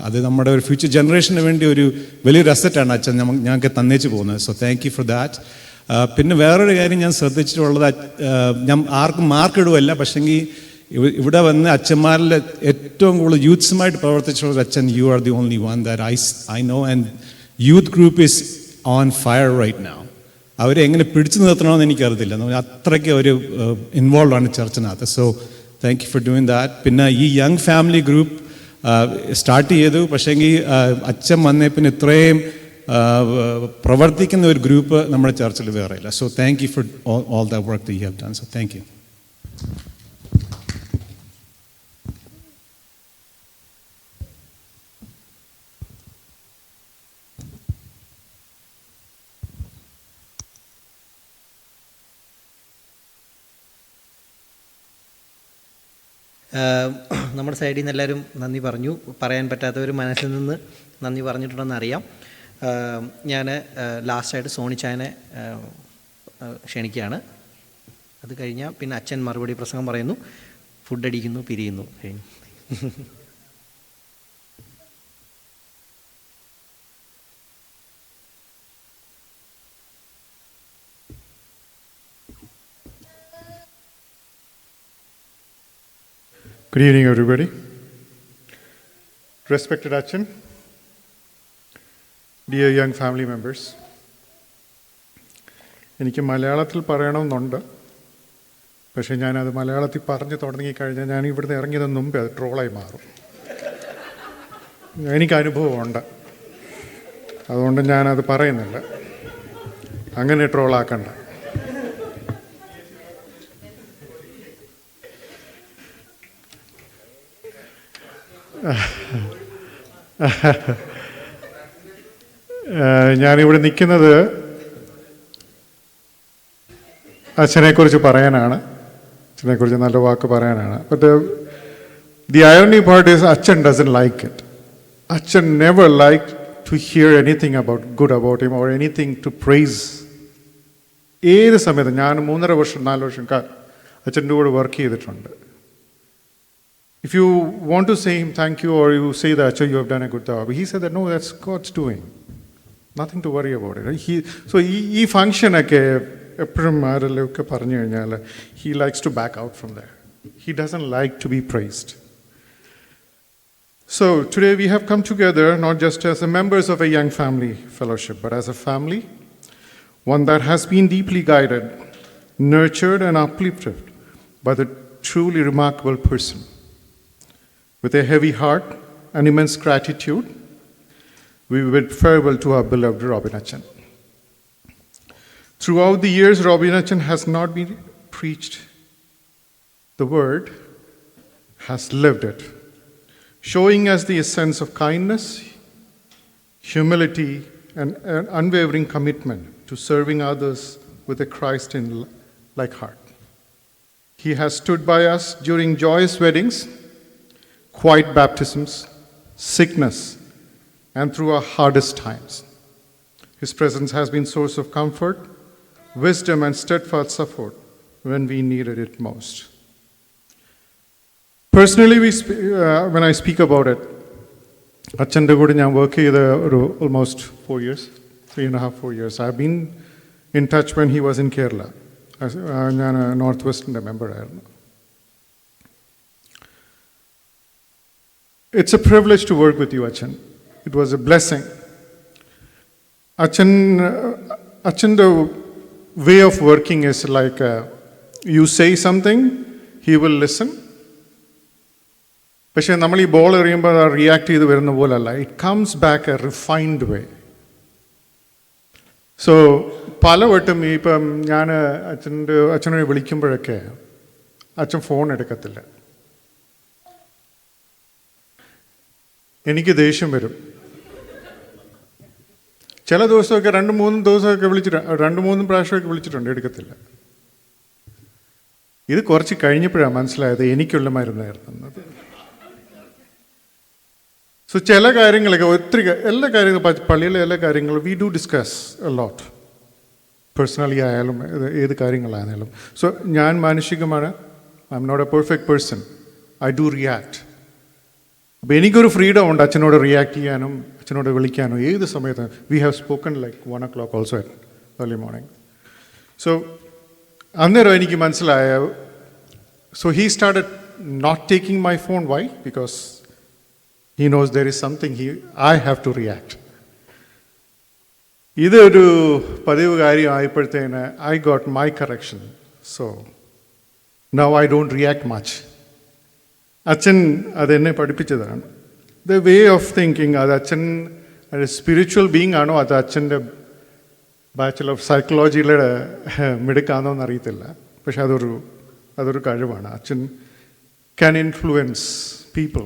അത് നമ്മുടെ ഒരു ഫ്യൂച്ചർ ജനറേഷന് വേണ്ടി ഒരു വലിയൊരു അസറ്റാണ് അച്ഛൻ ഞങ്ങൾക്ക് തന്നേച്ച് പോകുന്നത്. So thank you for that. പിന്നെ വേറൊരു കാര്യം ഞാൻ ശ്രദ്ധിച്ചിട്ടുള്ളത്, ഞാൻ ആർക്കും മാർക്ക് ഇടുകയല്ല, പക്ഷെങ്കിൽ ഇവിടെ വന്ന് അച്ഛന്മാരിൽ ഏറ്റവും കൂടുതൽ യൂത്ത്സുമായിട്ട് പ്രവർത്തിച്ചുള്ള അച്ഛൻ, you are the only one that I know. And youth group is on fire right now. അവരെ എങ്ങനെ പിടിച്ചു നിർത്തണമെന്ന് എനിക്കറിയത്തില്ല. അത്രയ്ക്ക് ഒരു ഇൻവോൾവ് ആണ് ചർച്ചിനകത്ത്. So thank you for doing that. പിന്നെ ഈ യങ് ഫാമിലി ഗ്രൂപ്പ് സ്റ്റാർട്ട് ചെയ്തു, പക്ഷേങ്കിൽ അച്ഛൻ വന്നേ പിന്നെ ഇത്രയും പ്രവർത്തിക്കുന്ന ഒരു ഗ്രൂപ്പ് നമ്മുടെ ചർച്ചിൽ വേറെ ഇല്ല. So thank you for all the work that you have done. So thank U. നമ്മുടെ സൈഡിൽ നിന്ന് എല്ലാവരും നന്ദി പറഞ്ഞു. പറയാൻ പറ്റാത്തവർ മനസ്സിൽ നിന്ന് നന്ദി പറഞ്ഞിട്ടുണ്ടെന്ന് അറിയാം. ഞാൻ ലാസ്റ്റായിട്ട് സോണിച്ചായനെ ക്ഷണിക്കുകയാണ്. അത് കഴിഞ്ഞാൽ പിന്നെ അച്ഛൻ മറുപടി പ്രസംഗം പറയുന്നു, ഫുഡ് അടിക്കുന്നു, പിരിയുന്നു. കഴിഞ്ഞു. Good evening, everybody. Respected Achan, dear young family members, എനിക്ക് മലയാളത്തിൽ പറയണമെന്നുണ്ട്, പക്ഷേ ഞാനത് മലയാളത്തിൽ പറഞ്ഞു തുടങ്ങിക്കഴിഞ്ഞാൽ ഞാൻ ഇവിടുന്ന് ഇറങ്ങിയതിന് മുമ്പേ അത് ട്രോളായി മാറും. എനിക്ക് അനുഭവമുണ്ട്, അതുകൊണ്ട് ഞാനത് പറയുന്നില്ല. അങ്ങനെ ട്രോളാക്കണ്ട. ഞാനിവിടെ നിൽക്കുന്നത് അച്ഛനെക്കുറിച്ച് പറയാനാണ്, അച്ഛനെക്കുറിച്ച് നല്ല വാക്ക് പറയാനാണ്. But the irony part is Achan doesn't like it. Achan never liked to hear anything good about him or anything to praise. ഏത് സമയത്ത് ഞാൻ 3.5 വർഷം 4 വർഷം അച്ഛൻ്റെ കൂടെ വർക്ക് ചെയ്തിട്ടുണ്ട്. If you want to say him thank you or you say that, Acha, you have done a good job, he said that, no, that's God's doing. Nothing to worry about it. So ഈ ഫങ്ഷനൊക്കെ എപ്പോഴും ആരെല്ലൊക്കെ പറഞ്ഞു കഴിഞ്ഞാൽ he likes to back out from there. He doesn't like to be praised. So today we have come together not just as members of a young family fellowship, but as a family, one that has been deeply guided, nurtured and uplifted by the truly remarkable person. With a heavy heart and immense gratitude, we bid farewell to our beloved Robin Achan. Throughout the years, Robin Achan has not been preached the word, has lived it, showing us the essence of kindness, humility, and an unwavering commitment to serving others with a Christ-like heart. He has stood by us during joyous weddings, quiet baptisms, sickness, and through our hardest times. His presence has been source of comfort, wisdom, and steadfast support when we needed it most. Personally, when I speak about it, Achande kude njan work cheytha almost 4 years, 3.5, 4 years. I've been in touch when he was in Kerala. ഞാൻ north വെസ്റ്റിൻ്റെ മെമ്പറായിരുന്നു. It's a privilege to work with you, Achan. It was a blessing. Achan, the way of working is like you say something, he will listen. പക്ഷേ നമ്മൾ ഈ ball എറിയുമ്പോൾ react ചെയ്ത് വരുന്ന പോലല്ല. It comes back A refined way. So പലവട്ടം ഇപ്പം ഞാൻ അച്ഛനെ വിളിക്കുമ്പോഴൊക്കെ അച്ഛൻ ഫോൺ എടുക്കത്തില്ല. എനിക്ക് ദേഷ്യം വരും. ചില ദിവസമൊക്കെ 2-3 ദിവസമൊക്കെ വിളിച്ചിട്ട് 2-3 പ്രാവശ്യമൊക്കെ വിളിച്ചിട്ടുണ്ട്, എടുക്കത്തില്ല. ഇത് കുറച്ച് കഴിഞ്ഞപ്പോഴാണ് മനസ്സിലായത് എനിക്കുള്ള മരുന്നായിരുന്നത്. സോ ചില കാര്യങ്ങളൊക്കെ എല്ലാ കാര്യങ്ങളും പള്ളിയിലെ എല്ലാ കാര്യങ്ങളും we do discuss a lot, personally ആയാലും ഏത് കാര്യങ്ങളായാലും. സോ ഞാൻ മാനുഷികമാണ്. I'm not a perfect person. I do react. അപ്പോൾ എനിക്കൊരു ഫ്രീഡം ഉണ്ട് അച്ഛനോട് റിയാക്ട് ചെയ്യാനും അച്ഛനോട് വിളിക്കാനും ഏത് സമയത്ത്. We have spoken like 1 o'clock also early morning. So അന്നേരം എനിക്ക് മനസ്സിലായ, so he started not taking my phone. Why? Because he knows there is something I have to react. ഇതൊരു പതിവ് കാര്യമായപ്പോഴത്തേന് I got my correction. So now I don't react much. അച്ഛൻ അതെന്നെ പഠിപ്പിച്ചതാണ്. The way of thinking, അത് അച്ഛൻ spiritual being ആണോ അത് അച്ഛൻ്റെ ബാച്ചലർ ഓഫ് സൈക്കോളജിയുടെ മിടുക്കാണോ എന്നറിയത്തില്ല. പക്ഷെ അതൊരു കഴിവാണ്. അച്ഛൻ ക്യാൻ ഇൻഫ്ലുവൻസ് പീപ്പിൾ,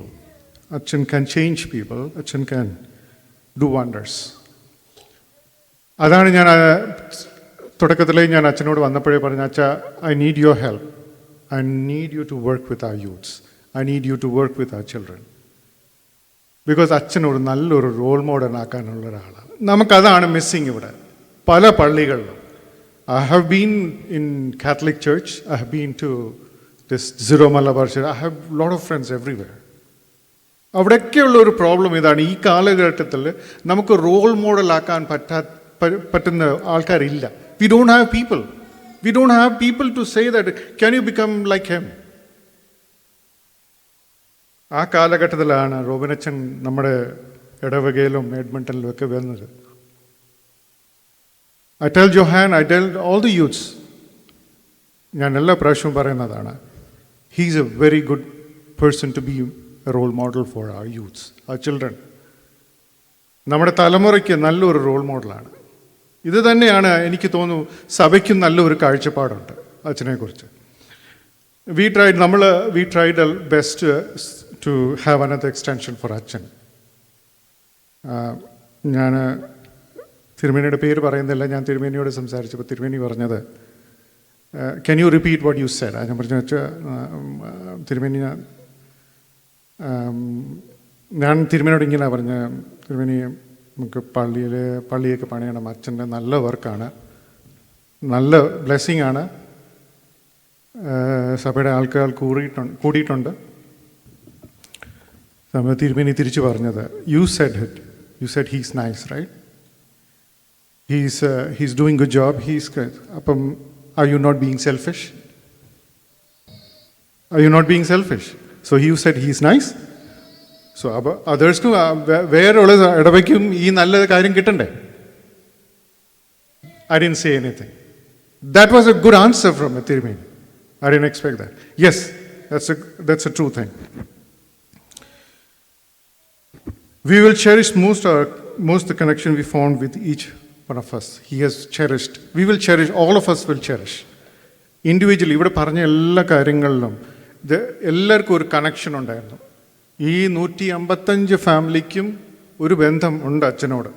അച്ഛൻ ക്യാൻ ചേഞ്ച് പീപ്പിൾ, അച്ഛൻ ക്യാൻ ഡു വണ്ടേഴ്സ്. അതാണ് ഞാൻ തുടക്കത്തിലേ ഞാൻ അച്ഛനോട് വന്നപ്പോഴേ പറഞ്ഞ, അച്ഛാ, I need your help. I need you to work with our youths. I need you to work with our children. Because അച്ഛനൊരു നല്ലൊരു റോൾ മോഡൽ ആക്കാനുള്ള ഒരാളാണ്. നമുക്കതാണ് മിസ്സിങ് ഇവിടെ പല പള്ളികളിലും. I have been in Catholic Church. I have been to this Zero Malabar Church. I have a lot of friends everywhere. അവിടെയൊക്കെയുള്ള ഒരു problem ഇതാണ്. ഈ കാലഘട്ടത്തിൽ നമുക്ക് റോൾ മോഡലാക്കാൻ പറ്റുന്ന ആൾക്കാരില്ല. We don't have people. We don't have people to say that can you become like him. ആ കാലഘട്ടത്തിലാണ് റോബിനച്ചൻ നമ്മുടെ ഇടവകയിലും എഡ്മണ്ടനിലും ഒക്കെ വരുന്നത്. I tell Johan, I tell all the youths, ഞാൻ എല്ലാ പ്രാവശ്യവും പറയുന്നതാണ്, he is a very good person to be a role model for our youths, our children. നമ്മുടെ തലമുറയ്ക്ക് നല്ലൊരു റോൾ മോഡലാണ്. ഇത് തന്നെയാണ് എനിക്ക് തോന്നുന്നു സഭയ്ക്കും നല്ലൊരു കാഴ്ചപ്പാടുണ്ട് അച്ഛനെക്കുറിച്ച്. We tried our best to have another extension for അച്ഛൻ. ഞാൻ തിരുമേനിയുടെ പേര് പറയുന്നില്ല. ഞാൻ തിരുമേനിയോട് സംസാരിച്ചപ്പോൾ തിരുമേനി പറഞ്ഞത്, can you repeat what you said? ഞാൻ പറഞ്ഞു, തിരുമേനി, ഞാൻ തിരുമേനിയോട് ഇങ്ങനെ പറഞ്ഞ, തിരുമേനി, നമുക്ക് പള്ളിയൊക്കെ പണിയണം. അച്ഛൻ്റെ നല്ല വർക്കാണ്, നല്ല ബ്ലെസ്സിങ് ആണ്. സഭയുടെ ആൾക്കാർ കൂടിയിട്ടുണ്ട്. തിരുമേനി തിരിച്ചു പറഞ്ഞത്, you said he's nice, right? He's doing good job. He's good. Apam, are you not being selfish? Are you not being selfish? So you said he's nice. So others too, where all is edavakkum ee nalla karyam kittande? I didn't say anything. That was a good answer from Tirumeni. I didn't expect that. Yes, that's a true thing. We will cherish most the connection we found with each one of us. He has cherished. We will cherish. All of us will cherish. Individually, ഇവിടെ പറഞ്ഞ എല്ലാ കാര്യങ്ങളിലും എല്ലാവർക്കും ഒരു connection ഉണ്ടായിരുന്നു. ഈ 155 ഫാമിലിക്കും ഒരു ബന്ധം ഉണ്ട് അച്ഛനോട്.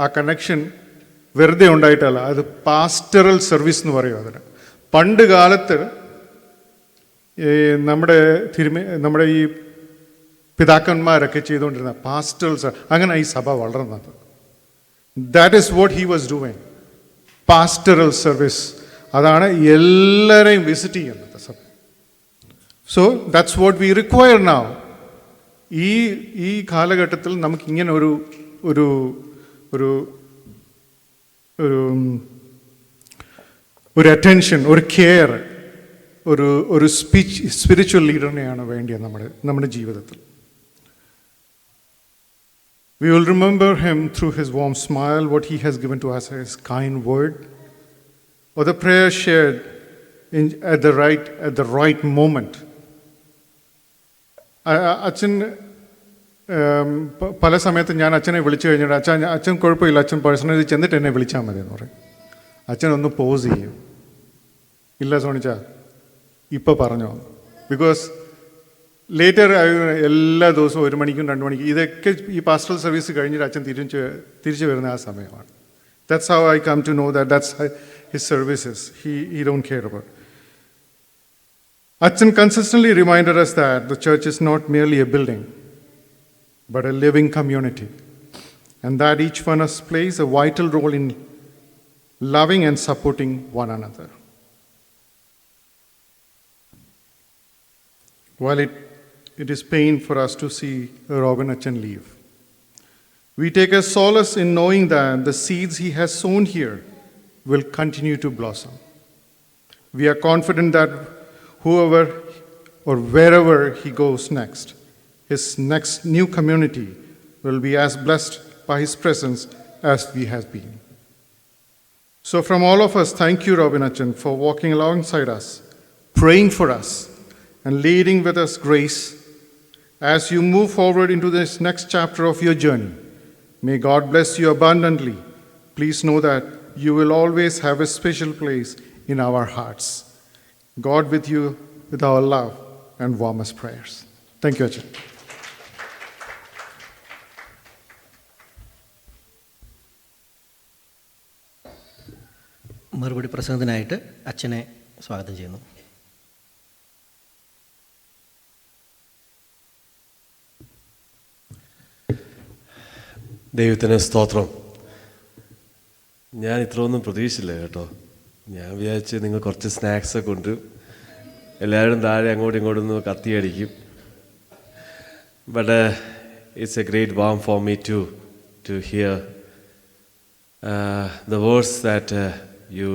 ആ കണക്ഷൻ വെറുതെ ഉണ്ടായിട്ടല്ല, അത് പാസ്റ്ററൽ സർവീസ് എന്ന് പറയും അതിന്. പണ്ട് കാലത്ത് നമ്മുടെ ഈ പിതാക്കന്മാരൊക്കെ ചെയ്തുകൊണ്ടിരുന്ന പാസ്റ്ററൽ, അങ്ങനെ ഈ സഭ വളർന്നത്. That is what he was doing. Pastoral service. അതാണ് എല്ലാവരെയും വിസിറ്റ് ചെയ്യുന്നത് സഭ. So that's what we require now. ഈ കാലഘട്ടത്തിൽ നമുക്കിങ്ങനെ ഒരു അറ്റൻഷൻ, ഒരു കെയർ, ഒരു സ്പിരിച്വൽ ലീഡറിനെയാണ് വേണ്ടിയത് നമ്മുടെ ജീവിതത്തിൽ. We will remember him through his warm smile, what he has given to us, his kind word, or the prayer shared at the right moment. അച്ഛൻ പല സമയത്ത് ഞാൻ അച്ഛനെ വിളിച്ചു കഴിഞ്ഞിട്ട്, അച്ഛൻ കുഴപ്പമില്ല, അച്ഛൻ പേഴ്സണലി ചെന്നിട്ട് എന്നെ വിളിച്ചാൽ മതി എന്ന് പറയും. അച്ഛനൊന്ന് പോസ് ചെയ്യും. ഇല്ല സോണിച്ച, ഇപ്പോൾ പറഞ്ഞോ. ബിക്കോസ് ലേറ്റർ എല്ലാ ദിവസവും 1 മണിക്കും 2 മണിക്കും ഇതൊക്കെ ഈ പാസ്റ്ററൽ സർവീസ് കഴിഞ്ഞിട്ട് അച്ഛൻ തിരിച്ചു വരുന്ന ആ സമയമാണ്. That's how I come to know that's his services. He don't care about. അച്ഛൻ consistently reminded us that the church is not merely a building but a living community, and that each one of us plays a vital role in loving and supporting one another. While it is pain for us to see Robin Achan leave. We take a solace in knowing that the seeds he has sown here will continue to blossom. We are confident that whoever or wherever he goes next, his next new community will be as blessed by his presence as we have been. So from all of us, thank you, Robin Achan, for walking alongside us, praying for us, and leading with us grace as you move forward into this next chapter of your journey. May God bless you abundantly. Please know that you will always have a special place in our hearts. God with you, with our love and warmest prayers. Thank you, Achan. മറുപടി പ്രസംഗത്തിനായിട്ട് അച്ഛനെ സ്വാഗതം ചെയ്യുന്നു. ദൈവത്തിന് സ്തോത്രം. ഞാൻ ഇത്രയൊന്നും പ്രതീക്ഷിച്ചില്ല കേട്ടോ. ഞാൻ വിചാരിച്ച് നിങ്ങൾ കുറച്ച് സ്നാക്സൊക്കെ ഉണ്ട്, എല്ലാവരും താഴെ അങ്ങോട്ടും ഇങ്ങോട്ടും ഒന്ന് കത്തിയടിക്കും. But it's a great warm for me to hear the words that you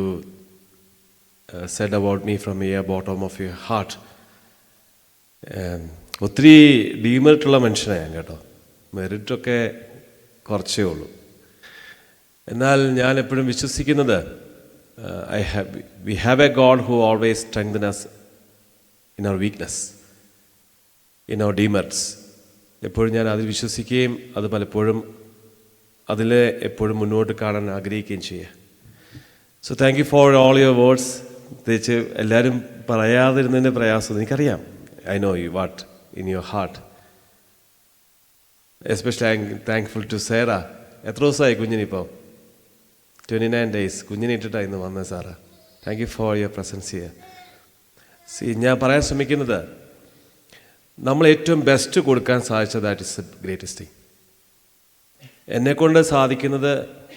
said about me from the bottom of your heart. ഒത്തിരി ഡീമെറിറ്റുള്ള മനുഷ്യനാണ് കേട്ടോ. മെറിറ്റൊക്കെ കുറച്ചേ ഉള്ളൂ. എന്നാൽ ഞാൻ എപ്പോഴും വിശ്വസിക്കുന്നത് we have a God who always strengthens us in our weakness, in our demerits. എപ്പോഴും ഞാൻ അതിൽ വിശ്വസിക്കുകയും അത് പലപ്പോഴും അതിൽ എപ്പോഴും മുന്നോട്ട് കാണാൻ ആഗ്രഹിക്കുകയും ചെയ്യുക. So thank you for all your words. പ്രത്യേകിച്ച് എല്ലാവരും പറയാതിരുന്നതിൻ്റെ പ്രയാസം എനിക്കറിയാം. I know you what in your heart. Especially I'm thankful to Sarah. എത്ര ദിവസമായി കുഞ്ഞിനിപ്പോൾ? 29 days. കുഞ്ഞിനെ ഇട്ടിട്ടാണ് ഇന്ന് വന്നത് Sarah. Thank you for your presence here. ഞാൻ പറയാൻ ശ്രമിക്കുന്നത്, നമ്മൾ ഏറ്റവും ബെസ്റ്റ് കൊടുക്കാൻ സാധിച്ചത് that is the greatest thing. എന്നെക്കൊണ്ട് സാധിക്കുന്നത്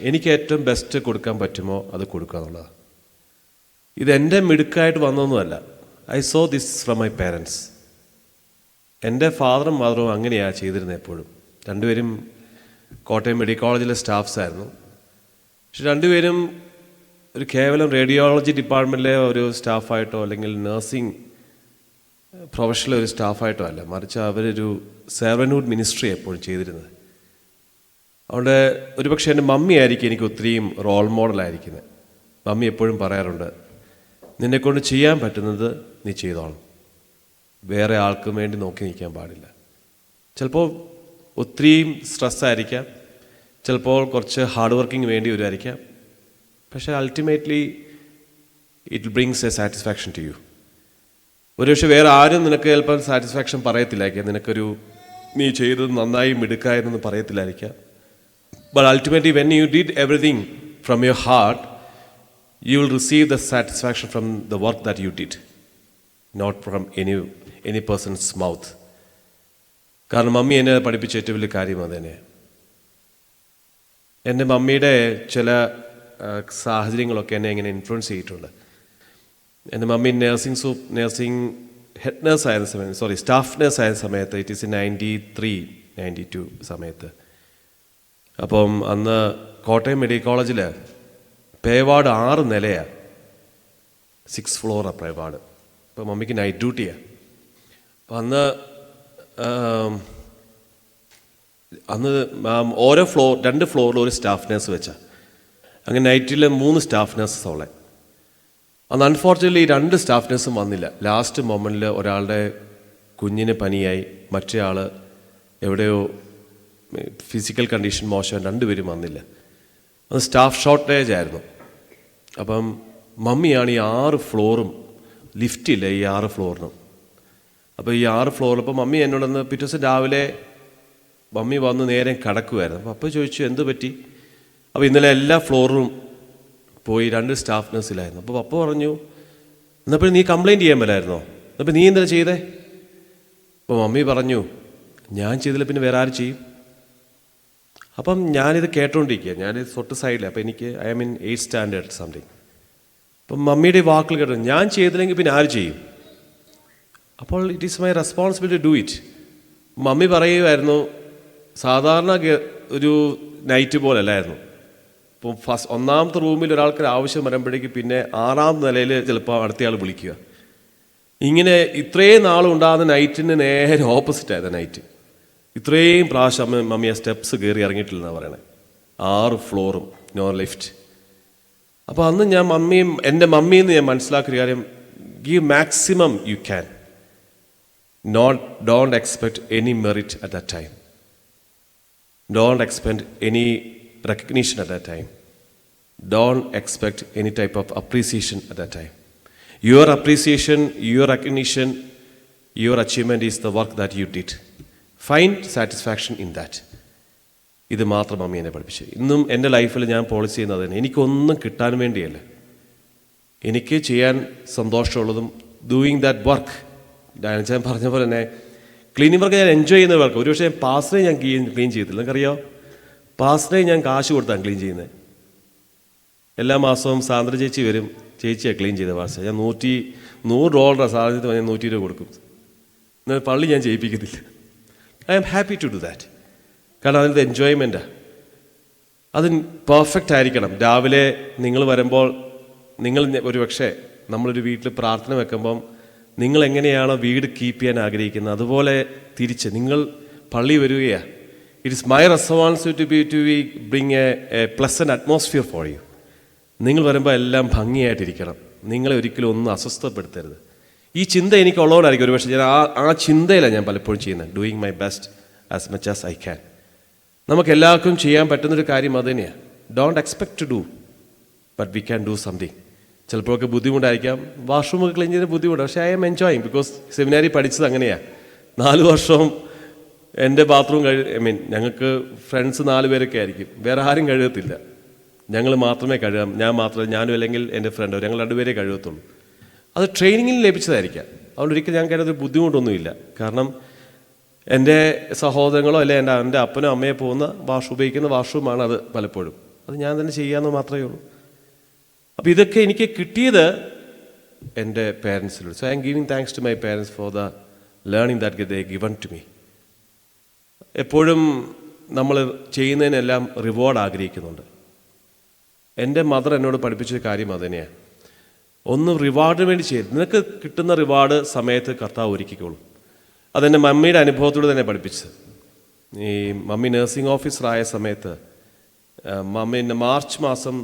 എനിക്ക് ഏറ്റവും ബെസ്റ്റ് കൊടുക്കാൻ പറ്റുമോ അത് കൊടുക്കുക എന്നുള്ളതാണ്. ഇതെൻ്റെ മിടുക്കായിട്ട് വന്നൊന്നുമല്ല. I saw this from my parents. എൻ്റെ ഫാദറും മദറും അങ്ങനെയാണ് ചെയ്തിരുന്നത് എപ്പോഴും. രണ്ടുപേരും കോട്ടയം മെഡിക്കൽ കോളേജിലെ സ്റ്റാഫ്സ് ആയിരുന്നു. പക്ഷെ രണ്ടുപേരും ഒരു കേവലം റേഡിയോളജി ഡിപ്പാർട്ട്മെൻറ്റിലെ ഒരു സ്റ്റാഫായിട്ടോ അല്ലെങ്കിൽ നഴ്സിംഗ് പ്രൊഫഷണൽ ഒരു സ്റ്റാഫായിട്ടോ അല്ല, മറിച്ച് അവരൊരു സെർവൻഹുഡ് മിനിസ്ട്രി എപ്പോഴും ചെയ്തിരുന്നത്. അതുകൊണ്ട് ഒരുപക്ഷെ എൻ്റെ മമ്മി ആയിരിക്കും എനിക്ക് ഒത്തിരിയും റോൾ മോഡലായിരിക്കുന്നത്. മമ്മി എപ്പോഴും പറയാറുണ്ട്, നിന്നെക്കൊണ്ട് ചെയ്യാൻ പറ്റുന്നത് നീ ചെയ്തോളാം, വേറെ ആൾക്കും വേണ്ടി നോക്കി നിൽക്കാൻ പാടില്ല. ചിലപ്പോൾ ഒത്തിരിയും സ്ട്രെസ്സായിരിക്കാം, ചിലപ്പോൾ കുറച്ച് ഹാർഡ് വർക്കിംഗ് വേണ്ടി വരുമായിരിക്കാം. പക്ഷേ ultimately it brings a satisfaction to you. ഒരുപക്ഷെ വേറെ ആരും നിനക്ക് ചിലപ്പോൾ സാറ്റിസ്ഫാക്ഷൻ പറയത്തില്ലായിരിക്കാം, നീ ചെയ്തത് നന്നായി മിടുക്കായെന്നൊന്നും പറയത്തില്ലായിരിക്കാം. But ultimately, when you did everything from your heart, you will receive the satisfaction from the work that you did, not from any person's mouth. കാരണം mummy എന്നെ പഠിപ്പിച്ച ഏറ്റവും വലിയ കാര്യം അത് തന്നെയാണ്. എൻ്റെ മമ്മിയുടെ ചില സാഹചര്യങ്ങളൊക്കെ എന്നെ ഇങ്ങനെ ഇൻഫ്ലുവൻസ് ചെയ്തിട്ടുണ്ട്. എൻ്റെ മമ്മി നഴ്സിംഗ് ഹെഡ് നേഴ്സ് ആയിരുന്ന സമയത്ത്, സ്റ്റാഫ് നേഴ്സ് ആയ സമയത്ത്, ഇറ്റ് ഈസ് 93-92 സമയത്ത്. അപ്പം അന്ന് കോട്ടയം മെഡിക്കൽ കോളേജിൽ പേവാർഡ് 6 നിലയാണ്, 6 ഫ്ലോറാണ് പേവാർഡ്. അപ്പോൾ മമ്മിക്ക് നൈറ്റ് ഡ്യൂട്ടിയാണ്. അപ്പം അന്ന് ഓരോ 2 ഫ്ലോറിൽ ഒരു സ്റ്റാഫ് നേഴ്സ് വെച്ചാൽ, അങ്ങനെ നൈറ്റിൽ 3 സ്റ്റാഫ് നേഴ്സസ് ഉള്ളത്. അന്ന് അൺഫോർച്യുനേറ്റ്ലി 2 സ്റ്റാഫ് നേഴ്സും വന്നില്ല. ലാസ്റ്റ് മൊമെൻറ്റിൽ ഒരാളുടെ കുഞ്ഞിന് പനിയായി, മറ്റേ ആൾ എവിടെയോ ഫിസിക്കൽ കണ്ടീഷൻ മോശം, 2 പേരും വന്നില്ല. അത് സ്റ്റാഫ് ഷോർട്ടേജ് ആയിരുന്നു. അപ്പം മമ്മിയാണ് ഈ 6 ഫ്ലോറും, ലിഫ്റ്റില്ല ഈ 6 ഫ്ലോറിനും. അപ്പോൾ ഈ 6 ഫ്ലോറിൽ ഇപ്പോൾ മമ്മി എന്നോടൊന്ന് പിറ്റേ ദിവസം രാവിലെ മമ്മി വന്ന് നേരെ കിടക്കുമായിരുന്നു. അപ്പോൾ ചോദിച്ചു എന്ത് പറ്റി? അപ്പോൾ ഇന്നലെ എല്ലാ ഫ്ലോറും പോയി 2 സ്റ്റാഫ് നഴ്സിലായിരുന്നു. അപ്പോൾ പപ്പ പറഞ്ഞു, എന്നപ്പോൾ നീ കംപ്ലയിൻറ്റ് ചെയ്യാൻ പറ്റായിരുന്നോ? എന്നപ്പോൾ നീ എന്താ ചെയ്തേ? അപ്പോൾ മമ്മി പറഞ്ഞു, ഞാൻ ചെയ്തില്ല പിന്നെ വേറെ ആര് ചെയ്യും? അപ്പം ഞാനിത് കേട്ടോണ്ടിരിക്കുക, ഞാനിത് തൊട്ട് സൈഡിൽ. അപ്പോൾ എനിക്ക് I M in 8th standard something. അപ്പം മമ്മിയുടെ വാക്കുകൾ കേട്ടു, ഞാൻ ചെയ്തില്ലെങ്കിൽ പിന്നെ ആര് ചെയ്യും? അപ്പോൾ it is my responsibility to do it. Mummy പറയുമായിരുന്നു സാധാരണ ഒരു നൈറ്റ് പോലല്ലായിരുന്നു. ഇപ്പം ഒന്നാമത്തെ റൂമിൽ ഒരാൾക്കൊരു ആവശ്യം വരുമ്പോഴേക്ക് പിന്നെ 6ാം നിലയിൽ ചിലപ്പോൾ അടുത്തയാൾ വിളിക്കുക. ഇങ്ങനെ ഇത്രയും നാളുണ്ടാകുന്ന നൈറ്റിന് നേരെ ഓപ്പോസിറ്റായിരുന്നു നൈറ്റ്. ഇത്രയും പ്രാവശ്യം മമ്മി ആ സ്റ്റെപ്സ് കയറി ഇറങ്ങിയിട്ടില്ലെന്നാണ് പറയണേ. 6 ഫ്ലോറും നോ ലിഫ്റ്റ്. അപ്പോൾ അന്ന് ഞാൻ എൻ്റെ മമ്മിയിൽ നിന്ന് ഞാൻ മനസ്സിലാക്കിയൊരു കാര്യം, give maximum you can, don't expect any merit at that time, don't expect any recognition at that time, don't expect any type of appreciation at that time. Your appreciation, your recognition, your achievement is the work that you did. Find satisfaction in that. ഇത് മാത്രം mummy എന്നെ പഠിപ്പിച്ചു. ഇന്നും എൻ്റെ ലൈഫിൽ ഞാൻ policy ചെയ്യുന്നത് തന്നെ, എനിക്കൊന്നും കിട്ടാൻ വേണ്ടിയല്ല, എനിക്ക് ചെയ്യാൻ സന്തോഷമുള്ളതും ഡൂയിങ് ദാറ്റ് വർക്ക്. ഞാൻ പറഞ്ഞ പോലെ തന്നെ ക്ലീനിങ് വർക്ക് ഞാൻ എൻജോയ് ചെയ്യുന്ന വർക്ക്. ഒരുപക്ഷെ പാസ്റ്ററെ ഞാൻ ക്ലീൻ ചെയ്തില്ല, നിങ്ങൾക്കറിയോ? പാസ്റ്ററെ ഞാൻ കാശ് കൊടുത്താണ് ക്ലീൻ ചെയ്യുന്നത്. എല്ലാ മാസവും സാന്ദ്ര ചേച്ചി വരും, ചേച്ചിയാണ് ക്ലീൻ ചെയ്ത പാസ്റ്റർ. ഞാൻ $100 സാധനത്തിന് ഞാൻ $120 കൊടുക്കും. എന്നാൽ പള്ളി ഞാൻ ചെയ്യിപ്പിക്കത്തില്ല. I am happy to do that. കാരണം അതിൻ്റെ എൻജോയ്മെൻറ്റാണ്. അത് പെർഫെക്റ്റ് ആയിരിക്കണം. രാവിലെ നിങ്ങൾ വരുമ്പോൾ ഒരു പക്ഷേ നമ്മളൊരു വീട്ടിൽ പ്രാർത്ഥന വെക്കുമ്പം നിങ്ങൾ എങ്ങനെയാണോ വീട് കീപ്പ് ചെയ്യാൻ ആഗ്രഹിക്കുന്നത് അതുപോലെ തിരിച്ച് നിങ്ങൾ പള്ളി വരികയാണ്. It is my responsibility to bring a pleasant atmosphere for you. നിങ്ങൾ വരുമ്പോൾ എല്ലാം ഭംഗിയായിട്ടിരിക്കണം. നിങ്ങളെ ഒരിക്കലും ഒന്നും അസ്വസ്ഥപ്പെടുത്തരുത്. ഈ ചിന്ത എനിക്കുള്ളവരായിരിക്കും. ഒരു പക്ഷേ ഞാൻ ആ ചിന്തയിലാണ് ഞാൻ പലപ്പോഴും ചെയ്യുന്നത്. Doing my best as much as I can. നമുക്ക് എല്ലാവർക്കും ചെയ്യാൻ പറ്റുന്നൊരു കാര്യം അത് തന്നെയാണ്. Don't expect to do, but we can do something. ചിലപ്പോഴൊക്കെ ബുദ്ധിമുട്ടായിരിക്കാം, വാഷ്റൂമൊക്കെ ക്ലീൻ ചെയ്യുന്ന ബുദ്ധിമുട്ട്. പക്ഷേ I'm enjoying because seminary പഠിച്ചത് അങ്ങനെയാണ്. 4 വർഷം എൻ്റെ ബാത്റൂം ഞങ്ങൾക്ക് ഫ്രണ്ട്സ് 4 പേരൊക്കെ ആയിരിക്കും, വേറെ ആരും കഴുകത്തില്ല, ഞങ്ങൾ മാത്രമേ കഴുകാം. ഞാനും അല്ലെങ്കിൽ എൻ്റെ ഫ്രണ്ടോ, ഞങ്ങൾ 2 പേരേ കഴുകത്തുള്ളൂ. അത് ട്രെയിനിങ്ങിൽ ലഭിച്ചതായിരിക്കാം. അതുകൊണ്ട് ഒരിക്കലും ഞങ്ങൾക്ക് അതിനകത്ത് ബുദ്ധിമുട്ടൊന്നുമില്ല. കാരണം എൻ്റെ സഹോദരങ്ങളോ അല്ലെങ്കിൽ എൻ്റെ അപ്പനോ അമ്മയോ ഉപയോഗിക്കുന്ന വാഷ്റൂമാണ് അത് പലപ്പോഴും. അത് ഞാൻ തന്നെ ചെയ്യാമെന്ന് മാത്രമേ ഉള്ളൂ. അപ്പോൾ ഇതൊക്കെ എനിക്ക് കിട്ടിയത് എൻ്റെ പേരൻസിലൂടെ. So I M giving thanks to my parents for the learning that they given to me. എപ്പോഴും നമ്മൾ ചെയ്യുന്നതിനെല്ലാം റിവാർഡ് ആഗ്രഹിക്കുന്നുണ്ട്. എൻ്റെ മദർ എന്നോട് പഠിപ്പിച്ച കാര്യം അതുതന്നെയാണ്. ഒന്നും റിവാർഡിന് വേണ്ടി ചെയ്യരുത്. നിനക്ക് കിട്ടുന്ന റിവാർഡ് സമയത്ത് കർത്താവ് ഒരുക്കിക്കോളും. അതെൻ്റെ മമ്മിയുടെ അനുഭവത്തോട് തന്നെ പഠിപ്പിച്ചത്. ഈ മമ്മി നഴ്സിംഗ് ഓഫീസറായ സമയത്ത് മാർച്ച് മാസം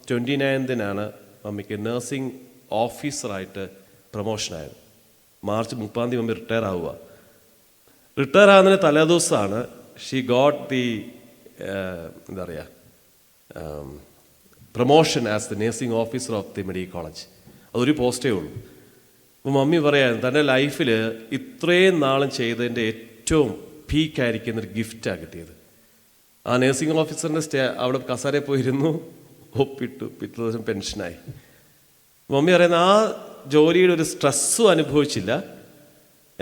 29-നാണ് മമ്മിക്ക് നഴ്സിംഗ് ഓഫീസറായിട്ട് പ്രൊമോഷനായത്. മാർച്ച് 30 മമ്മി റിട്ടയർ ആവുക. റിട്ടയർ ആകുന്നതിന് തലേദിവസമാണ് ഷീ ഗോട്ട് ദി എന്താ പറയുക promotion as the nursing officer of the medical college. അതൊരു പോസ്റ്റേ ഉള്ളൂ. അപ്പോൾ മമ്മി പറയാൻ തൻ്റെ ലൈഫിൽ ഇത്രയും നാളും ചെയ്തതിൻ്റെ ഏറ്റവും പീക്കായിരിക്കുന്നൊരു ഗിഫ്റ്റാണ് കിട്ടിയത്. ആ നഴ്സിംഗ് ഓഫീസറിൻ്റെ അവിടെ കസേരയിൽ പോയിരുന്നു, ഒപ്പിട്ടു, പിറ്റേ ദിവസം പെൻഷനായി. മമ്മി പറയുന്ന ആ ജോലിയുടെ ഒരു സ്ട്രെസ്സും അനുഭവിച്ചില്ല,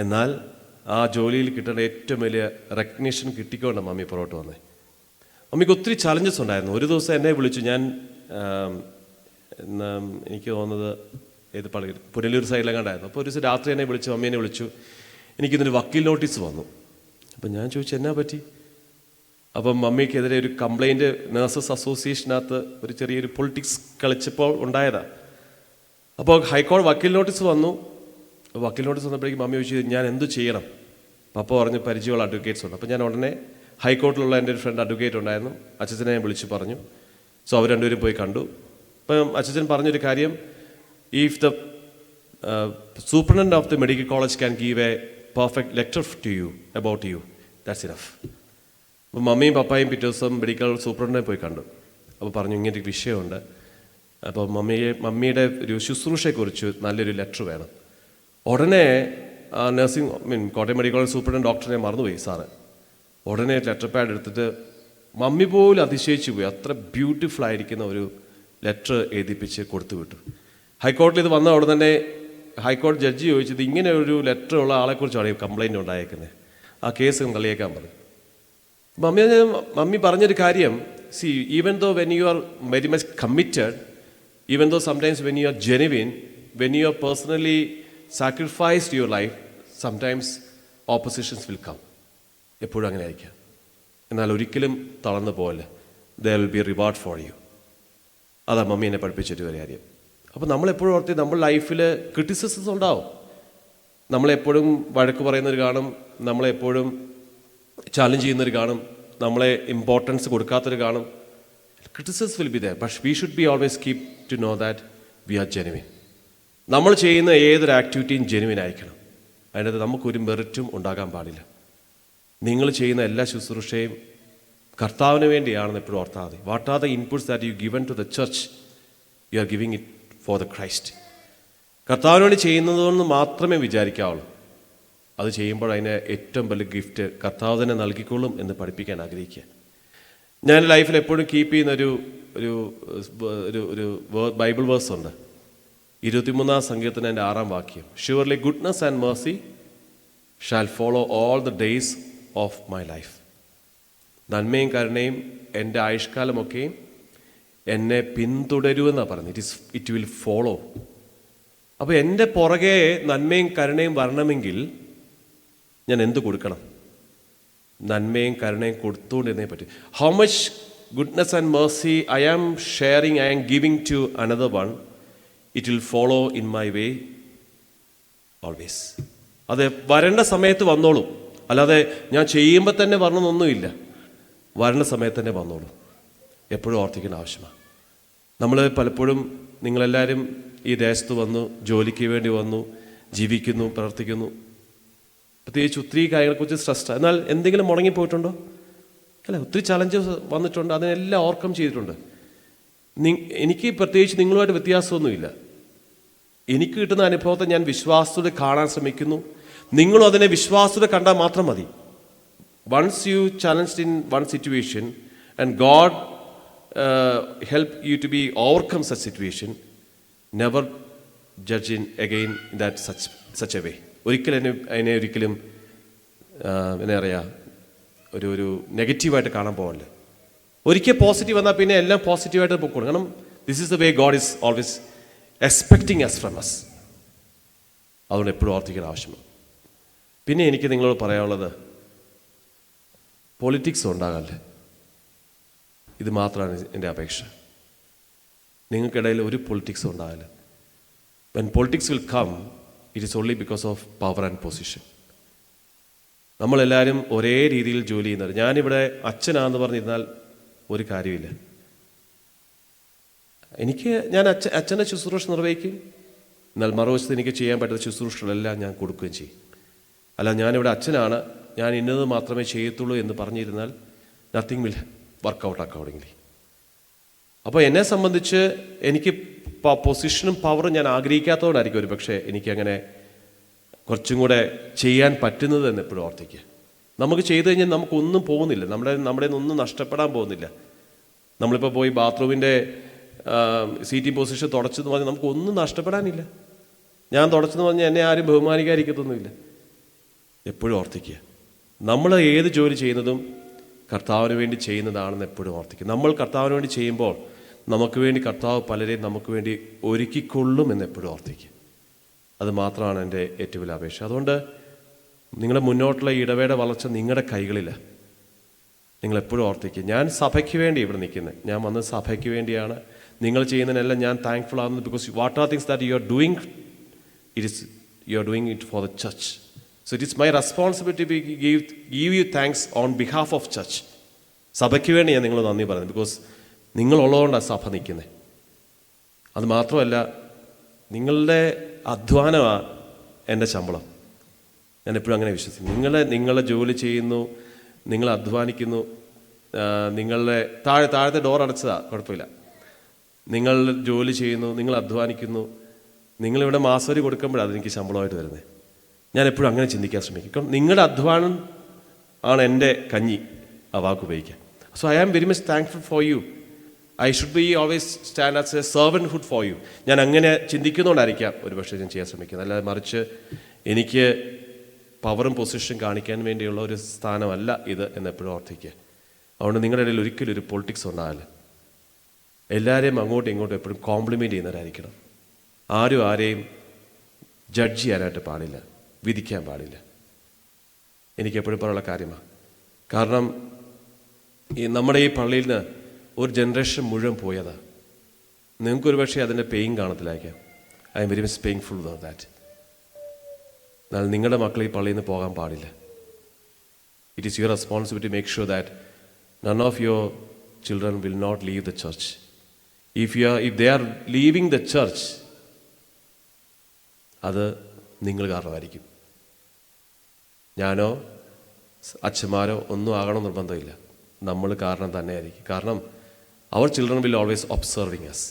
എന്നാൽ ആ ജോലിയിൽ കിട്ടേണ്ട ഏറ്റവും വലിയ റെക്കഗ്നീഷൻ കിട്ടിക്കൊണ്ടാണ് മമ്മി പുറകോട്ട് വന്നത്. മമ്മിക്ക് ഒത്തിരി ചലഞ്ചസ് ഉണ്ടായിരുന്നു. ഒരു ദിവസം എന്നെ വിളിച്ചു. ഞാൻ എനിക്ക് തോന്നുന്നത് പുനലൂർ സൈഡിലെങ്ങാണ്ടായിരുന്നു. അപ്പോൾ ഒരു ദിവസം രാത്രി എന്നെ വിളിച്ചു, മമ്മീനെ വിളിച്ചു. എനിക്കിന്നൊരു വക്കീൽ നോട്ടീസ് വന്നു. അപ്പം ഞാൻ ചോദിച്ചു എന്നാ പറ്റി. അപ്പം മമ്മിക്കെതിരെ ഒരു കംപ്ലൈൻറ്റ് നഴ്സസ് അസോസിയേഷനകത്ത് ഒരു ചെറിയൊരു പൊളിറ്റിക്സ് കളിച്ചപ്പോൾ ഉണ്ടായതാണ്. അപ്പോൾ ഹൈക്കോടതി വക്കീൽ നോട്ടീസ് വന്നു. വക്കീൽ നോട്ടീസ് വന്നപ്പോഴേക്കും മമ്മി ചോദിച്ചു ഞാൻ എന്തു ചെയ്യണം. പപ്പ പറഞ്ഞ് പരിചയമുള്ള അഡ്വക്കേറ്റ്സ് ഉണ്ട്. അപ്പോൾ ഞാൻ ഉടനെ ഹൈക്കോർട്ടിലുള്ള എൻ്റെ ഒരു ഫ്രണ്ട് അഡ്വക്കേറ്റ് ഉണ്ടായിരുന്നു, അച്ഛനെ ഞാൻ വിളിച്ച് പറഞ്ഞു. സോ അവർ രണ്ടുപേരും പോയി കണ്ടു. അപ്പം അച്ഛൻ പറഞ്ഞൊരു കാര്യം, if the superintendent of the medical college can give a perfect letter to you about you, that's enough. അപ്പം മമ്മിയും പപ്പായും പിറ്റേ ദിവസം മെഡിക്കൽ സൂപ്രണ്ടിനെ പോയി കണ്ടു. അപ്പോൾ പറഞ്ഞു ഇങ്ങനെ ഒരു വിഷയമുണ്ട്, അപ്പോൾ മമ്മിയുടെ ഒരു ശുശ്രൂഷയെക്കുറിച്ച് നല്ലൊരു ലെറ്റർ വേണം. ഉടനെ കോട്ടയം മെഡിക്കൽ കോളേജ് സൂപ്രണ്ടൻ്റ് ഡോക്ടറിനെ മറന്നുപോയി സാറ്. ഉടനെ ലെറ്റർ പാഡ് എടുത്തിട്ട് മമ്മി പോലും അതിശയിച്ചു പോയി. അത്ര ബ്യൂട്ടിഫുൾ ആയിരിക്കുന്ന ഒരു ലെറ്റർ എഴുതിപ്പിച്ച് കൊടുത്തു വിട്ടു. ഹൈക്കോടതിയിൽ ഇത് വന്ന അവിടെ തന്നെ ഹൈക്കോടതി ജഡ്ജി ചോദിച്ചത് ഇങ്ങനെ ഒരു ലെറ്റർ ഉള്ള ആളെക്കുറിച്ചാണ് ഈ കംപ്ലയിൻറ്റ് ഉണ്ടായേക്കുന്നത്, ആ കേസ് കളിയേക്കാൻ പറഞ്ഞു. മമ്മി പറഞ്ഞൊരു കാര്യം, see even though when you are very much committed, even though sometimes when you are genuine, when you are personally sacrificed your life, sometimes oppositions will come. എപ്പോഴും അങ്ങനെ ആയിരിക്കാം. എന്നാൽ ഒരിക്കലും തളർന്നു പോകല്ല. There will be reward for you. അതാ mummy എന്നെ പഠിപ്പിച്ചിട്ട് ഒരു കാര്യം. അപ്പോൾ നമ്മളെപ്പോഴും ഓർത്തി നമ്മുടെ ലൈഫിൽ ക്രിറ്റിസിസംസ് ഉണ്ടാവും. നമ്മളെപ്പോഴും വഴക്ക് പറയുന്നവർ കാണും, നമ്മളെപ്പോഴും ചാലഞ്ച് ചെയ്യുന്നവർ കാണും, നമ്മളെ ഇമ്പോർട്ടൻസ് കൊടുക്കാത്തവർ കാണും. Criticism will be there, but we should be always keep to know that we are genuine. നമ്മൾ ചെയ്യുന്ന ഏതൊരു ആക്ടിവിറ്റിയും ജെനുവിൻ ആയിരിക്കണം. അതിനകത്ത് നമുക്കൊരു മെറിറ്റും ഉണ്ടാകാൻ പാടില്ല. നിങ്ങൾ ചെയ്യുന്ന എല്ലാ ശുശ്രൂഷയും കർത്താവിന് വേണ്ടിയാണെന്ന് എപ്പോഴും ഓർത്താൽ മതി. What are the inputs that you given to the church, you are giving it for the Christ. കർത്താവിന് വേണ്ടി ചെയ്യുന്നതെന്ന് മാത്രമേ വിചാരിക്കാവുള്ളൂ. അത് ചെയ്യുമ്പോൾ അതിന് ഏറ്റവും വലിയ ഗിഫ്റ്റ് കർത്താവ് തന്നെ നൽകിക്കൊള്ളും എന്ന് പഠിപ്പിക്കാൻ ആഗ്രഹിക്കുക. ഞാൻ ലൈഫിൽ എപ്പോഴും കീപ്പ് ചെയ്യുന്ന ഒരു ബൈബിൾ വേഴ്സ് ഉണ്ട്. 23-ാം സങ്കീർത്തനത്തിൻ്റെ 6-ാം വാക്യം. Surely goodness and Mercy shall follow all the days of my life. നന്മയും കരുണയും എൻ്റെ ആയുഷ്കാലമൊക്കെയും എന്നെ പിന്തുടരുമെന്നാണ് പറഞ്ഞത്. It will follow. അപ്പോൾ എൻ്റെ പുറകെ നന്മയും കരുണയും വരണമെങ്കിൽ ഞാൻ എന്ത് കൊടുക്കണം? നന്മയും കരുണയും കൊടുത്തുകൊണ്ടിരുന്നേ പറ്റും. How much goodness and mercy I am sharing, I am giving to another one, it will follow in my way always. അത് വരേണ്ട സമയത്ത് വന്നോളും. അല്ലാതെ ഞാൻ ചെയ്യുമ്പോൾ തന്നെ വരണമെന്നൊന്നുമില്ല. വരേണ്ട സമയത്ത് തന്നെ വന്നോളൂ. എപ്പോഴും ഓർത്തിക്കേണ്ട ആവശ്യമാണ്. നമ്മൾ പലപ്പോഴും നിങ്ങളെല്ലാവരും ഈ ദേശത്ത് വന്നു, ജോലിക്ക് വേണ്ടി വന്നു, ജീവിക്കുന്നു, പ്രവർത്തിക്കുന്നു. പ്രത്യേകിച്ച് ഒത്തിരി കാര്യങ്ങളെക്കുറിച്ച് സ്ട്രെസ്ഡ്. എന്നാൽ എന്തെങ്കിലും മുടങ്ങിപ്പോയിട്ടുണ്ടോ? അല്ല, ഒത്തിരി ചലഞ്ചസ് വന്നിട്ടുണ്ട്. അതിനെല്ലാം ഓവർകം ചെയ്തിട്ടുണ്ട്. എനിക്ക് പ്രത്യേകിച്ച് നിങ്ങളുമായിട്ട് വ്യത്യാസമൊന്നുമില്ല. എനിക്ക് കിട്ടുന്ന അനുഭവത്തെ ഞാൻ വിശ്വാസത്തോടെ കാണാൻ ശ്രമിക്കുന്നു. നിങ്ങളും അതിനെ വിശ്വാസത്തോടെ കണ്ടാൽ മാത്രം മതി. Once you challenged in one situation and God help you to be overcome such situation, never judge again in that such a way. അതിനെ ഒരിക്കലും എന്താ പറയുക, ഒരു നെഗറ്റീവായിട്ട് കാണാൻ പോകല്ലേ. ഒരിക്കൽ പോസിറ്റീവ് വന്നാൽ പിന്നെ എല്ലാം പോസിറ്റീവായിട്ട് പോയിക്കോളും. കാരണം this is the way God is always expecting us from us. അതുകൊണ്ട് എപ്പോഴും ഓർത്തിക്കേണ്ട ആവശ്യമാണ്. പിന്നെ എനിക്ക് നിങ്ങളോട് പറയാനുള്ളത്, പൊളിറ്റിക്സ് ഉണ്ടാകല്ലേ. ഇത് മാത്രമാണ് എൻ്റെ അപേക്ഷ. നിങ്ങൾക്കിടയിൽ ഒരു പൊളിറ്റിക്സും ഉണ്ടാകില്ല. When politics will come, it is only because of power and position. നമ്മളെല്ലാവരും ഒരേ രീതിയിൽ ജോലി ചെയ്യുന്നത്. ഞാനിവിടെ അച്ഛനാണെന്ന് പറഞ്ഞിരുന്നാൽ ഒരു കാര്യമില്ല. ഞാൻ അച്ഛൻ്റെ ശുശ്രൂഷ നിർവഹിക്കും. എന്നാൽ മറുവശത്ത് എനിക്ക് ചെയ്യാൻ പറ്റുന്ന ശുശ്രൂഷകളെല്ലാം ഞാൻ കൊടുക്കുകയും ചെയ്യും. അല്ല, ഞാനിവിടെ അച്ഛനാണ്, ഞാൻ ഇന്നത് മാത്രമേ ചെയ്യത്തുള്ളൂ എന്ന് പറഞ്ഞിരുന്നാൽ nothing will work out accordingly. അപ്പോൾ എന്നെ സംബന്ധിച്ച് എനിക്ക് പൊസിഷനും പവറും ഞാൻ ആഗ്രഹിക്കാത്തതുകൊണ്ടായിരിക്കും ഒരു പക്ഷേ എനിക്കങ്ങനെ കുറച്ചും കൂടെ ചെയ്യാൻ പറ്റുന്നത് എന്ന് എപ്പോഴും ഓർത്തിക്കുക. നമുക്ക് ചെയ്തു കഴിഞ്ഞാൽ നമുക്കൊന്നും പോകുന്നില്ല, നമ്മുടെ ഒന്നും നഷ്ടപ്പെടാൻ പോകുന്നില്ല. നമ്മളിപ്പോൾ പോയി ബാത്റൂമിൻ്റെ സീറ്റിംഗ് പൊസിഷൻ തുടച്ചെന്ന് പറഞ്ഞാൽ നമുക്കൊന്നും നഷ്ടപ്പെടാനില്ല. ഞാൻ തുടച്ചെന്ന് പറഞ്ഞാൽ എന്നെ ആരും ബഹുമാനിക്കാതിരിക്കത്തൊന്നുമില്ല. എപ്പോഴും ഓർത്തിക്കുക, നമ്മൾ ഏത് ജോലി ചെയ്യുന്നതും കർത്താവിന് വേണ്ടി ചെയ്യുന്നതാണെന്ന് എപ്പോഴും ഓർത്തിക്കുക. നമ്മൾ കർത്താവിന് വേണ്ടി ചെയ്യുമ്പോൾ നമുക്ക് വേണ്ടി കർത്താവ് പലരെയും നമുക്ക് വേണ്ടി ഒരുക്കിക്കൊള്ളും എന്ന് എപ്പോഴും ഓർത്തിക്കുക. അത് മാത്രമാണ് എൻ്റെ ഏറ്റവും വലിയ അപേക്ഷ. അതുകൊണ്ട് നിങ്ങളുടെ മുന്നോട്ടുള്ള ഇടവേള വളർച്ച നിങ്ങളുടെ കൈകളിലാണ്. നിങ്ങളെപ്പോഴും ഓർത്തിക്കുക, ഞാൻ സഭയ്ക്ക് വേണ്ടി ഇവിടെ നിൽക്കുന്നത്, ഞാൻ വന്നത് സഭയ്ക്ക് വേണ്ടിയാണ്. നിങ്ങൾ ചെയ്യുന്നതിനെല്ലാം ഞാൻ താങ്ക്ഫുൾ ആകുന്നത് because what are things that you are doing, you are doing it for the church. So it is my responsibility to give you thanks on behalf of church. സഭയ്ക്ക് വേണ്ടി ഞാൻ നിങ്ങൾ നന്ദി പറയുന്നത് ബിക്കോസ് നിങ്ങളുള്ളതുകൊണ്ടാണ് സഭ നിൽക്കുന്നത്. അത് മാത്രമല്ല, നിങ്ങളുടെ അധ്വാനമാണ് എൻ്റെ ശമ്പളം. ഞാൻ എപ്പോഴും അങ്ങനെ വിശ്വസിക്കുന്നു. നിങ്ങളെ ജോലി ചെയ്യുന്നു, നിങ്ങൾ അധ്വാനിക്കുന്നു, നിങ്ങളുടെ താഴത്തെ ഡോർ അടച്ചതാണ്, കുഴപ്പമില്ല. നിങ്ങൾ ജോലി ചെയ്യുന്നു, നിങ്ങൾ അധ്വാനിക്കുന്നു, നിങ്ങളിവിടെ മാസവരി കൊടുക്കുമ്പോഴാണ് അതെനിക്ക് ശമ്പളമായിട്ട് വരുന്നത്. ഞാൻ എപ്പോഴും അങ്ങനെ ചിന്തിക്കാൻ ശ്രമിക്കും. കാരണം നിങ്ങളുടെ അധ്വാനം ആണ് എൻ്റെ കഞ്ഞി, ആ വാക്ക് ഉപയോഗിക്കുക. So I am very much thankful for you. I should be always stand as a servanthood for you. ഞാൻ അങ്ങനെ ചിന്തിക്കുന്നതുകൊണ്ടായിരിക്കാം ഒരു പക്ഷേ ഞാൻ ചെയ്യാൻ ശ്രമിക്കുന്നത്. അല്ലാതെ മറിച്ച് എനിക്ക് പവറും പൊസിഷനും കാണിക്കാൻ വേണ്ടിയുള്ള ഒരു സ്ഥാനമല്ല ഇത് എന്നെപ്പോഴും ഓർത്തിക്കുക. അതുകൊണ്ട് നിങ്ങളുടെ ഇടയിൽ ഒരിക്കലും ഒരു പൊളിറ്റിക്സ് ഉണ്ടാകില്ല. എല്ലാവരെയും അങ്ങോട്ടും ഇങ്ങോട്ടും എപ്പോഴും കോംപ്ലിമെൻ്റ് ചെയ്യുന്നവരായിരിക്കണം. ആരെയും ജഡ്ജ് ചെയ്യാനായിട്ട് പാടില്ല, വിധിക്കാൻ പാടില്ല. എനിക്കെപ്പോഴും പറയാനുള്ള കാര്യമാണ്, കാരണം നമ്മുടെ ഈ പള്ളിയിൽ നിന്ന് ഒരു ജനറേഷൻ മുഴുവൻ പോയതാണ്. നിങ്ങൾക്കൊരു പക്ഷേ അതിൻ്റെ പെയിൻ കാണത്തിലായിരിക്കാം. I M very much painful for that. എന്നാൽ നിങ്ങളുടെ മക്കൾ ഈ പള്ളിയിൽ നിന്ന് പോകാൻ പാടില്ല. It is your responsibility make sure that none of your children will not leave the church. If they are leaving the church, അത് നിങ്ങൾ കാരണമായിരിക്കും. ഞാനോ അച്ഛന്മാരോ ഒന്നും ആകണം നിർബന്ധമില്ല. നമ്മൾ കാരണം തന്നെയായിരിക്കും. കാരണം അവർ children will always observing us.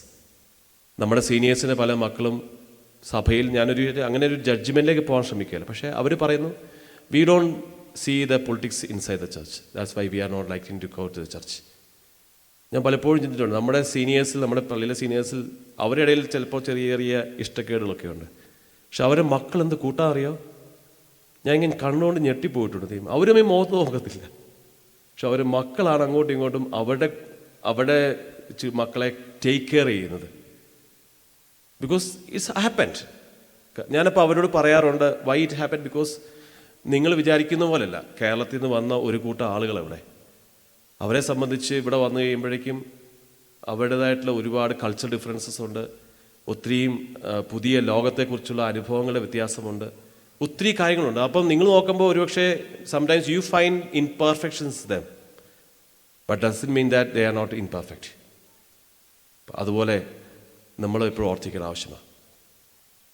നമ്മുടെ സീനിയേഴ്സിൻ്റെ പല മക്കളും സഭയിൽ അങ്ങനെ ഒരു ജഡ്ജ്മെൻറ്റിലേക്ക് പോകാൻ ശ്രമിക്കുകയില്ല. പക്ഷേ അവർ പറയുന്നു we don't see the politics inside the church, that's why we are not liking to go to the church. ഞാൻ പലപ്പോഴും ചിന്തിച്ചിട്ടുണ്ട്, നമ്മുടെ സീനിയേഴ്സിൽ, നമ്മുടെ പള്ളിയിലെ സീനിയേഴ്സിൽ അവരുടെ ഇടയിൽ ചിലപ്പോൾ ചെറിയ ചെറിയ ഇഷ്ടക്കേടുകളൊക്കെ ഉണ്ട്. പക്ഷെ അവരുടെ മക്കൾ എന്ത് കൂട്ടാൻ അറിയോ? ഞാൻ ഇങ്ങനെ കണ്ണുകൊണ്ട് ഞെട്ടിപ്പോയിട്ടുണ്ട്. ദൈവം അവരും ഈ മുഖത്ത് നോക്കത്തില്ല. പക്ഷെ അവരുടെ മക്കളാണ് അങ്ങോട്ടും ഇങ്ങോട്ടും അവിടെ മക്കളെ ടേക്ക് കെയർ ചെയ്യുന്നത്. Because it's happened. ഞാനപ്പോൾ അവരോട് പറയാറുണ്ട് വൈ ഇറ്റ് ഹാപ്പൻഡ്. ബിക്കോസ് നിങ്ങൾ വിചാരിക്കുന്ന പോലെയല്ല. കേരളത്തിൽ നിന്ന് വന്ന ഒരു കൂട്ടം ആളുകൾ ഇവിടെ, അവരെ സംബന്ധിച്ച് ഇവിടെ വന്നു കഴിയുമ്പോഴേക്കും അവരുടേതായിട്ടുള്ള ഒരുപാട് കൾച്ചർ ഡിഫറൻസസ് ഉണ്ട്. ഒത്തിരിയും പുതിയ ലോകത്തെക്കുറിച്ചുള്ള അനുഭവങ്ങളുടെ വ്യത്യാസമുണ്ട്. ഒത്തിരി കാര്യങ്ങളുണ്ട്. അപ്പം നിങ്ങൾ നോക്കുമ്പോൾ ഒരുപക്ഷെ sometimes you find imperfections them, but doesn't mean that they are not imperfect. അതുപോലെ നമ്മൾ എപ്പോഴും ഓർത്തിക്കാൻ ആവശ്യമാണ്.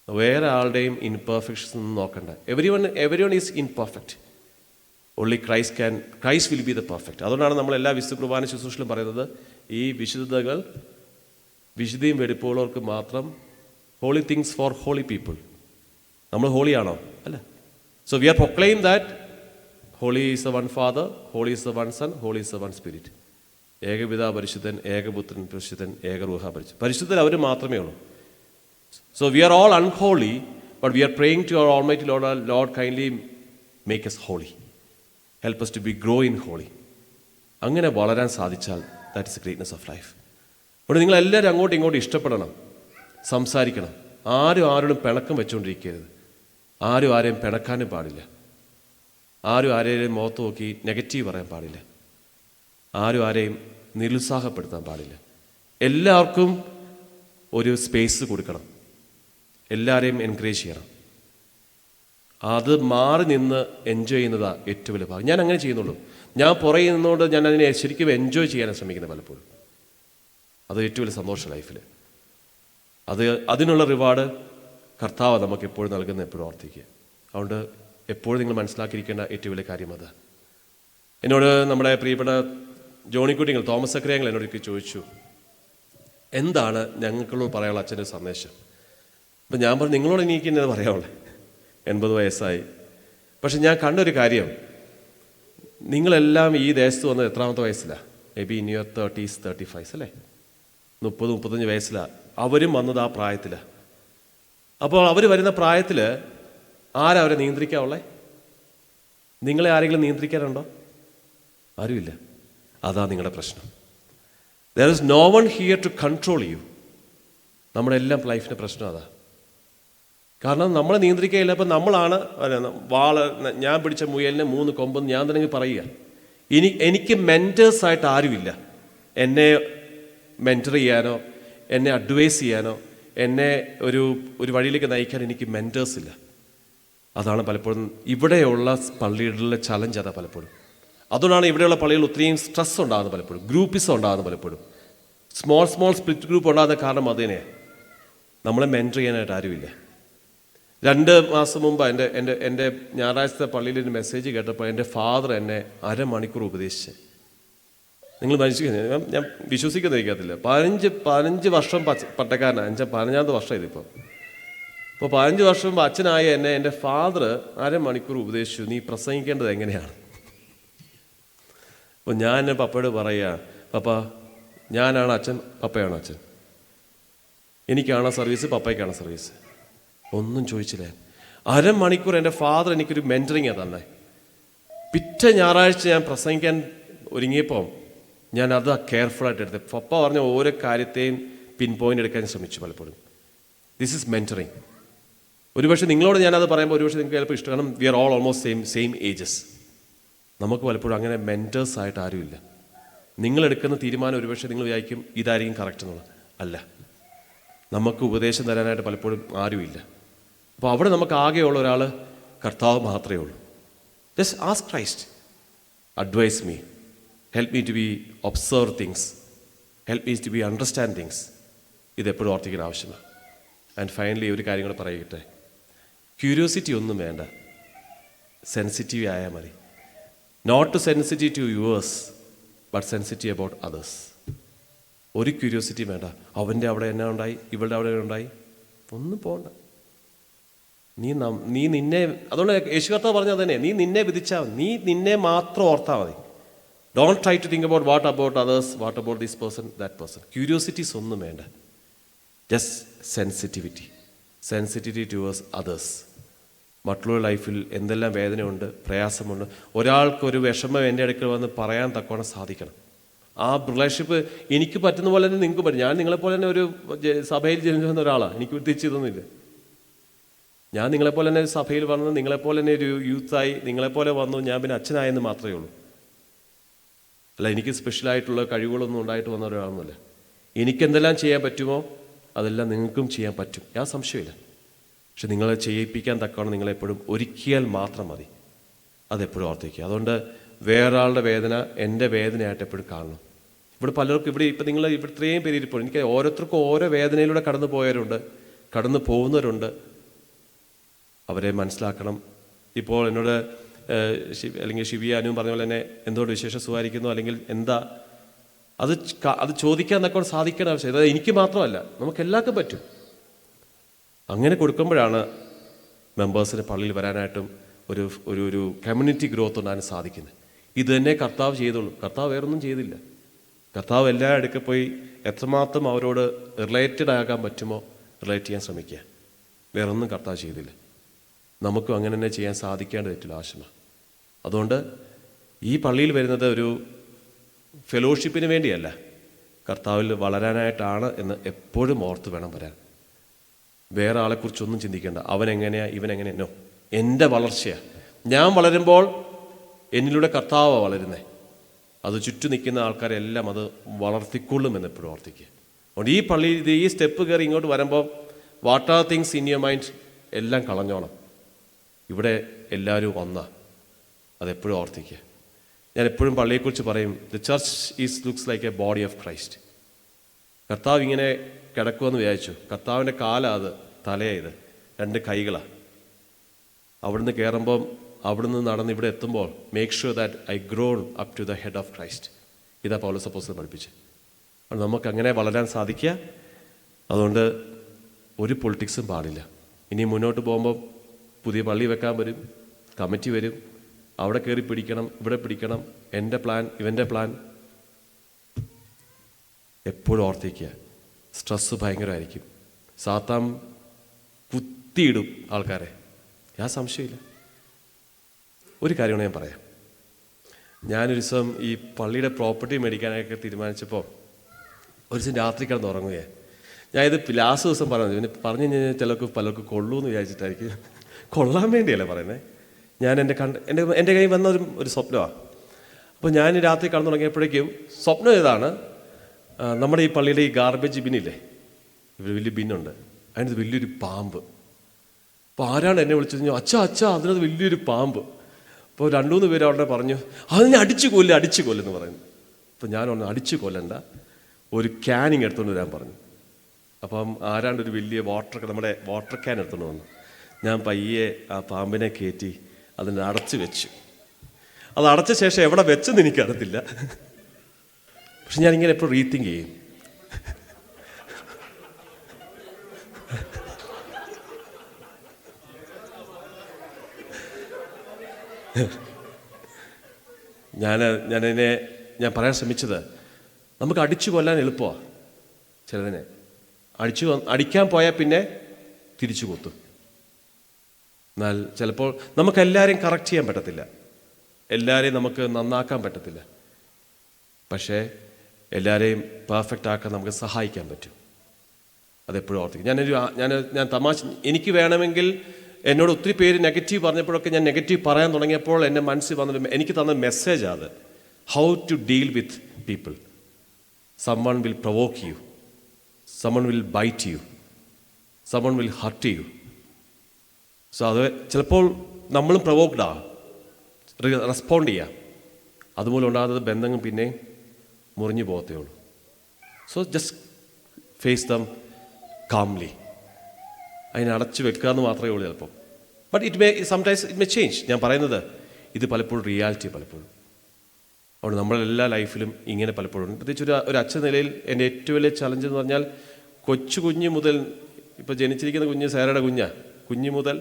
വേറെ ആളുടെയും ഇൻപെർഫെക്ഷൻസ് ഒന്നും നോക്കണ്ട. Every one is imperfect. Only Christ will be the perfect. അതുകൊണ്ടാണ് നമ്മൾ എല്ലാ വിശുദ്ധ കുർബാന ശുശ്രൂഷയിലും പറയുന്നത് ഈ വിശുദ്ധതകൾ വിശുദ്ധിയും വെടിപ്പുള്ളവർക്ക് മാത്രം, holy things for holy people. നമ്മൾ ഹോളിയാണോ? അല്ല. So we are proclaim that holy is the one father, holy is the one son, holy is the one spirit. ഏകപിതാ പരിശുദ്ധൻ, ഏകപുത്രൻ പരിശുദ്ധൻ, ഏകരൂഹ പരിശുദ്ധൻ. പരിശുദ്ധൻ അവർ മാത്രമേ ഉള്ളൂ. So we are all unholy, but we are praying to our Almighty Lord, Lord kindly make us holy. Help us to grow in holy. അങ്ങനെ വളരാൻ സാധിച്ചാൽ that is the greatness of life. അവിടെ നിങ്ങളെല്ലാവരും അങ്ങോട്ടും ഇങ്ങോട്ടും ഇഷ്ടപ്പെടണം, സംസാരിക്കണം. ആരോടും പിണക്കം വെച്ചുകൊണ്ടിരിക്കരുത്. ആരെയും പിണക്കാനും പാടില്ല. ആരെയും മുഖത്ത് നോക്കി നെഗറ്റീവ് പറയാൻ പാടില്ല. ആരെയും നിരുത്സാഹപ്പെടുത്താൻ പാടില്ല. എല്ലാവർക്കും ഒരു സ്പേസ് കൊടുക്കണം. എല്ലാവരെയും എൻകറേജ് ചെയ്യണം. അത് മാറി നിന്ന് എൻജോയ് ചെയ്യുന്നതാണ് ഏറ്റവും വലിയ ഭാഗം. ഞാൻ അങ്ങനെ ചെയ്യുന്നുള്ളൂ. ഞാൻ പുറകെ നിന്നുകൊണ്ട് ഞാൻ അതിനെ ശരിക്കും എൻജോയ് ചെയ്യാനാണ് ശ്രമിക്കുന്നത് പലപ്പോഴും. അത് ഏറ്റവും വലിയ സന്തോഷം ലൈഫിൽ. അതിനുള്ള റിവാർഡ് കർത്താവ് നമുക്ക് എപ്പോഴും നൽകുന്ന എപ്പോഴും ഓർത്തിക്കുക. അതുകൊണ്ട് എപ്പോഴും നിങ്ങൾ മനസ്സിലാക്കിയിരിക്കേണ്ട ഏറ്റവും വലിയ കാര്യം അത്. എന്നോട് നമ്മുടെ പ്രിയപ്പെട്ട ജോണിക്കുട്ടിങ്ങൾ, തോമസ് സക്രിയങ്ങൾ എന്നോട് ചോദിച്ചു, എന്താണ് ഞങ്ങൾക്കുള്ളൂ പറയാനുള്ള അച്ഛൻ്റെ സന്ദേശം? അപ്പം ഞാൻ പറഞ്ഞു, നിങ്ങളോട് എനിക്ക് എന്നത് പറയാവുള്ളേ, 80 വയസ്സായി. പക്ഷെ ഞാൻ കണ്ടൊരു കാര്യം, നിങ്ങളെല്ലാം ഈ ദേശത്ത് വന്നത് എത്രാമത്തെ വയസ്സിലാണ്? May be in your 30s 35s അല്ലേ? 30-35 വയസ്സിലാണ്. അവരും വന്നത് ആ പ്രായത്തിലാണ്. അപ്പോൾ അവർ വരുന്ന പ്രായത്തിൽ ആരവരെ നിയന്ത്രിക്കാവുള്ളേ? നിങ്ങളെ ആരെങ്കിലും നിയന്ത്രിക്കാനുണ്ടോ? ആരുമില്ല. അതാ നിങ്ങളുടെ പ്രശ്നം. There is no one here to control you. നമ്മുടെ എല്ലാം ലൈഫിൻ്റെ പ്രശ്നം അതാ. കാരണം നമ്മളെ നിയന്ത്രിക്കുകയില്ല. അപ്പം നമ്മളാണ് ഞാൻ പിടിച്ച മുയലിന് 3 കൊമ്പെന്ന് ഞാൻ തന്നെ പറയുക. എനിക്ക് മെൻറ്റേഴ്സായിട്ട് ആരുമില്ല. എന്നെ മെൻറ്റർ ചെയ്യാനോ എന്നെ അഡ്വൈസ് ചെയ്യാനോ എന്നെ ഒരു വഴിയിലേക്ക് നയിക്കാൻ എനിക്ക് മെൻറ്റേഴ്സില്ല. അതാണ് പലപ്പോഴും ഇവിടെയുള്ള പള്ളികളിലെ ചലഞ്ച്. അതാ പലപ്പോഴും. അതുകൊണ്ടാണ് ഇവിടെയുള്ള പള്ളികൾ ഒത്തിരിയും സ്ട്രെസ് ഉണ്ടാകുന്നത് പലപ്പോഴും, ഗ്രൂപ്പിസം ഉണ്ടാകുന്നത് പലപ്പോഴും, സ്മോൾ സ്പ്ലിറ്റ് ഗ്രൂപ്പ് ഉണ്ടാകുന്ന കാരണം അത് തന്നെയാണ്. നമ്മളെ മെൻറ്റർ ചെയ്യാനായിട്ട് ആരുമില്ല. 2 മാസം മുമ്പ് എൻ്റെ ഞായറാഴ്ചത്തെ പള്ളിയിൽ ഒരു മെസ്സേജ് കേട്ടപ്പോൾ എൻ്റെ ഫാദർ എന്നെ അരമണിക്കൂർ ഉപദേശിച്ച്. നിങ്ങൾ ഞാൻ വിശ്വസിക്കുന്നിരിക്കത്തില്ല. 15 വർഷം പട്ടക്കാരനാണ്. 15ാമത്തെ വർഷം ഇതിപ്പോൾ. അപ്പോൾ 15 വർഷം മുമ്പ് അച്ഛനായ എന്നെ എൻ്റെ ഫാദർ അരമണിക്കൂർ ഉപദേശിച്ചു, നീ പ്രസംഗിക്കേണ്ടത് എങ്ങനെയാണ്. അപ്പോൾ ഞാൻ എൻ്റെ പപ്പയോട് പറയുക, പപ്പ ഞാനാണ് അച്ഛൻ, പപ്പയാണ് അച്ഛൻ. എനിക്കാണ് സർവീസ്, പപ്പയ്ക്കാണ് സർവീസ്. ഒന്നും ചോദിച്ചില്ല. അരമണിക്കൂർ എൻ്റെ ഫാദർ എനിക്കൊരു മെൻറ്ററിങ്ങാണ് തന്നെ. പിറ്റേ ഞായറാഴ്ച ഞാൻ പ്രസംഗിക്കാൻ ഒരുങ്ങിയപ്പോൾ ഞാൻ അത് കെയർഫുള്ളായിട്ട് എടുത്തത്. പപ്പ പറഞ്ഞ ഓരോ കാര്യത്തെയും പിൻ പോയിൻ്റ് എടുക്കാൻ ശ്രമിച്ചു പലപ്പോഴും. This is mentoring. ഒരുപക്ഷെ നിങ്ങളോട് ഞാനത് പറയുമ്പോൾ ഒരുപക്ഷെ നിങ്ങൾക്ക് ചിലപ്പോൾ ഇഷ്ടം, കാരണം we are all almost same ages. നമുക്ക് പലപ്പോഴും അങ്ങനെ മെൻറ്റേഴ്സായിട്ട് ആരുമില്ല. നിങ്ങളെടുക്കുന്ന തീരുമാനം ഒരുപക്ഷെ നിങ്ങൾ വിചാരിക്കും ഇതായിരിക്കും കറക്റ്റ് എന്നുള്ളത്. അല്ല, നമുക്ക് ഉപദേശം തരാനായിട്ട് പലപ്പോഴും ആരുമില്ല. അപ്പോൾ അവിടെ നമുക്ക് ആകെയുള്ള ഒരാൾ കർത്താവ് മാത്രമേ ഉള്ളൂ. Just ask Christ, advise me, help me to be observe things, help me to be understand things. ഇതെപ്പോഴും ഓർത്തിക്കാൻ ആവശ്യമാണ്. ആൻഡ് ഫൈനലി ഒരു കാര്യം കൂടെ പറയട്ടെ, ക്യൂരിയോസിറ്റി ഒന്നും വേണ്ട, സെൻസിറ്റീവ് ആയാൽ മതി. Not sensitive to yours but sensitive about others. ഒരു ക്യൂരിയോസിറ്റി വേണ്ട. അവൻ്റെ അവിടെ എന്നാ ഉണ്ടായി, ഇവളുടെ അവിടെ ഉണ്ടായി, ഒന്നും പോകണ്ട. നീ നിന്നെ, അതുകൊണ്ട് യേശു കർത്താവ് പറഞ്ഞത് തന്നെ, നീ നിന്നെ വിധിച്ചാൽ മതി, നീ നിന്നെ മാത്രം ഓർത്താൽ മതി. Don't try to think about what about others, what about this person, that person. Curiosities ഒന്നും വേണ്ട, ജസ്റ്റ് സെൻസിറ്റിവിറ്റി ടുവേഴ്സ് അതേഴ്സ്. മറ്റുള്ള ലൈഫിൽ എന്തെല്ലാം വേദനയുണ്ട്, പ്രയാസമുണ്ട്, ഒരാൾക്കൊരു വിഷമം എൻ്റെ അടുക്കൽ വന്ന് പറയാൻ തക്കവണ്ണം സാധിക്കണം. ആ റിലേഷൻഷിപ്പ് എനിക്ക് പറ്റുന്ന പോലെ തന്നെ നിങ്ങൾക്ക് പറ്റും. ഞാൻ നിങ്ങളെപ്പോലെ തന്നെ ഒരു സഭയിൽ ജനിച്ചു വന്ന ഒരാളാണ്, എനിക്ക് തിരിച്ചു ഇതൊന്നുമില്ല. ഞാൻ നിങ്ങളെപ്പോലെ തന്നെ സഭയിൽ വന്ന്, നിങ്ങളെപ്പോലെ തന്നെ ഒരു യൂത്തായി, നിങ്ങളെപ്പോലെ വന്നു, ഞാൻ പിന്നെ അച്ഛനായെന്ന് മാത്രമേ ഉള്ളൂ. അല്ല, എനിക്ക് സ്പെഷ്യലായിട്ടുള്ള കഴിവുകളൊന്നും ഉണ്ടായിട്ട് വന്ന ഒരാളൊന്നുമില്ല. എനിക്കെന്തെല്ലാം ചെയ്യാൻ പറ്റുമോ അതെല്ലാം നിങ്ങൾക്കും ചെയ്യാൻ പറ്റും, യാ സംശയമില്ല. പക്ഷെ നിങ്ങളെ ചെയ്യിപ്പിക്കാൻ തക്കവണ്ണം നിങ്ങളെപ്പോഴും ഒരുക്കിയാൽ മാത്രം മതി. അതെപ്പോഴും ഓർത്തിക്കുക. അതുകൊണ്ട് വേറൊരാളുടെ വേദന എൻ്റെ വേദനയായിട്ട് എപ്പോഴും കാണണം. ഇവിടെ പലർക്കും ഇപ്പം നിങ്ങൾ ഇവിടെ ഇത്രയും പേര് ഇരിപ്പോൾ, എനിക്ക് ഓരോരുത്തർക്കും ഓരോ വേദനയിലൂടെ കടന്നു പോയവരുണ്ട്, കടന്നു പോകുന്നവരുണ്ട്. അവരെ മനസ്സിലാക്കണം. ഇപ്പോൾ എന്നോട് അല്ലെങ്കിൽ ഷിബിയാനും പറഞ്ഞ പോലെ തന്നെ എന്തുകൊണ്ട് വിശേഷം സുഖമായിരിക്കുന്നു, അല്ലെങ്കിൽ എന്താ, അത് ചോദിക്കാൻ എന്നൊക്കെ സാധിക്കേണ്ട ആവശ്യം. അതായത് എനിക്ക് മാത്രമല്ല, നമുക്ക് എല്ലാവർക്കും പറ്റും. അങ്ങനെ കൊടുക്കുമ്പോഴാണ് മെമ്പേഴ്സിന് പള്ളിയിൽ വരാനായിട്ടും ഒരു ഒരു ഒരു കമ്മ്യൂണിറ്റി ഗ്രോത്ത് ഉണ്ടാകാൻ സാധിക്കുന്നത്. ഇത് തന്നെ കർത്താവ് ചെയ്തോളൂ. കർത്താവ് വേറൊന്നും ചെയ്തില്ല. കർത്താവ് എല്ലാ അടുക്കൽ പോയി എത്രമാത്രം അവരോട് റിലേറ്റഡ് ആകാൻ പറ്റുമോ റിലേറ്റ് ചെയ്യാൻ ശ്രമിക്കുക. വേറൊന്നും കർത്താവ് ചെയ്തില്ല. നമുക്കും അങ്ങനെ തന്നെ ചെയ്യാൻ സാധിക്കേണ്ട പറ്റില്ല ആശമ. അതുകൊണ്ട് ഈ പള്ളിയിൽ വരുന്നത് ഒരു ഫെലോഷിപ്പിന് വേണ്ടിയല്ല, കർത്താവിൽ വളരാനായിട്ടാണ് എന്ന് എപ്പോഴും ഓർത്ത് വേണം വരാൻ. വേറെ ആളെക്കുറിച്ചൊന്നും ചിന്തിക്കേണ്ട, അവനെങ്ങനെയാ ഇവനെങ്ങനെയാണോ, എൻ്റെ വളർച്ചയാണ്. ഞാൻ വളരുമ്പോൾ എന്നിലൂടെ കർത്താവ് വളരുന്നത്. അത് ചുറ്റും നിൽക്കുന്ന ആൾക്കാരെല്ലാം അത് വളർത്തിക്കൊള്ളും എന്ന് എപ്പോഴും ഓർത്തിക്കുക. അതുകൊണ്ട് ഈ പള്ളി ഈ സ്റ്റെപ്പ് കയറി ഇങ്ങോട്ട് വരുമ്പോൾ what are things in your mind എല്ലാം കളഞ്ഞോണം. ഇവിടെ എല്ലാവരും ഒന്നാ, അതെപ്പോഴും ഓർത്തിക്കുക. ഞാൻ എപ്പോഴും പള്ളിയെക്കുറിച്ച് പറയും, the church is looks like A body of Christ. കർത്താവ് ഇങ്ങനെ കിടക്കുമെന്ന് വിചാരിച്ചു. കർത്താവിൻ്റെ കാലാണ് അത്, തലയത്, രണ്ട് കൈകളാണ്. അവിടുന്ന് കയറുമ്പം, അവിടുന്ന് നടന്ന് ഇവിടെ എത്തുമ്പോൾ make sure that I grown up to the head of Christ. ഇതാ പൗലോസ് അപ്പോസ്തലൻ പഠിപ്പിച്ചത്. അപ്പോൾ നമുക്കങ്ങനെ വളരാൻ സാധിക്കുക. അതുകൊണ്ട് ഒരു പൊളിറ്റിക്സും പാടില്ല. ഇനി മുന്നോട്ട് പോകുമ്പോൾ പുതിയ പള്ളി വെക്കാൻ വരും, കമ്മിറ്റി വരും, അവിടെ കയറി പിടിക്കണം, ഇവിടെ പിടിക്കണം, എൻ്റെ പ്ലാൻ, ഇവൻ്റെ പ്ലാൻ. എപ്പോഴും ഓർത്തിക്കുക, സ്ട്രെസ്സ് ഭയങ്കരമായിരിക്കും. സാത്താൻ കുത്തിയിടും ആൾക്കാരെ, ഞാൻ സംശയമില്ല. ഒരു കാര്യമാണ് ഞാൻ പറയാം. ഞാനൊരു ദിവസം ഈ പള്ളിയുടെ പ്രോപ്പർട്ടി മേടിക്കാനൊക്കെ തീരുമാനിച്ചപ്പോൾ ഒരു ദിവസം രാത്രി കിടന്ന് ഉറങ്ങുകയെ. ഞാൻ ഇത് ലാസ്റ്റ് ദിവസം പറഞ്ഞു, പിന്നെ പറഞ്ഞു കഴിഞ്ഞാൽ ചിലർക്ക് പലർക്കും കൊള്ളൂന്ന് വിചാരിച്ചിട്ടായിരിക്കും. കൊള്ളാൻ വേണ്ടിയല്ല പറയുന്നത്. ഞാൻ എൻ്റെ കയ്യിൽ വന്ന ഒരു സ്വപ്നമാണ്. അപ്പോൾ ഞാൻ രാത്രി കിടന്നു തുടങ്ങിയപ്പോഴേക്കും സ്വപ്നം ഇതാണ്, നമ്മുടെ ഈ പള്ളിയുടെ ഈ ഗാർബേജ് ബിന്നില്ലേ, ഇവിടെ വലിയ ബിന്നുണ്ട്, അതിനകത്ത് വലിയൊരു പാമ്പ്. അപ്പോൾ ആരാണ് എന്നെ വിളിച്ചത്, അച്ഛാ അതിനകത്ത് വലിയൊരു പാമ്പ്. അപ്പോൾ 2-3 പേര് അവിടെ പറഞ്ഞു, അതിനെ അടിച്ചു കൊല്ലെന്ന് പറയുന്നു. അപ്പോൾ ഞാൻ പറഞ്ഞു, അടിച്ചു കൊല്ലണ്ട, ഒരു ക്യാനിങ് എടുത്തുകൊണ്ട് വരാൻ പറഞ്ഞു. അപ്പം ആരാണ്ട് ഒരു വലിയ നമ്മുടെ വാട്ടർ ക്യാൻ എടുത്തുകൊണ്ട് വന്നു. ഞാൻ പയ്യെ ആ പാമ്പിനെ കയറ്റി അതിനെ അടച്ചു വെച്ചു. അത് അടച്ച ശേഷം എവിടെ വെച്ചെന്ന് എനിക്കറിയത്തില്ല. പക്ഷെ ഞാനിങ്ങനെ എപ്പോഴും റീതിങ്ക് ചെയ്യും. ഞാൻ പറയാൻ ശ്രമിച്ചത്, നമുക്ക് അടിച്ചു കൊല്ലാൻ എളുപ്പമാണ്. ചിലതിനെ അടിക്കാൻ പോയാൽ പിന്നെ തിരിച്ചു കൊത്തും. എന്നാൽ ചിലപ്പോൾ നമുക്കെല്ലാവരെയും കറക്റ്റ് ചെയ്യാൻ പറ്റത്തില്ല, എല്ലാവരെയും നമുക്ക് നന്നാക്കാൻ പറ്റത്തില്ല. പക്ഷേ എല്ലാവരെയും പെർഫെക്റ്റ് ആക്കാൻ നമുക്ക് സഹായിക്കാൻ പറ്റും. അതെപ്പോഴും ഓർത്തിക്കും. ഞാൻ തമാശ, എനിക്ക് വേണമെങ്കിൽ എന്നോട് ഒത്തിരി പേര് നെഗറ്റീവ് പറഞ്ഞപ്പോഴൊക്കെ ഞാൻ നെഗറ്റീവ് പറയാൻ തുടങ്ങിയപ്പോൾ എൻ്റെ മനസ്സിൽ വന്നത് എനിക്ക് തന്ന മെസ്സേജാണ് അത്. How to deal with people. someone will provoke you, someone will bite you, someone will hurt you. So അത് ചിലപ്പോൾ നമ്മളും പ്രൊവോക്ഡ് റെസ്പോണ്ട് ചെയ്യാം. അതുപോലെ ഉണ്ടാകുന്നത് ബന്ധങ്ങൾ പിന്നെയും മുറിഞ്ഞു പോകത്തേ ഉള്ളൂ. So just face them calmly. അതിനെ അടച്ചു വെക്കുക എന്ന് മാത്രമേ ഉള്ളൂ ചിലപ്പോൾ. But sometimes it may change. ഞാൻ പറയുന്നത് ഇത് പലപ്പോഴും റിയാലിറ്റി പലപ്പോഴും. അതുകൊണ്ട് നമ്മളെല്ലാ ലൈഫിലും ഇങ്ങനെ പലപ്പോഴും, പ്രത്യേകിച്ച് ഒരു അച്ഛൻ നിലയിൽ എൻ്റെ ഏറ്റവും വലിയ ചലഞ്ച് എന്ന് പറഞ്ഞാൽ കുഞ്ഞ് മുതൽ, ഇപ്പോൾ ജനിച്ചിരിക്കുന്ന കുഞ്ഞ് സേറയുടെ കുഞ്ഞ് മുതൽ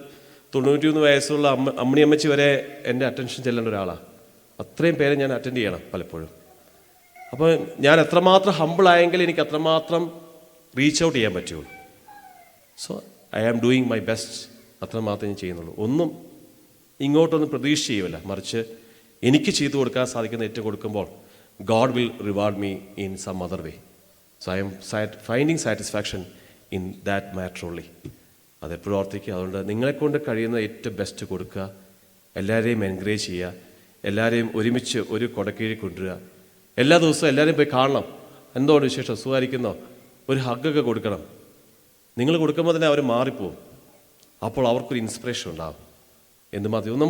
91 വയസ്സുള്ള അമ്മണിയമ്മച്ചി വരെ എൻ്റെ അറ്റൻഷൻ ചെല്ലേണ്ട ഒരാളാണ്. അത്രയും പേരെ ഞാൻ അറ്റൻഡ് ചെയ്യണം പലപ്പോഴും. അപ്പോൾ ഞാൻ എത്രമാത്രം ഹമ്പിളായെങ്കിൽ എനിക്ക് അത്രമാത്രം റീച്ച് ഔട്ട് ചെയ്യാൻ പറ്റുള്ളൂ. So I am doing my best. അത്രമാത്രം ഞാൻ ചെയ്യുന്നുള്ളൂ. ഒന്നും ഇങ്ങോട്ടൊന്നും പ്രതീക്ഷ ചെയ്യുമല്ല, മറിച്ച് എനിക്ക് ചെയ്തു കൊടുക്കാൻ സാധിക്കുന്ന ഏറ്റവും കൊടുക്കുമ്പോൾ God will reward me in some other way. So I am finding satisfaction in that matter only. അതെപ്പോഴും ഓർത്തിക്കുക. അതുകൊണ്ട് നിങ്ങളെക്കൊണ്ട് കഴിയുന്ന ഏറ്റവും ബെസ്റ്റ് കൊടുക്കുക, എല്ലാവരെയും എൻകറേജ് ചെയ്യുക, എല്ലാവരെയും ഒരുമിച്ച് ഒരു കൊടക്കീഴിൽ കൊണ്ടുവരിക. എല്ലാ ദിവസവും എല്ലാവരെയും പോയി കാണണം. എന്തുകൊണ്ട് വിശേഷം, സുഖമായിരിക്കുന്നോ, ഒരു ഹഗ്ഗൊക്കെ കൊടുക്കണം. നിങ്ങൾ കൊടുക്കുമ്പോൾ തന്നെ അവർ മാറിപ്പോവും. അപ്പോൾ അവർക്കൊരു ഇൻസ്പിറേഷൻ ഉണ്ടാകും. എന്തുമാത്രം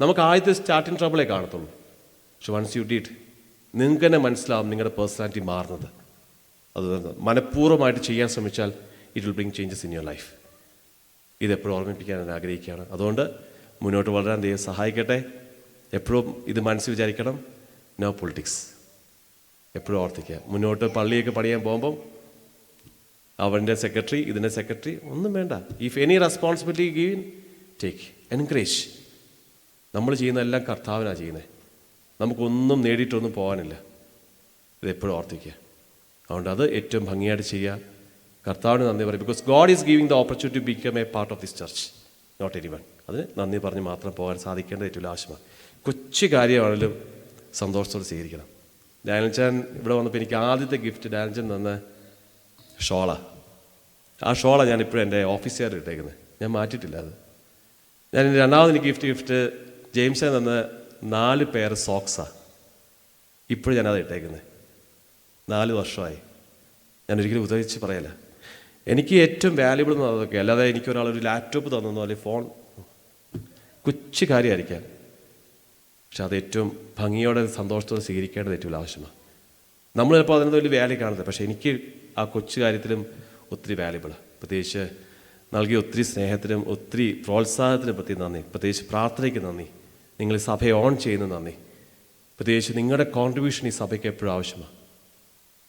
നമുക്ക് ആദ്യത്തെ സ്റ്റാർട്ടിങ് ട്രബിളേ കാണത്തുള്ളൂ. പക്ഷെ വൺസ് യു ഡിഡ്, നിങ്ങൾക്ക് തന്നെ മനസ്സിലാവും നിങ്ങളുടെ പേഴ്സണാലിറ്റി മാറുന്നത്. അത് മനഃപൂർവ്വമായിട്ട് ചെയ്യാൻ ശ്രമിച്ചാൽ it will bring changes in your life. ഇതെപ്പോഴും ഓർമ്മിപ്പിക്കാൻ ഞാൻ ആഗ്രഹിക്കുകയാണ്. അതുകൊണ്ട് മുന്നോട്ട് വളരാൻ ദൈവം സഹായിക്കട്ടെ. എപ്പോഴും ഇത് മനസ്സിൽ വിചാരിക്കണം, നോ പൊളിറ്റിക്സ്. എപ്പോഴും ഓർത്തിക്കുക. മുന്നോട്ട് പള്ളിയൊക്കെ പണിയാൻ പോകുമ്പം അവൻ്റെ സെക്രട്ടറി, ഇതിൻ്റെ സെക്രട്ടറി ഒന്നും വേണ്ട. If any responsibility give, take, encourage. നമ്മൾ ചെയ്യുന്ന എല്ലാം കർത്താവിനാണ് ചെയ്യുന്നത്. നമുക്കൊന്നും നേടിയിട്ടൊന്നും പോകാനില്ല. ഇതെപ്പോഴും ഓർത്തിക്കുക. അതുകൊണ്ട് അത് ഏറ്റവും ഭംഗിയായിട്ട് ചെയ്യുക. കർത്താവിന് നന്ദി പറയും. Because God is giving the opportunity to become a part of this church, not anyone. അതിന് നന്ദി പറഞ്ഞ് മാത്രം പോകാൻ സാധിക്കേണ്ടത് ഏറ്റവും ആവശ്യമാണ്. കൊച്ചു കാര്യമാണെങ്കിലും സന്തോഷത്തോടെ സ്വീകരിക്കണം. ഡാനിൽച്ചാൻ ഇവിടെ വന്നപ്പോൾ എനിക്ക് ആദ്യത്തെ ഗിഫ്റ്റ് ഡാനിൽച്ചൻ തന്ന ഷോളാണ്. ആ ഷോളാണ് ഞാനിപ്പോഴും എൻ്റെ ഓഫീസുകാർ ഇട്ടേക്കുന്നത്. ഞാൻ മാറ്റിയിട്ടില്ല അത്. ഞാൻ രണ്ടാമത് എനിക്ക് ഗിഫ്റ്റ് ജെയിംസിന് തന്ന 4 പെയർ സോക്സാണ്. ഇപ്പോഴും ഞാനത് ഇട്ടേക്കുന്നത്. 4 വർഷമായി. ഞാനൊരിക്കലും ഉപയോഗിച്ച് പറയല. എനിക്ക് ഏറ്റവും വാല്യുബിൾ എന്ന് അതൊക്കെ. അല്ലാതെ എനിക്കൊരാളൊരു ലാപ്ടോപ്പ് തന്നോ അല്ലെങ്കിൽ ഫോൺ, കൊച്ചു കാര്യമായിരിക്കാം. പക്ഷെ അത് ഏറ്റവും ഭംഗിയോടെ സന്തോഷത്തോടെ സ്വീകരിക്കേണ്ടത് ഏറ്റവും ആവശ്യമാണ്. നമ്മൾ ചിലപ്പോൾ അതിനൊന്നും വലിയ വാല്യൂ കാണുന്നത്. പക്ഷേ എനിക്ക് ആ കൊച്ചു കാര്യത്തിലും ഒത്തിരി വാല്യുബിളാണ്. പ്രത്യേകിച്ച് നൽകിയ ഒത്തിരി സ്നേഹത്തിനും ഒത്തിരി പ്രോത്സാഹനത്തിനും പ്രതി നന്ദി. പ്രത്യേകിച്ച് പ്രാർത്ഥനയ്ക്ക് നന്ദി. നിങ്ങൾ ഈ സഭയെ ഓൺ ചെയ്യുന്ന നന്ദി. പ്രത്യേകിച്ച് നിങ്ങളുടെ കോൺട്രിബ്യൂഷൻ ഈ സഭയ്ക്ക് എപ്പോഴും ആവശ്യമാണ്.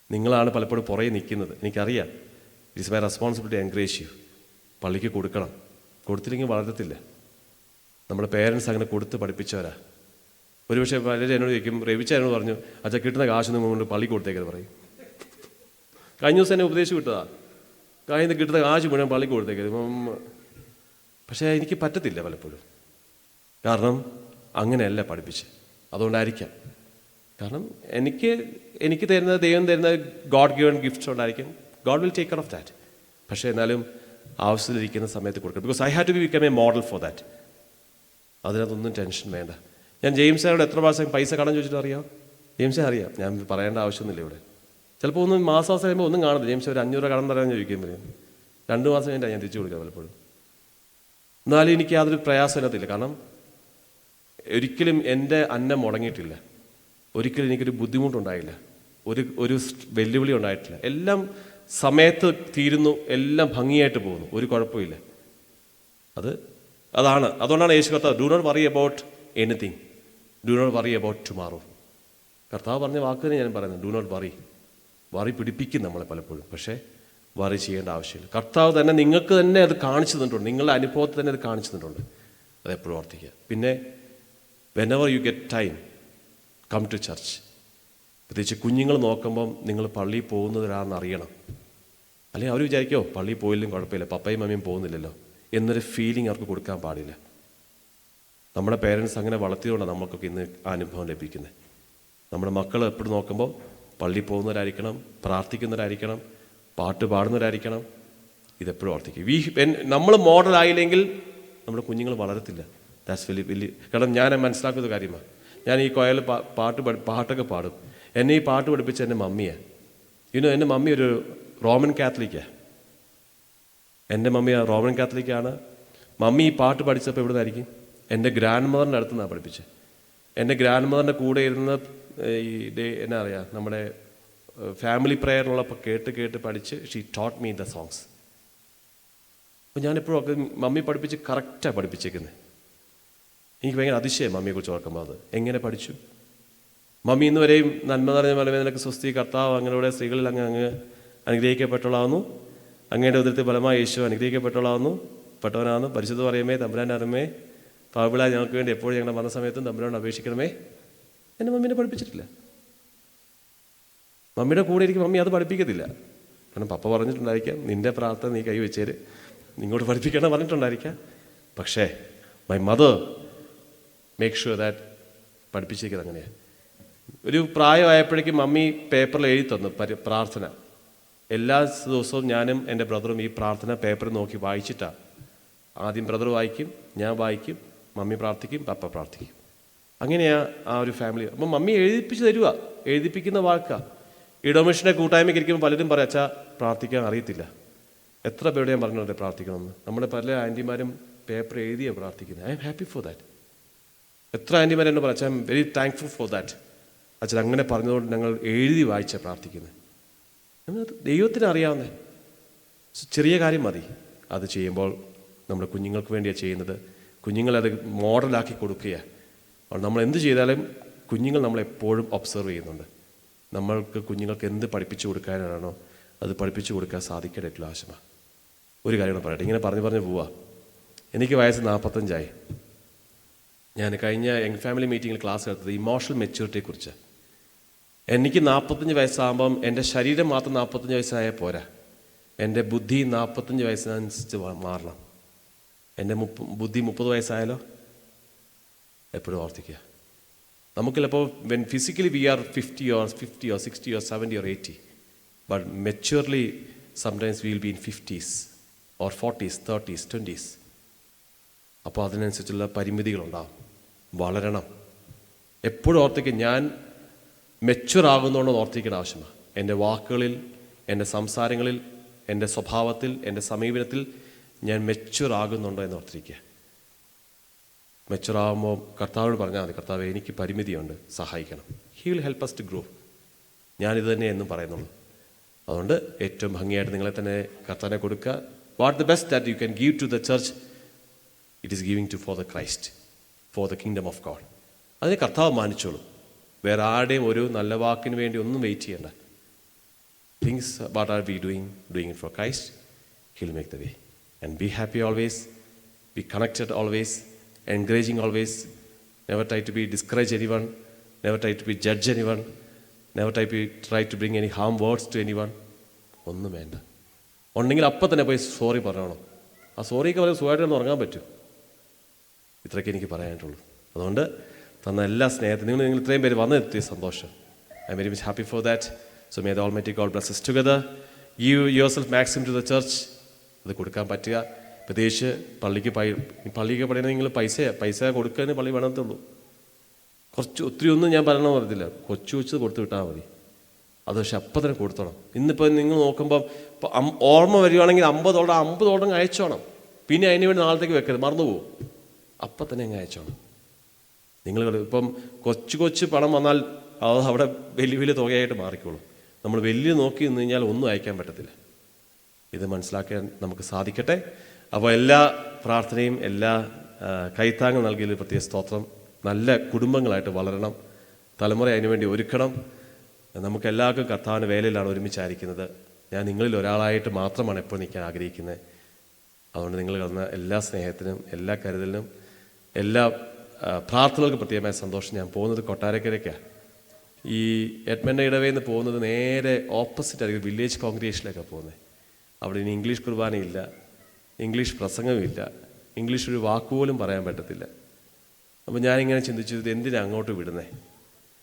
നിങ്ങളാണ് പലപ്പോഴും പുറകെ നിൽക്കുന്നത്. എനിക്കറിയാം. It is my responsibility encourage you. പള്ളിക്ക് കൊടുക്കണം. കൊടുത്തില്ലെങ്കിൽ വളരത്തില്ല. നമ്മുടെ പേരൻസ് അങ്ങനെ കൊടുത്ത് പഠിപ്പിച്ചവരാ. ഒരുപക്ഷെ പലരും എന്നോട് ചോദിക്കും, രവിച്ച എന്നോട് പറഞ്ഞു, അച്ഛാ കിട്ടുന്ന കാശൊന്നും കൊണ്ട് പള്ളി കൊടുത്തേക്കെന്ന് പറയും. കഴിഞ്ഞ ദിവസം എന്നെ ഉപദേശിച്ച് വിട്ടതാ, കയ്യിൽ നിന്ന് കിട്ടുന്ന കാശ് മുഴുവൻ പള്ളി കൊടുത്തേക്കത്. പക്ഷേ എനിക്ക് പറ്റത്തില്ല പലപ്പോഴും. കാരണം അങ്ങനെയല്ല പഠിപ്പിച്ച്. അതുകൊണ്ടായിരിക്കാം. കാരണം എനിക്ക് തരുന്ന ദൈവം തരുന്ന ഗോഡ് ഗിവൺ ഗിഫ്റ്റ്സ് കൊണ്ടായിരിക്കും. God will take care of that. പക്ഷേ എന്നാലും ആവശ്യത്തിലിരിക്കുന്ന സമയത്ത് കൊടുക്കണം. Because I have to become a model for that. അതിനകത്തൊന്നും ടെൻഷൻ വേണ്ട. ഞാൻ ജെയിംസിനോട് എത്ര മാസം പൈസ കടം ചോദിച്ചിട്ട് അറിയാം. ജെയിംസിനെ അറിയാം. ഞാൻ പറയേണ്ട ആവശ്യമൊന്നുമില്ല ഇവിടെ. ചിലപ്പോൾ ഒന്നും മാസം കഴിയുമ്പോൾ ഒന്നും കാണുന്നത്. ജെയിംസ് ഒരു 500 രൂപ കടം തരാമെന്ന് ചോദിക്കുമ്പോൾ 2 മാസം കഴിഞ്ഞാൽ ഞാൻ തിരിച്ചു കൊടുക്കുക പലപ്പോഴും. എന്നാലും എനിക്ക് യാതൊരു പ്രയാസം ഇല്ലാത്തില്ല. കാരണം ഒരിക്കലും എൻ്റെ അന്നം മുടങ്ങിയിട്ടില്ല. ഒരിക്കലും എനിക്കൊരു ബുദ്ധിമുട്ടുണ്ടായില്ല. ഒരു വെല്ലുവിളി ഉണ്ടായിട്ടില്ല. എല്ലാം സമയത്ത് തീരുന്നു. എല്ലാം ഭംഗിയായിട്ട് പോകുന്നു. ഒരു കുഴപ്പമില്ല. അതുകൊണ്ടാണ് യേശു കർത്താവ് do not worry about anything, do not worry about tomorrow. കർത്താവ് പറഞ്ഞ വാക്ക് തന്നെ ഞാൻ പറയുന്നത്. ഡു നോട്ട് വറി പിടിപ്പിക്കും നമ്മളെ പലപ്പോഴും. പക്ഷേ വറി ചെയ്യേണ്ട ആവശ്യമില്ല. കർത്താവ് തന്നെ നിങ്ങൾക്ക് തന്നെ അത് കാണിച്ചു തന്നിട്ടുണ്ട്. നിങ്ങളുടെ അനുഭവത്തിൽ തന്നെ അത് കാണിച്ചു തന്നിട്ടുണ്ട്. അതെപ്പോഴും ഓർത്തിക്കുക. പിന്നെ whenever you get time, come to church. പ്രത്യേകിച്ച് കുഞ്ഞുങ്ങൾ നോക്കുമ്പം നിങ്ങൾ പള്ളിയിൽ പോകുന്നവരാണെന്ന് അറിയണം. അല്ലെങ്കിൽ അവർ വിചാരിക്കുമോ പള്ളിയിൽ പോയില്ലെങ്കിൽ കുഴപ്പമില്ല, പപ്പയും മമ്മിയും പോകുന്നില്ലല്ലോ എന്നൊരു ഫീലിംഗ് അവർക്ക് കൊടുക്കാൻ പാടില്ല. നമ്മുടെ പേരൻസ് അങ്ങനെ വളർത്തിയതുകൊണ്ടാണ് നമുക്കൊക്കെ ഇന്ന് ആ അനുഭവം ലഭിക്കുന്നത്. നമ്മുടെ മക്കൾ എപ്പോഴും നോക്കുമ്പോൾ പള്ളിയിൽ പോകുന്നവരായിരിക്കണം, പ്രാർത്ഥിക്കുന്നവരായിരിക്കണം, പാട്ട് പാടുന്നവരായിരിക്കണം. ഇതെപ്പോഴും ഓർത്തിക്കുക. നമ്മൾ മോഡലായില്ലെങ്കിൽ നമ്മുടെ കുഞ്ഞുങ്ങൾ വളരത്തില്ല. ദാറ്റ്സ് വലിയ കാരണം ഞാൻ മനസ്സിലാക്കുന്ന കാര്യമാണ്. ഞാൻ ഈ കൊയൽ പാട്ടൊക്കെ പാടും. എന്നെ ഈ പാട്ട് പഠിപ്പിച്ച എൻ്റെ മമ്മിയാണ്. എൻ്റെ മമ്മി ഒരു റോമൻ കാത്തലിക്കാണ്. എൻ്റെ മമ്മി റോമൻ കാത്തലിക്കാണ്. മമ്മി ഈ പാട്ട് പഠിച്ചപ്പോൾ എവിടെ നിന്നായിരിക്കും? എൻ്റെ ഗ്രാൻഡ് മദറിൻ്റെ അടുത്ത് നിന്നാണ് പഠിപ്പിച്ചത്. എൻ്റെ ഗ്രാൻഡ് മദറിൻ്റെ കൂടെ ഇരുന്ന് ഈ എന്നാ പറയുക, നമ്മുടെ ഫാമിലി പ്രെയറിനുള്ളപ്പോൾ കേട്ട് പഠിച്ച് she taught me the songs. അപ്പോൾ ഞാനെപ്പോഴും ഒക്കെ മമ്മി പഠിപ്പിച്ച് കറക്റ്റാണ് പഠിപ്പിച്ചേക്കുന്നത്. എനിക്ക് ഭയങ്കര അതിശയം മമ്മിയെക്കുറിച്ച് ഓർക്കുമ്പോൾ. അത് എങ്ങനെ പഠിച്ചു? മമ്മി ഇന്ന് വരെയും നന്മ നിറഞ്ഞ മലവേദനക്ക് സ്വസ്തി കർത്താവ് അങ്ങയുടെ സ്ത്രീകളിൽ അങ്ങ് അനുഗ്രഹിക്കപ്പെട്ടവളാവുന്നു, അങ്ങയുടെ ഉദരത്തിൽ ബലമായ യേശു അനുഗ്രഹിക്കപ്പെട്ടവളാവുന്നു, പെട്ടവനാവുന്നു, പരിശുദ്ധ പറയുമേ തമ്പുരാൻ്റെ അറിമേ പാപിള ഞങ്ങൾക്ക് വേണ്ടി എപ്പോഴും ഞങ്ങളുടെ വന്ന സമയത്തും തമ്പുരാനോട് അപേക്ഷിക്കണമേ. എൻ്റെ മമ്മീനെ പഠിപ്പിച്ചിട്ടില്ല. മമ്മിയുടെ കൂടെ ഇരിക്കും മമ്മി അത് പഠിപ്പിക്കത്തില്ല. കാരണം പപ്പ പറഞ്ഞിട്ടുണ്ടായിരിക്കാം, നിൻ്റെ പ്രാർത്ഥന നീ കൈവച്ചേര്, നിങ്ങോട്ട് പഠിപ്പിക്കണം പറഞ്ഞിട്ടുണ്ടായിരിക്കാം. പക്ഷേ my mother make sure that പഠിപ്പിച്ചിരിക്കുന്നത് അങ്ങനെയാണ്. ഒരു പ്രായമായപ്പോഴേക്കും മമ്മി പേപ്പറിൽ എഴുതി തന്നു പ്രാർത്ഥന. എല്ലാ ദിവസവും ഞാനും എൻ്റെ ബ്രദറും ഈ പ്രാർത്ഥന പേപ്പറിൽ നോക്കി വായിച്ചിട്ടാണ്. ആദ്യം ബ്രദർ വായിക്കും, ഞാൻ വായിക്കും, മമ്മി പ്രാർത്ഥിക്കും, പപ്പ പ്രാർത്ഥിക്കും. അങ്ങനെയാണ് ആ ഒരു ഫാമിലി. അപ്പം മമ്മി എഴുതിപ്പിച്ച് തരുക, എഴുതിപ്പിക്കുന്ന വാക്കാണ്. ഈ ഡൊമിഷൻ്റെ കൂട്ടായ്മയ്ക്ക് ഇരിക്കുമ്പോൾ പലരും പറയും അച്ഛാ പ്രാർത്ഥിക്കാൻ അറിയത്തില്ല. എത്ര പേരുടെ ഞാൻ പറഞ്ഞിട്ടുണ്ട് പ്രാർത്ഥിക്കണമെന്ന്. നമ്മുടെ പല ആൻറ്റിമാരും പേപ്പർ എഴുതിയാണ് പ്രാർത്ഥിക്കുന്നത്. I am happy for that. എത്ര ആൻറ്റിമാർ എന്നെ പറയും അച്ഛാ I am very thankful for that. അച്ഛൻ അങ്ങനെ പറഞ്ഞതുകൊണ്ട് ഞങ്ങൾ എഴുതി വായിച്ച പ്രാർത്ഥിക്കുന്നത്. ദൈവത്തിന് അറിയാവുന്നേ. ചെറിയ കാര്യം മതി അത് ചെയ്യുമ്പോൾ. നമ്മുടെ കുഞ്ഞുങ്ങൾക്ക് വേണ്ടിയാണ് ചെയ്യുന്നത്. കുഞ്ഞുങ്ങളത് മോഡലാക്കി കൊടുക്കുകയാണ്. അപ്പോൾ നമ്മൾ എന്ത് ചെയ്താലും കുഞ്ഞുങ്ങൾ നമ്മളെപ്പോഴും ഒബ്സർവ് ചെയ്യുന്നുണ്ട്. നമ്മൾക്ക് കുഞ്ഞുങ്ങൾക്ക് എന്ത് പഠിപ്പിച്ചു കൊടുക്കാനാണോ അത് പഠിപ്പിച്ചു കൊടുക്കാൻ സാധിക്കേണ്ട ഏറ്റവും ആവശ്യമാണ്. ഒരു കാര്യം കൂടെ പറയട്ടെ, ഇങ്ങനെ പറഞ്ഞ് പോവാ. എനിക്ക് വയസ്സ് 45. ഞാൻ കഴിഞ്ഞ യങ് ഫാമിലി മീറ്റിങ്ങിൽ ക്ലാസ് എടുത്തത് ഇമോഷണൽ മെച്യൂരിറ്റിയെക്കുറിച്ച്. എനിക്ക് 45 വയസ്സാകുമ്പം എൻ്റെ ശരീരം മാത്രം 45 വയസ്സായാൽ പോരാ, എൻ്റെ ബുദ്ധി 45 വയസ്സിനനുസരിച്ച് മാറണം. എൻ്റെ ബുദ്ധി 30 വയസ്സായാലോ? എപ്പോഴും ഓർത്തിക്കുക. നമുക്ക് ചിലപ്പോൾ when physically we are 50 or 60 or 70 or 80, but maturely sometimes we will be in 50s or 40s, 30s, 20s. അപ്പോൾ അതിനനുസരിച്ചുള്ള പരിമിതികളുണ്ടാവും. വളരണം. എപ്പോഴും ഓർത്തിക്കുക, ഞാൻ മെച്യൂർ ആകുന്നതുകൊണ്ട് ഓർത്തിരിക്കേണ്ട ആവശ്യമാണ്. എൻ്റെ വാക്കുകളിൽ, എൻ്റെ സംസാരങ്ങളിൽ, എൻ്റെ സ്വഭാവത്തിൽ, എൻ്റെ സമീപനത്തിൽ ഞാൻ മെച്യൂർ ആകുന്നുണ്ടോ എന്ന് ഓർത്തിരിക്കുക. മെച്യൂർ ആകുമ്പോൾ കർത്താവിനോട് പറഞ്ഞാൽ മതി, കർത്താവേ എനിക്ക് പരിമിതിയുണ്ട്, സഹായിക്കണം. He will help us to grow. ഞാനിത് തന്നെ എന്നും പറയുന്നുള്ളൂ. അതുകൊണ്ട് ഏറ്റവും ഭംഗിയായിട്ട് നിങ്ങളെ തന്നെ കർത്താവിനെ കൊടുക്കുക. What the best that you can give to the church, it is giving to for the Christ, for the kingdom of God. അതിനെ കർത്താവ് മാനിച്ചോളൂ. വേറെ ആരുടെയും ഒരു നല്ല വാക്കിന് വേണ്ടി ഒന്നും വെയിറ്റ് ചെയ്യണ്ട. Things what are V doing it for Christ, he will make the way. And be happy always, be connected always, encouraging always. Never try to be discourage anyone, never try to be judge anyone, never try to bring any harm words to anyone. ഒന്നും വേണ്ട. ഉണ്ടെങ്കിൽ അപ്പം തന്നെ പോയി sorry പറയണം. ആ സോറിക്ക് വളരെ സുഖമായിട്ടൊന്ന് ഉറങ്ങാൻ പറ്റും. ഇത്രയൊക്കെ എനിക്ക് പറയാനായിട്ടുള്ളൂ. അതുകൊണ്ട് തന്ന എല്ലാ സ്നേഹത്തിനും നിങ്ങൾ ഇത്രയും പേര് വന്നെത്തിയ സന്തോഷം. I M very much happy for that. So may the almighty God bless us together. Give yourself maximum to the church. അത് കൊടുക്കാൻ പറ്റുക. പ്രത്യേകിച്ച് പള്ളിക്ക് പഠിക്കണമെങ്കിൽ പൈസ കൊടുക്കാൻ പള്ളി വേണത്തുള്ളൂ. ഒത്തിരി ഒന്നും ഞാൻ പറയണമെന്ന് പറഞ്ഞില്ല, കൊച്ചു കൊടുത്തു വിട്ടാൽ മതി. അത് പക്ഷെ അപ്പം തന്നെ കൊടുത്തോണം. ഇന്നിപ്പോൾ നിങ്ങൾ നോക്കുമ്പം ഓർമ്മ വരികയാണെങ്കിൽ $50 അയച്ചോണം. പിന്നെ അതിന് വേണ്ടി നാളത്തേക്ക് വെക്കരുത്, മറന്നുപോകും. അപ്പം തന്നെ അങ്ങ് അയച്ചോണം. നിങ്ങൾ ഇപ്പം കൊച്ചു പണം വന്നാൽ അത് അവിടെ വലിയ തുകയായിട്ട് മാറിക്കോളും. നമ്മൾ വലിയ നോക്കി നിന്ന് കഴിഞ്ഞാൽ ഒന്നും അയക്കാൻ പറ്റത്തില്ല. ഇത് മനസ്സിലാക്കാൻ നമുക്ക് സാധിക്കട്ടെ. അപ്പോൾ എല്ലാ പ്രാർത്ഥനയും, എല്ലാ കൈത്താങ്ങ് നൽകിയതിൽ പ്രത്യേക സ്തോത്രം. നല്ല കുടുംബങ്ങളായിട്ട് വളരണം, തലമുറ അതിനുവേണ്ടി ഒരുക്കണം. നമുക്ക് എല്ലാവർക്കും കർത്താവിൻ്റെ വേലയിലാണ് ഒരുമിച്ചായിരിക്കുന്നത്. ഞാൻ നിങ്ങളിൽ ഒരാളായിട്ട് മാത്രമാണ് എപ്പോൾ നിൽക്കാൻ ആഗ്രഹിക്കുന്നത്. അതുകൊണ്ട് നിങ്ങൾ തന്ന എല്ലാ സ്നേഹത്തിനും, എല്ലാ കരുതലിനും, എല്ലാ പ്രാർത്ഥനകൾക്കും പ്രത്യേകമായ സന്തോഷം. ഞാൻ പോകുന്നത് കൊട്ടാരക്കരയ്ക്കാണ്. ഈ എഡ്മണ്ട് ഇടവയിൽ നിന്ന് പോകുന്നത് നേരെ ഓപ്പോസിറ്റ് ആയിരിക്കും, വില്ലേജ് കോൺഗ്രിഗേഷനിലേക്കാണ് പോകുന്നത്. അവിടെ ഇനി ഇംഗ്ലീഷ് കുർബാനയില്ല, ഇംഗ്ലീഷ് പ്രസംഗമില്ല, ഇംഗ്ലീഷ് ഒരു വാക്കുപോലും പറയാൻ പറ്റത്തില്ല. അപ്പോൾ ഞാനിങ്ങനെ ചിന്തിച്ചു, ഇത് എന്തിനാണ് അങ്ങോട്ട് വിടുന്നത്?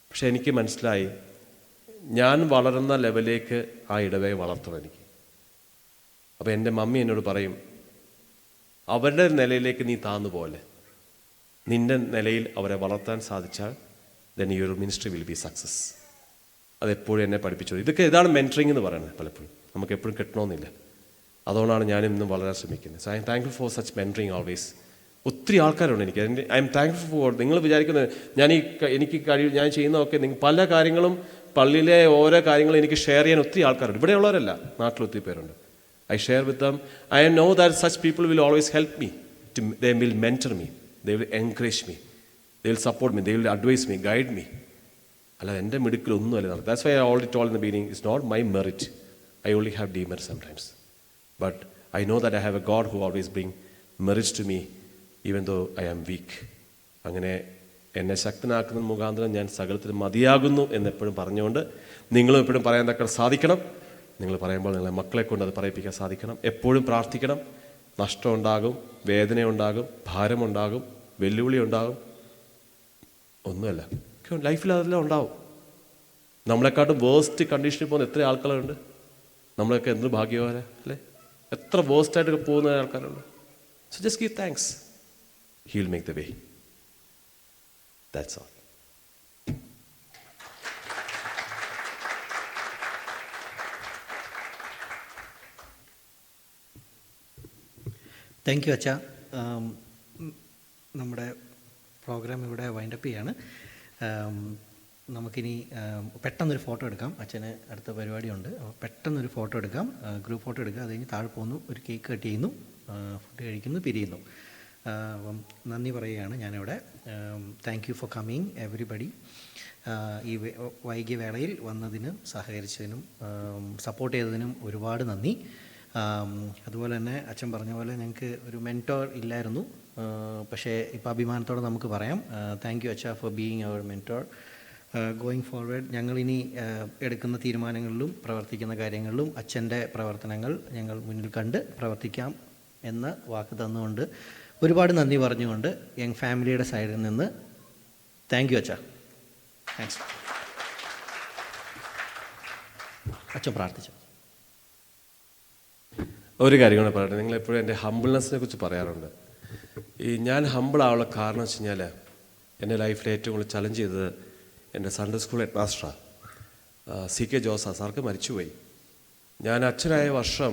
പക്ഷെ എനിക്ക് മനസ്സിലായി, ഞാൻ വളരുന്ന ലെവലിലേക്ക് ആ ഇടവയെ വളർത്തണം എനിക്ക്. അപ്പോൾ എൻ്റെ മമ്മി എന്നോട് പറയും, അവരുടെ നിലയിലേക്ക് നീ താന്നു പോലെ നിൻ്റെ നിലയിൽ അവരെ വളർത്താൻ സാധിച്ചാൽ then your ministry will be success. അതെപ്പോഴും എന്നെ പഠിപ്പിച്ചത്. ഇതാണ് മെൻറ്ററിങ് എന്ന് പറയുന്നത്. പലപ്പോഴും നമുക്ക് എപ്പോഴും കിട്ടണമെന്നില്ല. അതുകൊണ്ടാണ് ഞാനും ഇന്നും വളരെ ശ്രമിക്കുന്നത്. So I M thankful for such mentoring always. ഒത്തിരി ആൾക്കാരുണ്ട് എനിക്ക്. I M thankful for. നിങ്ങൾ വിചാരിക്കുന്നത് ഞാൻ ചെയ്യുന്നതൊക്കെ പല കാര്യങ്ങളും പള്ളിയിലെ ഓരോ കാര്യങ്ങളും എനിക്ക് ഷെയർ ചെയ്യാൻ ഒത്തിരി ആൾക്കാരുണ്ട്. ഇവിടെയുള്ളവരല്ല, നാട്ടിൽ ഒത്തിരി പേരുണ്ട്. I share with them. I know that such people will always help me. They will mentor me. They will encourage me. They will support me. They will advise me, guide me. അല്ല എൻ്റെ മിടുക്കിലൊന്നുമല്ല. That's why I already told in the beginning, it's not my merit. I only have demerit sometimes. But I know that I have a God who always brings merits to me even though I am weak. അങ്ങനെ എന്നെ ശക്തനാക്കുന്ന മുഖാന്തരം ഞാൻ സകലത്തിനും മതിയാകുന്നു എന്നെപ്പോഴും പറഞ്ഞുകൊണ്ട് നിങ്ങളും എപ്പോഴും പറയാൻ തക്ക സാധിക്കണം. നിങ്ങൾ പറയുമ്പോൾ നിങ്ങളെ മക്കളെ കൊണ്ട് അത് പറയിപ്പിക്കാൻ സാധിക്കണം. എപ്പോഴും പ്രാർത്ഥിക്കണം. നഷ്ടമുണ്ടാകും, വേദനയുണ്ടാകും, ഭാരമുണ്ടാകും, വെല്ലുവിളി ഉണ്ടാകും. ഒന്നുമല്ല, ലൈഫിൽ അതെല്ലാം ഉണ്ടാവും. നമ്മളെക്കാട്ടും വേസ്റ്റ് കണ്ടീഷനിൽ പോകുന്ന എത്ര ആൾക്കാരുണ്ട്. നമ്മളൊക്കെ എന്ത് ഭാഗ്യവാനാ അല്ലേ? എത്ര വേസ്റ്റായിട്ട് പോകുന്ന ആൾക്കാരുണ്ട്. So just give thanks. He will make the way. That's all. Thank you അച്ഛ. നമ്മുടെ പ്രോഗ്രാം ഇവിടെ വൈൻഡപ്പ് ചെയ്യാണ്. നമുക്കിനി പെട്ടെന്നൊരു ഫോട്ടോ എടുക്കാം. അച്ഛന് അടുത്ത പരിപാടിയുണ്ട്. അപ്പോൾ പെട്ടെന്നൊരു ഫോട്ടോ എടുക്കാം, ഗ്രൂപ്പ് ഫോട്ടോ എടുക്കുക. അത് കഴിഞ്ഞ് താഴെ പോകുന്നു, ഒരു കേക്ക് കട്ട് ചെയ്യുന്നു, ഫുഡ് കഴിക്കുന്നു, പിരിയുന്നു. അപ്പം നന്ദി പറയുകയാണ് ഞാനിവിടെ. Thank you for coming everybody. ഈ വൈകിയ വേളയിൽ വന്നതിനും സഹകരിച്ചതിനും സപ്പോർട്ട് ചെയ്തതിനും ഒരുപാട് നന്ദി. അതുപോലെ തന്നെ അച്ഛൻ പറഞ്ഞ പോലെ ഞങ്ങൾക്ക് ഒരു മെൻറ്റോർ ഇല്ലായിരുന്നു. പക്ഷേ ഇപ്പോൾ അഭിമാനത്തോടെ നമുക്ക് പറയാം, താങ്ക് യു അച്ഛ for being our mentor. Going forward ഞങ്ങളിനി എടുക്കുന്ന തീരുമാനങ്ങളിലും പ്രവർത്തിക്കുന്ന കാര്യങ്ങളിലും അച്ഛൻ്റെ പ്രവർത്തനങ്ങൾ ഞങ്ങൾ മുന്നിൽ കണ്ട് പ്രവർത്തിക്കാം എന്ന് വാക്ക് തന്നുകൊണ്ട് ഒരുപാട് നന്ദി പറഞ്ഞുകൊണ്ട് യങ് ഫാമിലിയുടെ സൈഡിൽ നിന്ന് താങ്ക് യു അച്ഛ. താങ്ക്സ്. അച്ഛൻ പ്രാർത്ഥിച്ചു. ഒരു കാര്യം കൂടെ പറയട്ടെ. നിങ്ങളെപ്പോഴും എൻ്റെ ഹംബിൾനെസ്സിനെ കുറിച്ച് പറയാറുണ്ട്. ഞാൻ ഹംബിൾ ആവാനുള്ള കാരണം വെച്ച് കഴിഞ്ഞാൽ എൻ്റെ ലൈഫിൽ ഏറ്റവും കൂടുതൽ ചലഞ്ച് ചെയ്തത് എൻ്റെ സൺഡേ സ്കൂൾ ഹെഡ് മാസ്റ്ററാണ്, CK ജോസ സാർക്ക് മരിച്ചുപോയി. ഞാൻ അച്ഛനായ വർഷം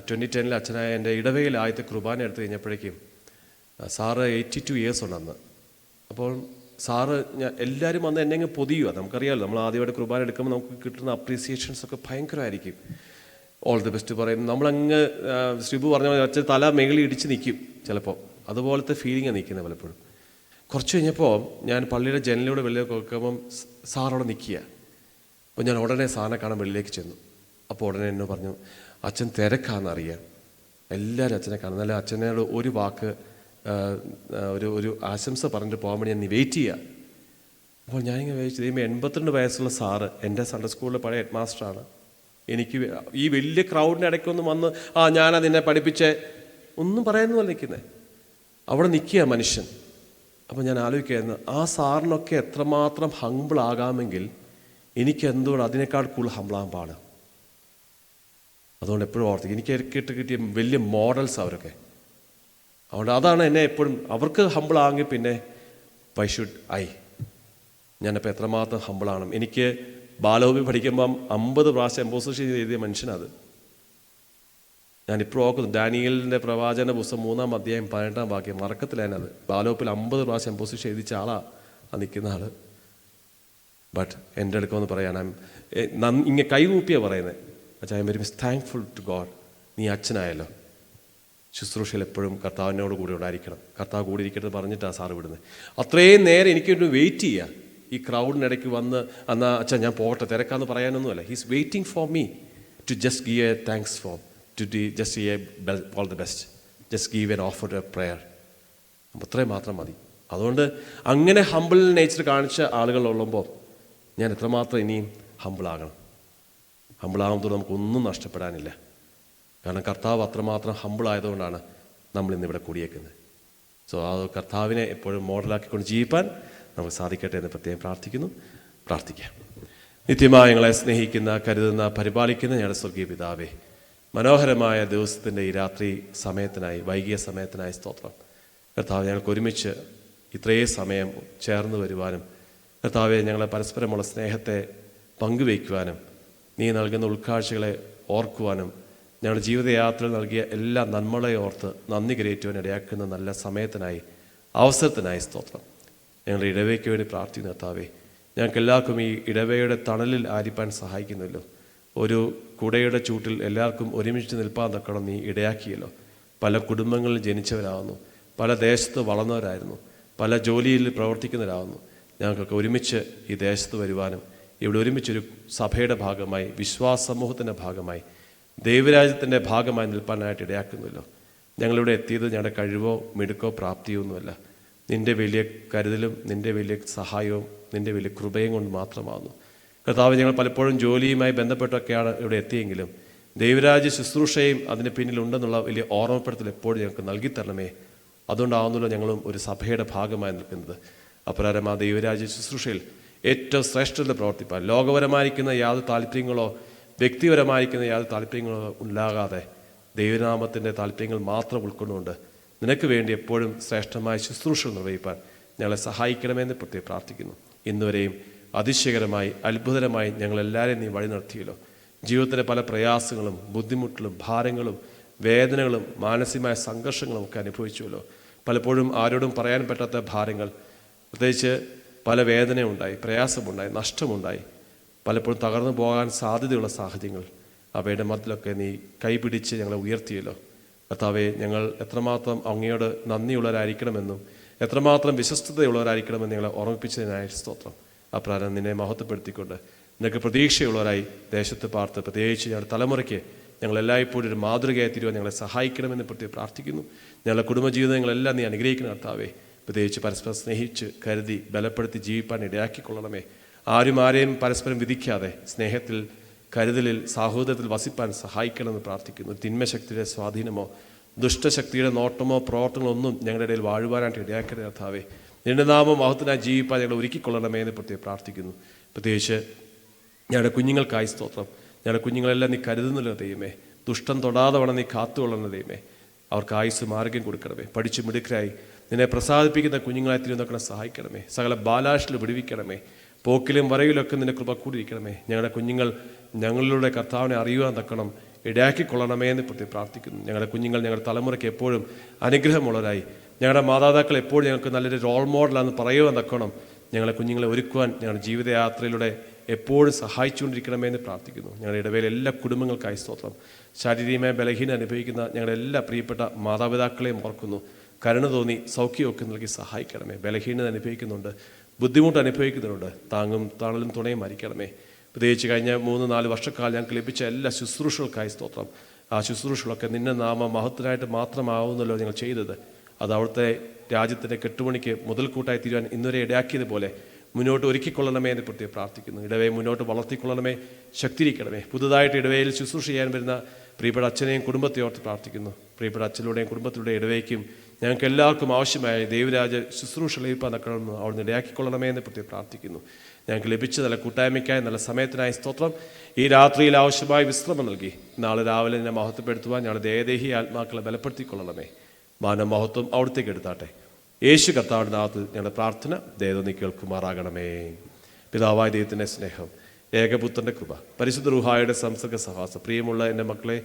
2010 അച്ഛനായ എൻ്റെ ഇടവകയിൽ ആദ്യത്തെ കുർബാന എടുത്തു കഴിഞ്ഞപ്പോഴേക്കും സാറ് 82 ഇയേഴ്സ് ഉണ്ടെന്ന്. അപ്പോൾ സാറ് എല്ലാവരും വന്ന് എന്നെ അങ്ങ് പൊതിയുക. നമുക്കറിയാമല്ലോ, നമ്മൾ ആദ്യമായിട്ട് കുർബാന എടുക്കുമ്പോൾ നമുക്ക് കിട്ടുന്ന അപ്രീസിയേഷൻസൊക്കെ ഭയങ്കരമായിരിക്കും. ഓൾ ദി ബെസ്റ്റ് പറയുന്നു. നമ്മളങ്ങ് ശ്രീബു പറഞ്ഞ അച്ഛൻ തല മേളിൽ ഇടിച്ച് നിൽക്കും ചിലപ്പോൾ. അതുപോലത്തെ ഫീലിംഗാണ് നിൽക്കുന്നത് പലപ്പോഴും. കുറച്ച് കഴിഞ്ഞപ്പോൾ ഞാൻ പള്ളിയുടെ ജനലിലൂടെ വെളിയിലേക്ക് നോക്കുമ്പം സാറവിടെ നിൽക്കുക. അപ്പോൾ ഞാൻ ഉടനെ സാറിനെ കാണാൻ വെളിയിലേക്ക് ചെന്നു. അപ്പോൾ ഉടനെ എന്നെ പറഞ്ഞു, അച്ഛൻ തിരക്കാണെന്നറിയാം, എല്ലാവരും അച്ഛനെ കാണും, അല്ല അച്ഛനോട് ഒരു വാക്ക് ഒരു ആശംസ പറഞ്ഞിട്ട് പോകാൻ വേണ്ടി ഞാൻ വെയിറ്റ് ചെയ്യുക. അപ്പോൾ ഞാനിങ്ങനെ വിചാരിച്ചു, ദൈവം 82 വയസ്സുള്ള സാറ് എൻ്റെ സൺഡേ സ്കൂളിലെ പഴയ ഹെഡ് മാസ്റ്ററാണ്. എനിക്ക് ഈ വലിയ ക്രൗഡിൻ്റെ ഇടയ്ക്കൊന്നും വന്ന് ഞാനാ നിന്നെ പഠിപ്പിച്ചേ ഒന്നും പറയാനൊന്നുമല്ല നിൽക്കുന്നത്. അവിടെ നിൽക്കുക മനുഷ്യൻ. അപ്പോൾ ഞാൻ ആലോചിക്കുകയായിരുന്നു, ആ സാറിനൊക്കെ എത്രമാത്രം ഹംബിളാകാമെങ്കിൽ എനിക്ക് എന്തുകൊണ്ട് അതിനേക്കാൾ കൂടുതൽ ഹംബിളാകാൻ പാടും. അതുകൊണ്ട് എപ്പോഴും ഓർത്തിക്കും, എനിക്ക് കിട്ടിയ വലിയ മോഡൽസ് അവരൊക്കെ. അതുകൊണ്ട് അതാണ് എന്നെ എപ്പോഴും, അവർക്ക് ഹംബിളാണെങ്കിൽ പിന്നെ വൈ ഷുഡ് ഞാനിപ്പോൾ എത്രമാത്രം ഹംബിളാണ്. എനിക്ക് ബാലോബി പഠിക്കുമ്പം 50 പ്രാവശ്യം എംപോസിഷൻ എഴുതിയ മനുഷ്യനത്. ഞാനിപ്പോൾ ഓർക്കുന്നു, ഡാനിയലിൻ്റെ പ്രവാചന പുസ്തകം 3-ാം അധ്യായം 18-ാം വാക്യം മറക്കത്തില്ലാനത്. ബാലോപ്പിൽ 50 പ്രാവശ്യം എംപോസിഷൻ എഴുതിച്ച ആളാണ് ആ നിൽക്കുന്ന ആൾ. ബട്ട് എൻ്റെ അടുക്കുമെന്ന് പറയാൻ ഇങ്ങനെ കൈകൂപ്പിയാണ് പറയുന്നത്. അച്ഛാ, I M very much thankful to God. നീ അച്ഛനായല്ലോ, ശുശ്രൂഷയിൽ എപ്പോഴും കർത്താവിനോട് കൂടി ഉണ്ടായിരിക്കണം, കർത്താവ് കൂടി ഇരിക്കട്ടെ പറഞ്ഞിട്ടാണ് സാറ് വിടുന്നത്. അത്രയും നേരം എനിക്കൊരു വെയിറ്റ് ചെയ്യുക. ഈ ക്രൗഡിനിടയ്ക്ക് വന്ന് എന്നാൽ അച്ഛാ ഞാൻ പോകട്ടെ തിരക്കാന്ന് പറയാനൊന്നുമല്ല. He's waiting for me to just give a thanks for to just all the best, just give an offer a prayer. അപ്പോൾ അത്രയും മാത്രം മതി. അതുകൊണ്ട് അങ്ങനെ ഹംബിൾ നേച്ചർ കാണിച്ച ആളുകളുള്ളപ്പോൾ ഞാൻ എത്രമാത്രം ഇനിയും ഹംബിളാകണം. ഹംബിളാകുമ്പോൾ നമുക്കൊന്നും നഷ്ടപ്പെടാനില്ല. കാരണം കർത്താവ് അത്രമാത്രം ഹംബിളായതുകൊണ്ടാണ് നമ്മളിന്നിവിടെ കൂടിയേക്കുന്നത്. സോ ആ കർത്താവിനെ എപ്പോഴും മോഡലാക്കിക്കൊണ്ട് ജീവിപ്പാൻ നമുക്ക് സാധിക്കട്ടെ എന്ന് പ്രത്യേകം പ്രാർത്ഥിക്കാം. നിത്യമായി ഞങ്ങളെ സ്നേഹിക്കുന്ന, കരുതുന്ന, പരിപാലിക്കുന്ന ഞങ്ങളുടെ സ്വർഗീയ പിതാവേ, മനോഹരമായ ദിവസത്തിൻ്റെ ഈ രാത്രി സമയത്തിനായി, വൈകിയ സമയത്തിനായി സ്തോത്രം. കർത്താവ്, ഞങ്ങൾക്ക് ഒരുമിച്ച് ഇത്രയും സമയം ചേർന്ന് വരുവാനും കർത്താവെ ഞങ്ങളെ പരസ്പരമുള്ള സ്നേഹത്തെ പങ്കുവയ്ക്കുവാനും നീ നൽകുന്ന ഉൾക്കാഴ്ചകളെ ഓർക്കുവാനും ഞങ്ങളുടെ ജീവിതയാത്രയിൽ നൽകിയ എല്ലാ നന്മകളെ ഓർത്ത് നന്ദി കരയേറ്റുവാൻ ഇടയാക്കുന്ന നല്ല സമയത്തിനായി, അവസരത്തിനായി സ്തോത്രം. ഞങ്ങളുടെ ഇടവയ്ക്ക് വേണ്ടി പ്രാർത്ഥിക്കുന്ന കർത്താവേ, ഞങ്ങൾക്ക് എല്ലാവർക്കും ഈ ഇടവയുടെ തണലിൽ ആരിപ്പാൻ സഹായിക്കുന്നല്ലോ. ഒരു കുടയുടെ ചൂട്ടിൽ എല്ലാവർക്കും ഒരുമിച്ച് നിൽപ്പാൻ തക്കണം നീ ഇടയാക്കിയല്ലോ. പല കുടുംബങ്ങളിൽ ജനിച്ചവരാകുന്നു, പല ദേശത്ത് വളർന്നവരായിരുന്നു, പല ജോലിയിൽ പ്രവർത്തിക്കുന്നവരാകുന്നു. ഞങ്ങൾക്കൊക്കെ ഒരുമിച്ച് ഈ ദേശത്ത് വരുവാനും ഇവിടെ ഒരുമിച്ചൊരു സഭയുടെ ഭാഗമായി, വിശ്വാസ സമൂഹത്തിൻ്റെ ഭാഗമായി, ദൈവരാജ്യത്തിൻ്റെ ഭാഗമായി നിൽപ്പാനായിട്ട് ഇടയാക്കുന്നല്ലോ. ഞങ്ങളിവിടെ എത്തിയത് ഞങ്ങളുടെ കഴിവോ മിടുക്കോ പ്രാപ്തിയോ ഒന്നുമല്ല, നിൻ്റെ വലിയ കരുതലും നിൻ്റെ വലിയ സഹായവും നിൻ്റെ വലിയ കൃപയും കൊണ്ട് മാത്രമാകുന്നു. കർത്താവ്, ഞങ്ങൾ പലപ്പോഴും ജോലിയുമായി ബന്ധപ്പെട്ടൊക്കെയാണ് ഇവിടെ എത്തിയെങ്കിലും ദൈവരാജ്യ ശുശ്രൂഷയും അതിന് പിന്നിലുണ്ടെന്നുള്ള വലിയ ഓർമ്മപ്പെടുത്തൽ എപ്പോഴും ഞങ്ങൾക്ക് നൽകിത്തരണമേ. അതുകൊണ്ടാവുന്നല്ലോ ഞങ്ങളും ഒരു സഭയുടെ ഭാഗമായി നിൽക്കുന്നത്. അപ്രകാരം ആ ദൈവരാജ്യ ശുശ്രൂഷയിൽ ഏറ്റവും ശ്രേഷ്ഠത പ്രവർത്തിപ്പാൻ, ലോകപരമായിരിക്കുന്ന യാതൊരു താല്പര്യങ്ങളോ വ്യക്തിപരമായിരിക്കുന്ന യാതൊരു താല്പര്യങ്ങളോ ഉണ്ടാകാതെ ദൈവനാമത്തിൻ്റെ താല്പര്യങ്ങൾ മാത്രം ഉൾക്കൊണ്ടുകൊണ്ട് നിനക്ക് വേണ്ടി എപ്പോഴും ശ്രേഷ്ഠമായ ശുശ്രൂഷകൾ നിർവഹിപ്പാൻ ഞങ്ങളെ സഹായിക്കണമെന്ന് പ്രത്യേകം പ്രാർത്ഥിക്കുന്നു. ഇന്നുവരെയും അതിശയകരമായി അത്ഭുതകരമായി ഞങ്ങളെല്ലാവരെയും നീ വഴി നടത്തിയല്ലോ. ജീവിതത്തിലെ പല പ്രയാസങ്ങളും ബുദ്ധിമുട്ടുകളും ഭാരങ്ങളും വേദനകളും മാനസികമായ സംഘർഷങ്ങളും ഒക്കെ അനുഭവിച്ചുവല്ലോ. പലപ്പോഴും ആരോടും പറയാൻ പറ്റാത്ത ഭാരങ്ങൾ, പ്രത്യേകിച്ച് പല വേദനയുണ്ടായി, പ്രയാസമുണ്ടായി, നഷ്ടമുണ്ടായി, പലപ്പോഴും തകർന്നു പോകാൻ സാധ്യതയുള്ള സാഹചര്യങ്ങൾ. അവയുടെ മധ്യത്തിലൊക്കെ നീ കൈപിടിച്ച് ഞങ്ങളെ ഉയർത്തിയല്ലോ. കർത്താവേ, ഞങ്ങൾ എത്രമാത്രം അങ്ങയോട് നന്ദിയുള്ളവരായിരിക്കണമെന്നും എത്രമാത്രം വിശ്വസ്തതയുള്ളവരായിരിക്കണമെന്ന് ഞങ്ങളെ ഓർമ്മിപ്പിച്ചതിനായി സ്തോത്രം. അപ്രകാരം നിന്നെ മഹത്വപ്പെടുത്തിക്കൊണ്ട് നിനക്ക് പ്രതീക്ഷയുള്ളവരായി ദേശത്ത് പാർത്ത്, പ്രത്യേകിച്ച് ഞങ്ങളുടെ തലമുറയ്ക്ക് ഞങ്ങളെല്ലായ്പ്പോഴും ഒരു മാതൃകയായി തീരുവാൻ ഞങ്ങളെ സഹായിക്കണമെന്ന് പ്രത്യേകം പ്രാർത്ഥിക്കുന്നു. ഞങ്ങളുടെ കുടുംബജീവിതങ്ങളെല്ലാം നീ അനുഗ്രഹിക്കുന്ന കർത്താവേ, പ്രത്യേകിച്ച് പരസ്പരം സ്നേഹിച്ച് കരുതി ബലപ്പെടുത്തി ജീവിപ്പാൻ ഇടയാക്കിക്കൊള്ളണമേ. ആരെയും പരസ്പരം വിധിക്കാതെ സ്നേഹത്തിൽ, കരുതലിൽ, സാഹോദര്യത്തിൽ വസിപ്പാൻ സഹായിക്കണമെന്ന് പ്രാർത്ഥിക്കുന്നു. തിന്മശക്തിയുടെ സ്വാധീനമോ ദുഷ്ടശക്തിയുടെ നോട്ടമോ പ്രവർത്തനങ്ങളോ ഒന്നും ഞങ്ങളുടെ ഇടയിൽ വാഴുവാനായിട്ട് ഇടയാക്കരുത് കർത്താവേ. നിന്റെ നാമം മഹത്വത്തിനായി ജീവിപ്പാൻ ഞങ്ങൾ ഒരുക്കിക്കൊള്ളണമേ എന്ന് പ്രത്യേകം പ്രാർത്ഥിക്കുന്നു. പ്രത്യേകിച്ച് ഞങ്ങളുടെ കുഞ്ഞുങ്ങൾക്കായി സ്തോത്രം. ഞങ്ങളുടെ കുഞ്ഞുങ്ങളെല്ലാം നീ കരുതുന്നില്ല ദൈവമേ. ദുഷ്ടം തൊടാതെ വേണം നീ കാത്തുകൊള്ളണം ദൈവമേ. അവർക്ക് ആയുസ് മാർഗ്ഗം കൊടുക്കണമേ. പഠിച്ച് മിടുക്കരായി നിന്നെ പ്രസാദിപ്പിക്കുന്ന കുഞ്ഞുങ്ങളായി തിരുന്നൊക്കെ സഹായിക്കണമേ. സകല ബാലാഷിൽ വിടുവിക്കണമേ. പോക്കിലും വരയിലൊക്കെ നിന്റെ കൃപ കൂടിയിരിക്കണമേ. ഞങ്ങളുടെ കുഞ്ഞുങ്ങൾ ഞങ്ങളിലൂടെ കർത്താവിനെ അറിയുവാൻ തക്കണം ഇടയാക്കിക്കൊള്ളണമേ എന്ന് പ്രത്യേകം പ്രാർത്ഥിക്കുന്നു. ഞങ്ങളുടെ കുഞ്ഞുങ്ങൾ ഞങ്ങളുടെ തലമുറയ്ക്ക് എപ്പോഴും അനുഗ്രഹമുള്ളവരായി, ഞങ്ങളുടെ മാതാപിതാക്കൾ എപ്പോഴും ഞങ്ങൾക്ക് നല്ലൊരു റോൾ മോഡലാണെന്ന് പറയുവാൻ തക്കണം ഞങ്ങളുടെ കുഞ്ഞുങ്ങളെ ഒരുക്കുവാൻ ഞങ്ങളുടെ ജീവിതയാത്രയിലൂടെ എപ്പോഴും സഹായിച്ചുകൊണ്ടിരിക്കണമേ എന്ന് പ്രാർത്ഥിക്കുന്നു. ഞങ്ങളുടെ ഇടവേള എല്ലാ കുടുംബങ്ങൾക്കായി സ്തോത്രം. ശാരീരികമായ ബലഹീനം അനുഭവിക്കുന്ന ഞങ്ങളുടെ എല്ലാ പ്രിയപ്പെട്ട മാതാപിതാക്കളെയും ഓർക്കുന്നു. കരുണ തോന്നി സൗഖ്യമൊക്കെ നൽകി സഹായിക്കണമേ. ബലഹീനത അനുഭവിക്കുന്നുണ്ട്, ബുദ്ധിമുട്ട് അനുഭവിക്കുന്നുണ്ട്, താങ്ങും തണലും തുണയും ആയിരിക്കണമേ. പ്രത്യേകിച്ച് കഴിഞ്ഞ 3-4 വർഷക്കാലം ഞങ്ങൾക്ക് ലഭിച്ച എല്ലാ ശുശ്രൂഷകൾക്കായി സ്തോത്രം. ആ ശുശ്രൂഷകളൊക്കെ നിന്നെ നാമ മഹത്വനായിട്ട് മാത്രമാവുന്നല്ലോ ഞങ്ങൾ ചെയ്തത്. അത് അവിടുത്തെ രാജ്യത്തിൻ്റെ കെട്ടുപണിക്ക് മുതൽക്കൂട്ടായി തീരുവാൻ ഇന്നുവരെ ഇടയാക്കിയതുപോലെ മുന്നോട്ട് ഒരുക്കിക്കൊള്ളണമേ എന്ന് പ്രത്യേകം പ്രാർത്ഥിക്കുന്നു. ഇടവയെ മുന്നോട്ട് വളർത്തിക്കൊള്ളണമേ, ശക്തിയിരിക്കണമേ. പുതുതായിട്ട് ഇടവയിൽ ശുശ്രൂഷ ചെയ്യാൻ വരുന്ന പ്രിയപ്പെട്ട അച്ഛനെയും കുടുംബത്തെ ഓർത്ത് പ്രാർത്ഥിക്കുന്നു. പ്രിയപ്പെട്ട അച്ഛനിലൂടെയും കുടുംബത്തിലൂടെ ഇടവയ്ക്കും ഞങ്ങൾക്ക് എല്ലാവർക്കും ആവശ്യമായ ദൈവരാജ ശുശ്രൂഷ ലഭിക്കാൻ തക്കണമെന്ന് അവിടുന്ന് ഇടയാക്കിക്കൊള്ളണമേ എന്ന് പ്രത്യേകം പ്രാർത്ഥിക്കുന്നു. ഞങ്ങൾക്ക് ലഭിച്ച നല്ല കൂട്ടായ്മയ്ക്കായി, നല്ല സമയത്തിനായി സ്തോത്രം. ഈ രാത്രിയിൽ ആവശ്യമായ വിശ്രമം നൽകി നാളെ രാവിലെ എന്നെ മഹത്വപ്പെടുത്തുവാൻ ഞങ്ങളുടെ ദേഹദേഹി ആത്മാക്കളെ ബലപ്പെടുത്തിക്കൊള്ളണമേ. മാനമഹത്വം അവിടത്തേക്ക് എടുത്താട്ടെ. യേശു കർത്താവിൻ്റെ നാമത്തിൽ ഞങ്ങളുടെ പ്രാർത്ഥന ദൈവം നീ കേൾക്കുമാറാകണമേ. പിതാവായ ദൈവത്തിൻ്റെ സ്നേഹം, ഏകപുത്രൻ്റെ കൃപ, പരിശുദ്ധ റൂഹായുടെ സംസർഗ സഹവാസം. പ്രിയമുള്ള എൻ്റെ മക്കളെ,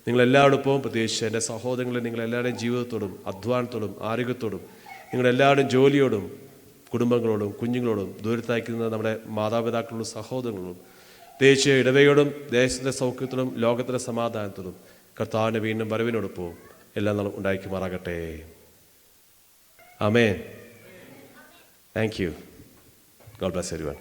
നിങ്ങളെല്ലാവരോടൊപ്പം, പ്രത്യേകിച്ച് എൻ്റെ സഹോദരങ്ങളെ, നിങ്ങളെല്ലാവരുടെയും ജീവിതത്തോടും അധ്വാനത്തോടും ആരോഗ്യത്തോടും നിങ്ങളെല്ലാവരുടെയും ജോലിയോടും കുടുംബങ്ങളോടും കുഞ്ഞുങ്ങളോടും ദൂരത്തയക്കുന്ന നമ്മുടെ മാതാപിതാക്കളോടും സഹോദരങ്ങളോടും, പ്രത്യേകിച്ച് ഇടവയോടും ദേശത്തിൻ്റെ സൗഖ്യത്തോടും ലോകത്തിൻ്റെ സമാധാനത്തോടും കർത്താവിൻ്റെ വീണ്ടും വരവിനോടൊപ്പവും എല്ലാം നാളും ഉണ്ടായിരിക്കുമാറാകട്ടെ. Amen. Thank you. God bless everyone.